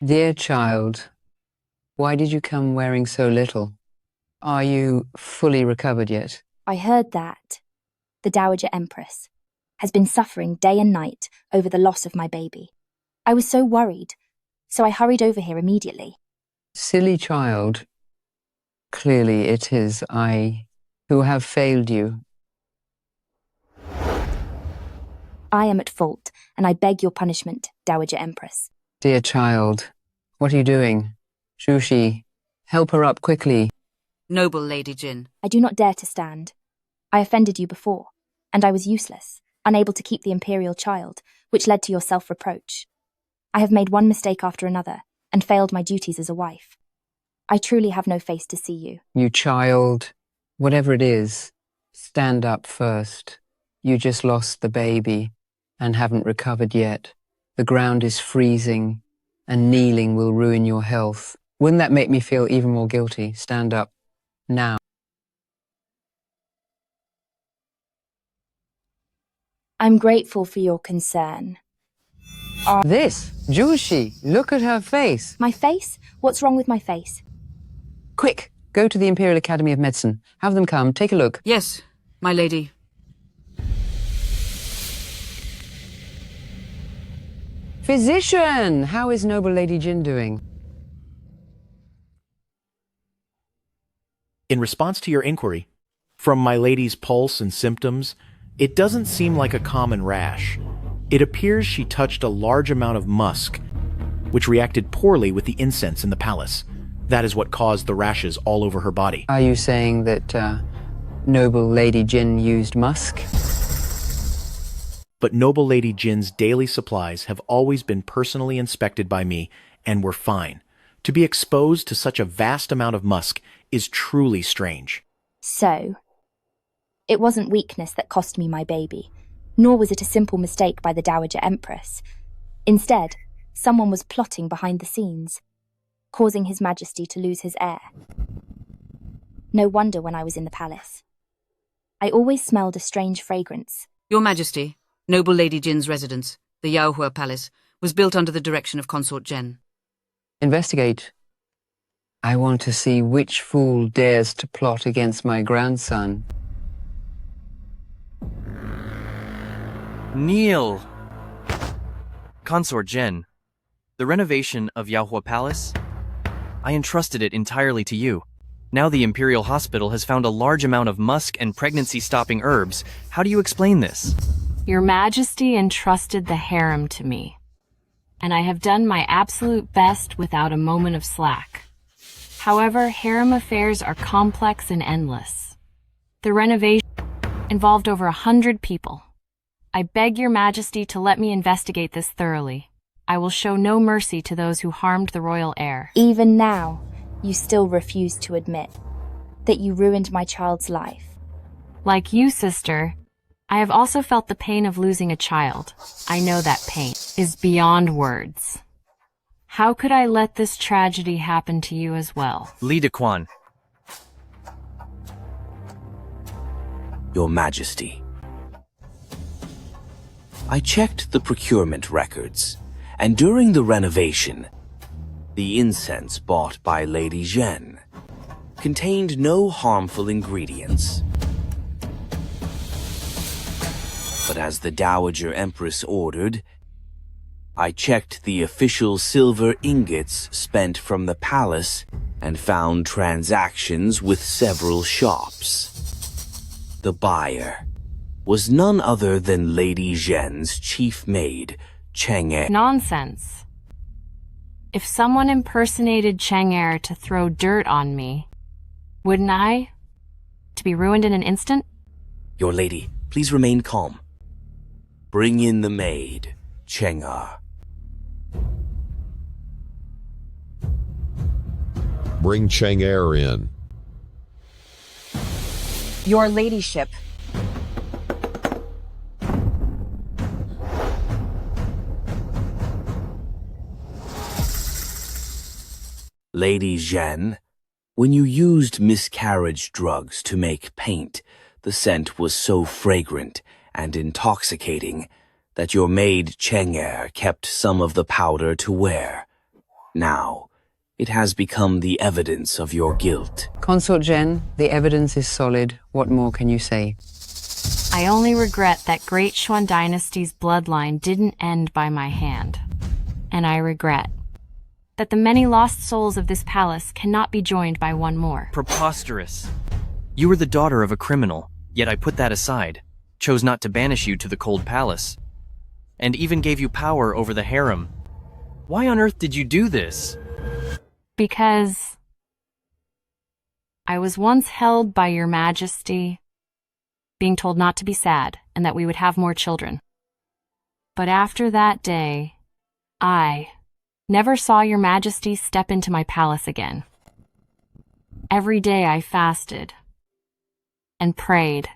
Dear child, why did you come wearing so little? Are you fully recovered yet? I heard that the Dowager Empress has been suffering day and night over the loss of my baby. I was so worried, so I hurried over here immediately. Silly child. Clearly it is I who have failed you. I am at fault, and I beg your punishment, Dowager Empress. Dear child, what are you doing? Shushi, help her up quickly. Noble Lady Jin. I do not dare to stand. I offended you before, and I was useless, unable to keep the imperial child, which led to your self-reproach. I have made one mistake after another, and failed my duties as a wife. I truly have no face to see you. You child, whatever it is, stand up first. You just lost the baby, and haven't recovered yet. The ground is freezing, and kneeling will ruin your health. Wouldn't that make me feel even more guilty? Stand up. Now. I'm grateful for your concern. This, Jushi, look at her face. My face? What's wrong with my face? Quick, go to the Imperial Academy of Medicine. Have them come, take a look. Yes, my lady. Physician! How is noble Lady Jin doing? In response to your inquiry, from my lady's pulse and symptoms, it doesn't seem like a common rash. It appears she touched a large amount of musk, which reacted poorly with the incense in the palace. That is what caused the rashes all over her body. Are you saying that noble Lady Jin used musk? But noble Lady Jin's daily supplies have always been personally inspected by me and were fine. To be exposed to such a vast amount of musk is truly strange. So, it wasn't weakness that cost me my baby, nor was it a simple mistake by the Dowager Empress. Instead, someone was plotting behind the scenes, causing His Majesty to lose his heir. No wonder when I was in the palace. I always smelled a strange fragrance. Your Majesty, noble Lady Jin's residence, the Yaohua Palace, was built under the direction of Consort Jen. Investigate. I want to see which fool dares to plot against my grandson. Kneel! Consort Jen, the renovation of Yaohua Palace, I entrusted it entirely to you. Now the Imperial Hospital has found a large amount of musk and pregnancy-stopping herbs. How do you explain this? Your Majesty entrusted the harem to me, and I have done my absolute best without a moment of slack. However, harem affairs are complex and endless. The renovation involved over 100 people. I beg your Majesty to let me investigate this thoroughly. I will show no mercy to those who harmed the royal heir. Even now, you still refuse to admit that you ruined my child's life. Like you, sister, I have also felt the pain of losing a child. I know that pain is beyond words. How could I let this tragedy happen to you as well? Li Dequan. Your Majesty, I checked the procurement records, and during the renovation, the incense bought by Lady Zhen contained no harmful ingredients. But as the Dowager Empress ordered, I checked the official silver ingots spent from the palace and found transactions with several shops. The buyer was none other than Lady Zhen's chief maid, Chang'e. Nonsense. If someone impersonated Chang'e to throw dirt on me, wouldn't I? To be ruined in an instant? Your lady, please remain calm. Bring in the maid, Chang'e. Bring Chang'e in. Your ladyship. Lady Zhen, when you used miscarriage drugs to make paint, the scent was so fragrant and intoxicating that your maid Chang'e kept some of the powder to wear. Now, it has become the evidence of your guilt. Consort Jen, the evidence is solid. What more can you say? I only regret that Great Xuan Dynasty's bloodline didn't end by my hand. And I regret that the many lost souls of this palace cannot be joined by one more. Preposterous. You were the daughter of a criminal, yet I put that aside, chose not to banish you to the cold palace, and even gave you power over the harem. Why on earth did you do this? Because I was once held by your Majesty, being told not to be sad and that we would have more children. But after that day, I never saw your Majesty step into my palace again. Every day I fasted and prayed,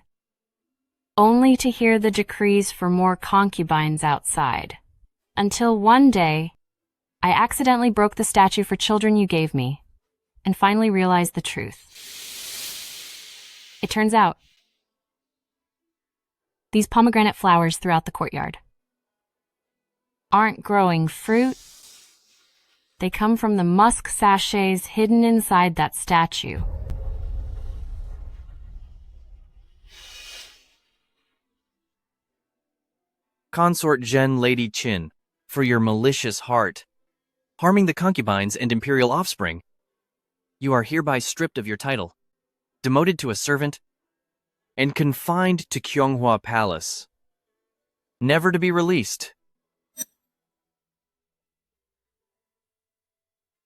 only to hear the decrees for more concubines outside, until one day I accidentally broke the statue for children you gave me, and finally realized the truth. It turns out, these pomegranate flowers throughout the courtyard aren't growing fruit. They come from the musk sachets hidden inside that statue. Consort Zhen Lady Qin, for your malicious heart, harming the concubines and imperial offspring, you are hereby stripped of your title, demoted to a servant, and confined to Kyonghua Palace, never to be released.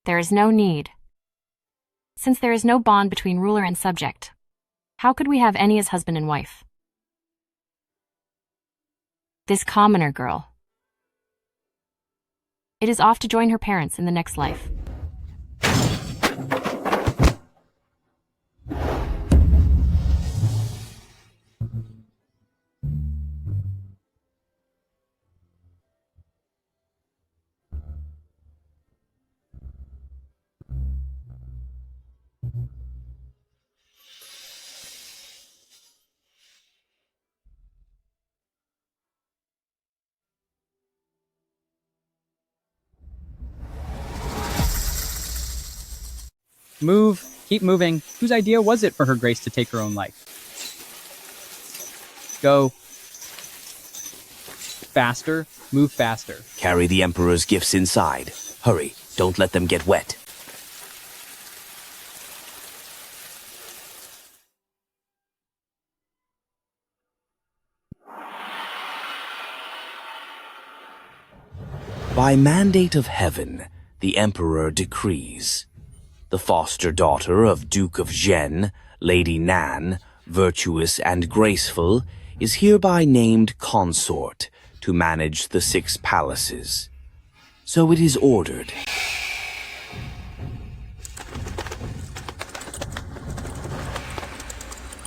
There is no need. Since there is no bond between ruler and subject, how could we have any as husband and wife? This commoner girl, it is off to join her parents in the next life. Move. Keep moving. Whose idea was it for Her Grace to take her own life? Go. Faster. Move faster. Carry the Emperor's gifts inside. Hurry, don't let them get wet. By mandate of heaven, the Emperor decrees. The foster daughter of Duke of Zhen, Lady Nan, virtuous and graceful, is hereby named consort to manage the 6 palaces. So it is ordered.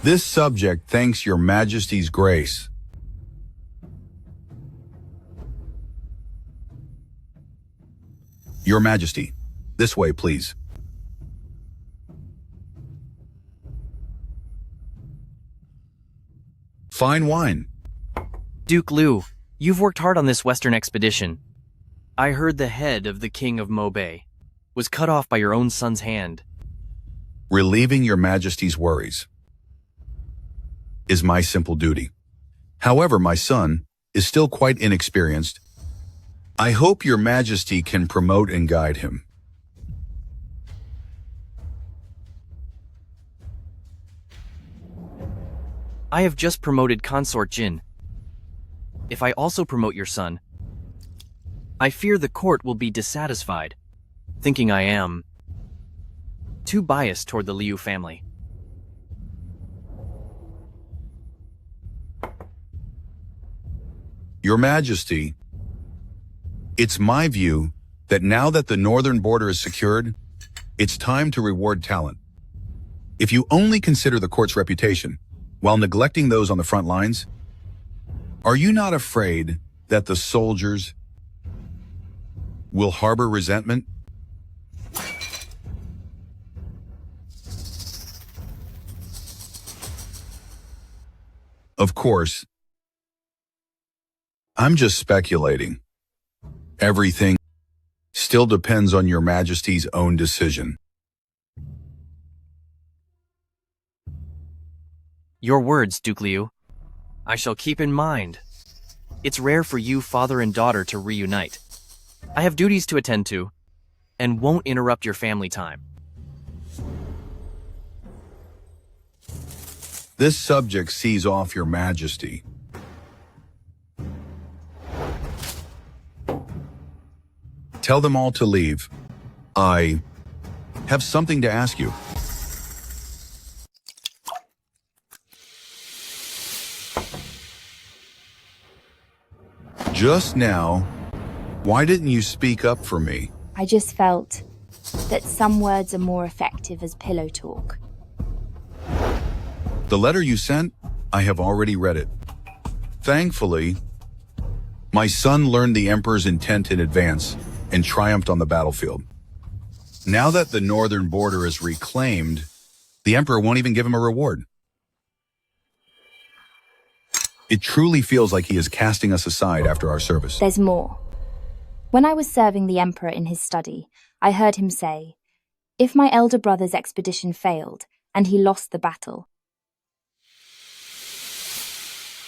This subject thanks your Majesty's grace. Your Majesty, this way, please. Fine wine. Duke Liu, you've worked hard on this western expedition. I heard the head of the King of Mobei was cut off by your own son's hand. Relieving your Majesty's worries is my simple duty. However, my son is still quite inexperienced. I hope your Majesty can promote and guide him. I have just promoted Consort Jin. If I also promote your son, I fear the court will be dissatisfied, thinking I am too biased toward the Liu family. Your Majesty, it's my view that now that the northern border is secured, it's time to reward talent. If you only consider the court's reputation, while neglecting those on the front lines, are you not afraid that the soldiers will harbor resentment? Of course, I'm just speculating. Everything still depends on your Majesty's own decision. Your words, Duke Liu, I shall keep in mind. It's rare for you, father and daughter, to reunite. I have duties to attend to, and won't interrupt your family time. This subject sees off your Majesty. Tell them all to leave. I have something to ask you. Just now, why didn't you speak up for me? I just felt that some words are more effective as pillow talk. The letter you sent, I have already read it. Thankfully, my son learned the Emperor's intent in advance and triumphed on the battlefield. Now that the northern border is reclaimed, the Emperor won't even give him a reward. It truly feels like he is casting us aside after our service. There's more. When I was serving the Emperor in his study, I heard him say, if my elder brother's expedition failed and he lost the battle,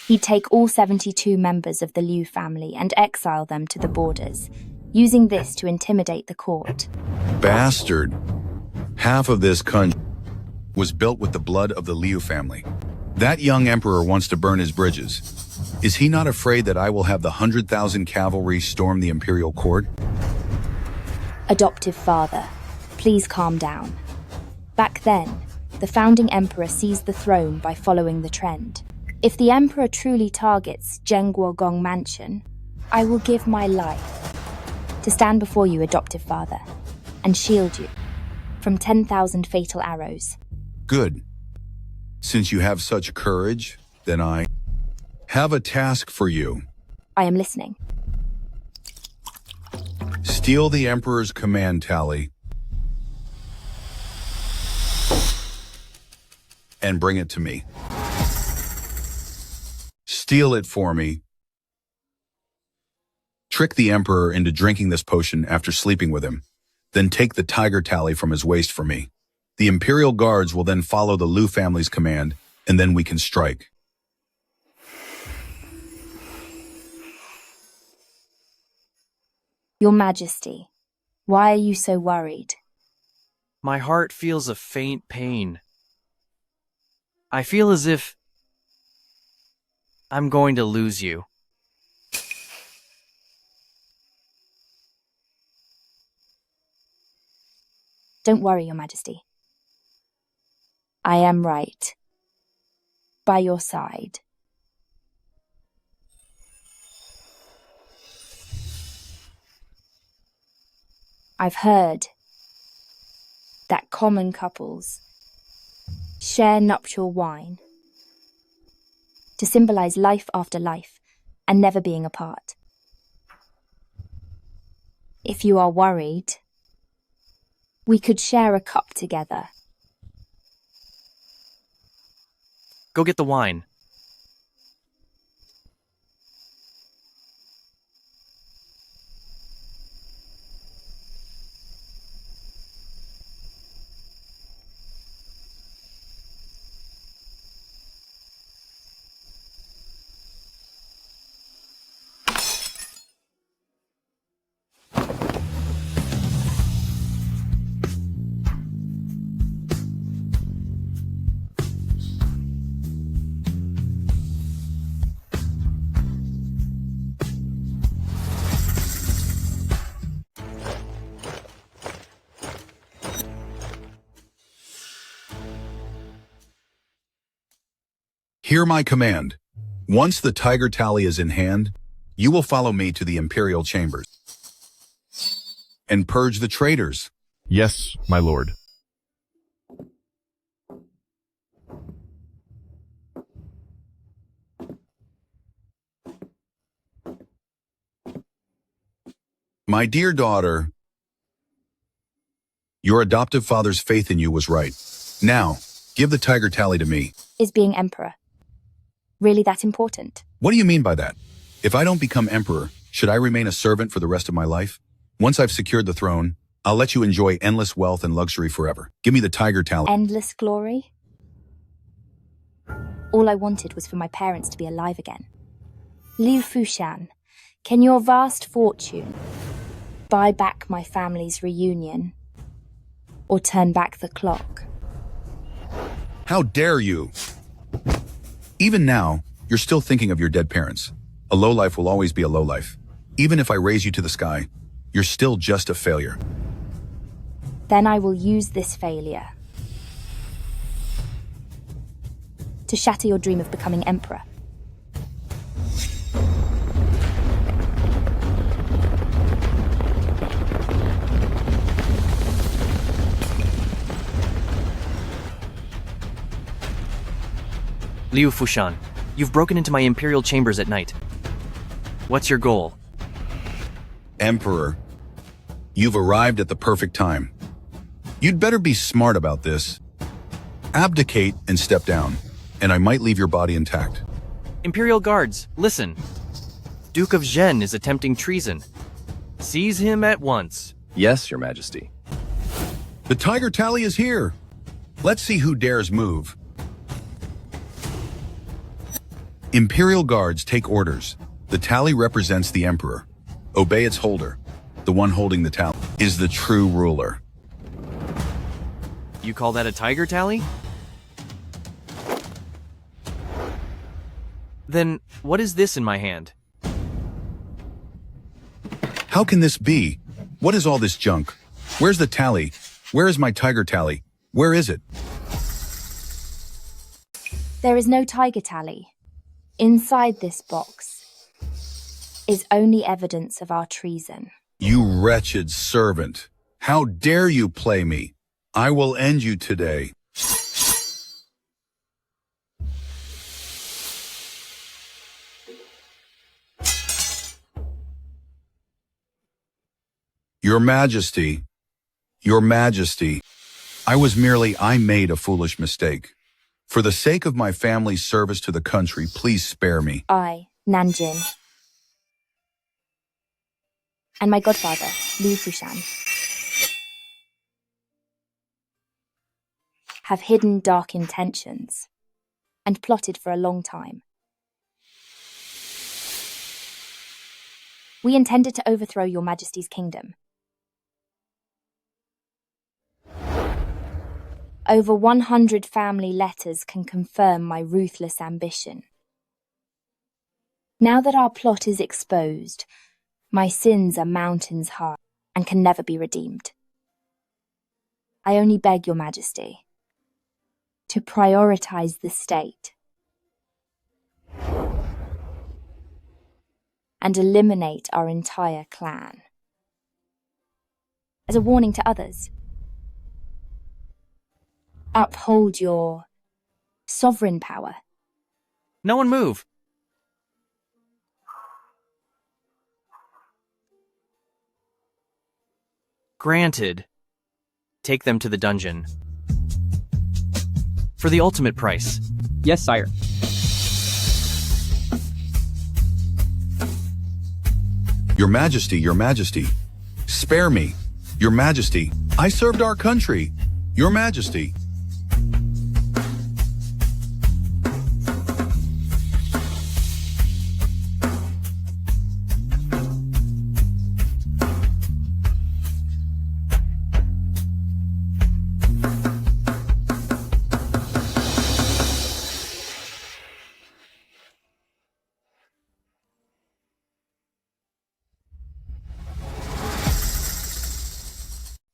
he'd take all 72 members of the Liu family and exile them to the borders, using this to intimidate the court. Bastard. Half of this country was built with the blood of the Liu family. That young emperor wants to burn his bridges. Is he not afraid that I will have the 100,000 cavalry storm the imperial court? Adoptive father, please calm down. Back then, the founding emperor seized the throne by following the trend. If the emperor truly targets Zhengguogong Mansion, I will give my life to stand before you, adoptive father, and shield you from 10,000 fatal arrows. Good. Since you have such courage, then I have a task for you. I am listening. Steal the Emperor's command tally and bring it to me. Steal it for me. Trick the Emperor into drinking this potion after sleeping with him. Then take the tiger tally from his waist for me. The Imperial Guards will then follow the Liu family's command, and then we can strike. Your Majesty, why are you so worried? My heart feels a faint pain. I feel as if I'm going to lose you. Don't worry, Your Majesty. I am right. By your side. I've heard that common couples share nuptial wine to symbolize life after life and never being apart. If you are worried, we could share a cup together. Go get the wine. Hear my command. Once the tiger tally is in hand, you will follow me to the imperial chambers and purge the traitors. Yes, my lord. My dear daughter, your adoptive father's faith in you was right. Now, give the tiger tally to me. Is being emperor really that important? What do you mean by that? If I don't become emperor, should I remain a servant for the rest of my life? Once I've secured the throne, I'll let you enjoy endless wealth and luxury forever. Give me the tiger tally. Endless glory? All I wanted was for my parents to be alive again. Liu Fushan, can your vast fortune buy back my family's reunion or turn back the clock? How dare you? Even now, you're still thinking of your dead parents. A lowlife will always be a lowlife. Even if I raise you to the sky, you're still just a failure. Then I will use this failure to shatter your dream of becoming emperor. Liu Fushan, you've broken into my imperial chambers at night. What's your goal? Emperor, You've arrived at the perfect time. You'd better be smart about this. Abdicate and step down, and I might leave your body intact. Imperial guards, listen. Duke of Zhen is attempting treason. Seize him at once. Yes, Your Majesty. The Tiger Tally is here. Let's see who dares move. Imperial guards, take orders. The tally represents the Emperor. Obey its holder. The one holding the tally is the true ruler. You call that a tiger tally? Then what is this in my hand? How can this be? What is all this junk? Where's the tally? Where is my tiger tally? Where is it? There is no tiger tally. Inside this box is only evidence of our treason. You wretched servant. How dare you play me? I will end you today. Your Majesty, Your Majesty, I made a foolish mistake. For the sake of my family's service to the country, please spare me. I, Nanjin, and my godfather, Liu Fushan, have hidden dark intentions and plotted for a long time. We intended to overthrow Your Majesty's kingdom. Over 100 family letters can confirm my ruthless ambition. Now that our plot is exposed, my sins are mountains high and can never be redeemed. I only beg Your Majesty to prioritize the state and eliminate our entire clan. As a warning to others, uphold your sovereign power. No one move. Granted. Take them to the dungeon. For the ultimate price. Yes, sire. Your Majesty, spare me. Your Majesty, I served our country. Your Majesty.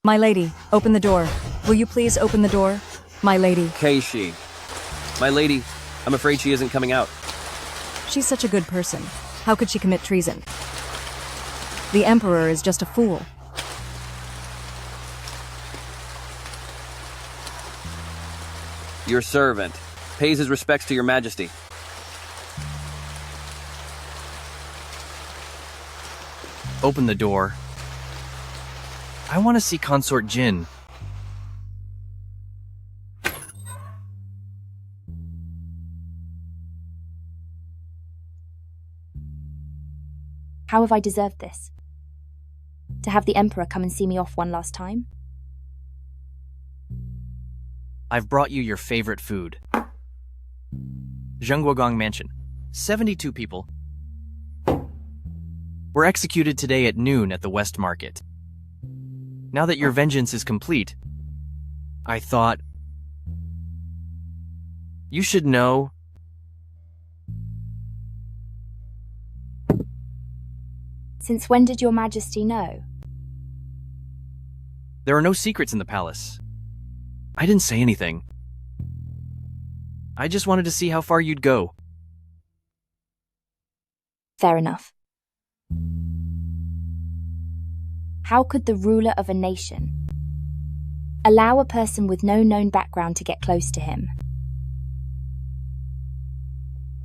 My lady, open the door. Will you please open the door? My lady. Keishi. My lady, I'm afraid she isn't coming out. She's such a good person. How could she commit treason? The Emperor is just a fool. Your servant pays his respects to Your Majesty. Open the door. I want to see Consort Jin. How have I deserved this? To have the Emperor come and see me off one last time? I've brought you your favorite food. Zhengguogong Mansion. 72 people were executed today at noon at the West Market. Now that your vengeance is complete, I thought you should know. Since when did Your Majesty know? There are no secrets in the palace. I didn't say anything. I just wanted to see how far you'd go. Fair enough. How could the ruler of a nation allow a person with no known background to get close to him?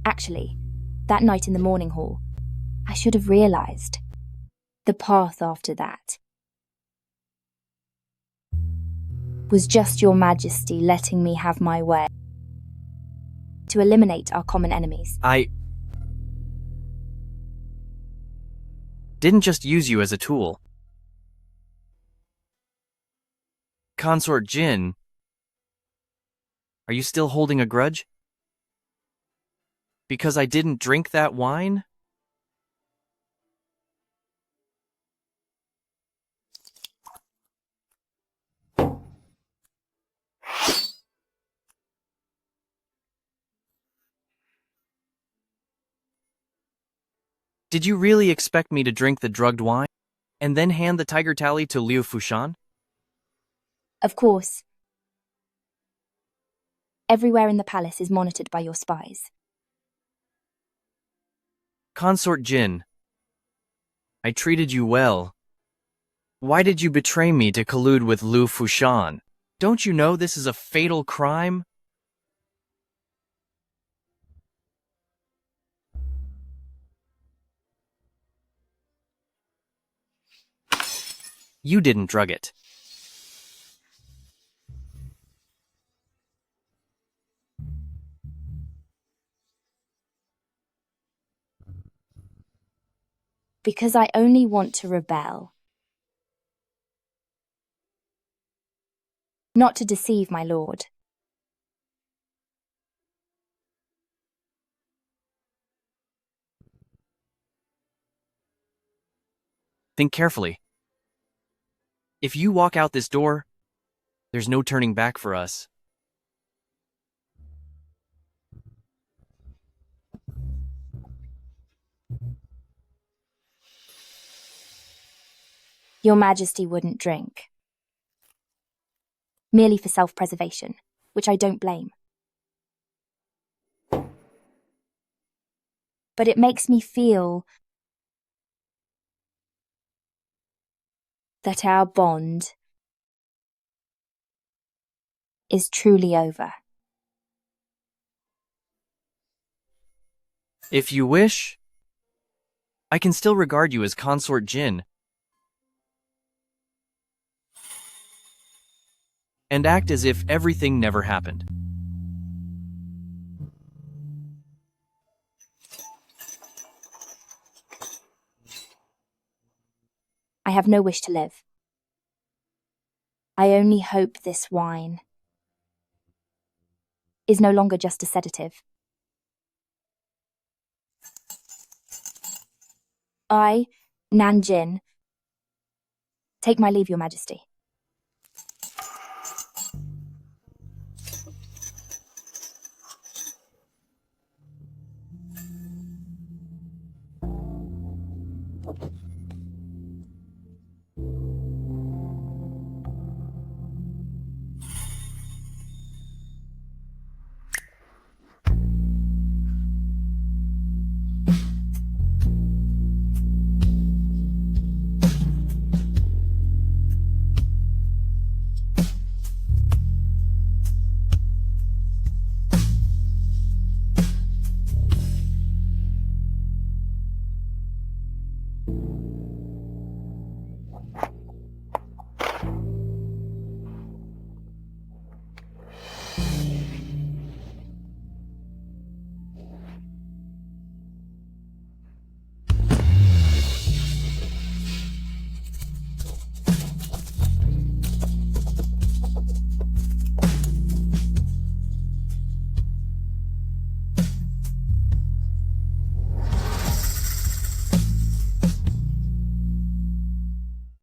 Actually, that night in the morning hall, I should have realized the path after that was just your majesty letting me have my way to eliminate our common enemies. I didn't just use you as a tool. Consort Jin, are you still holding a grudge? Because I didn't drink that wine? Did you really expect me to drink the drugged wine and then hand the tiger tally to Liu Fushan? Of course. Everywhere in the palace is monitored by your spies. Consort Jin, I treated you well. Why did you betray me to collude with Liu Fushan? Don't you know this is a fatal crime? You didn't drug it. Because I only want to rebel. Not to deceive my lord. Think carefully. If you walk out this door, there's no turning back for us. Your Majesty wouldn't drink. Merely for self-preservation, which I don't blame. But it makes me feel that our bond is truly over. If you wish, I can still regard you as Consort Jin and act as if everything never happened. I have no wish to live. I only hope this wine is no longer just a sedative. I, Nan Jin, take my leave, Your Majesty.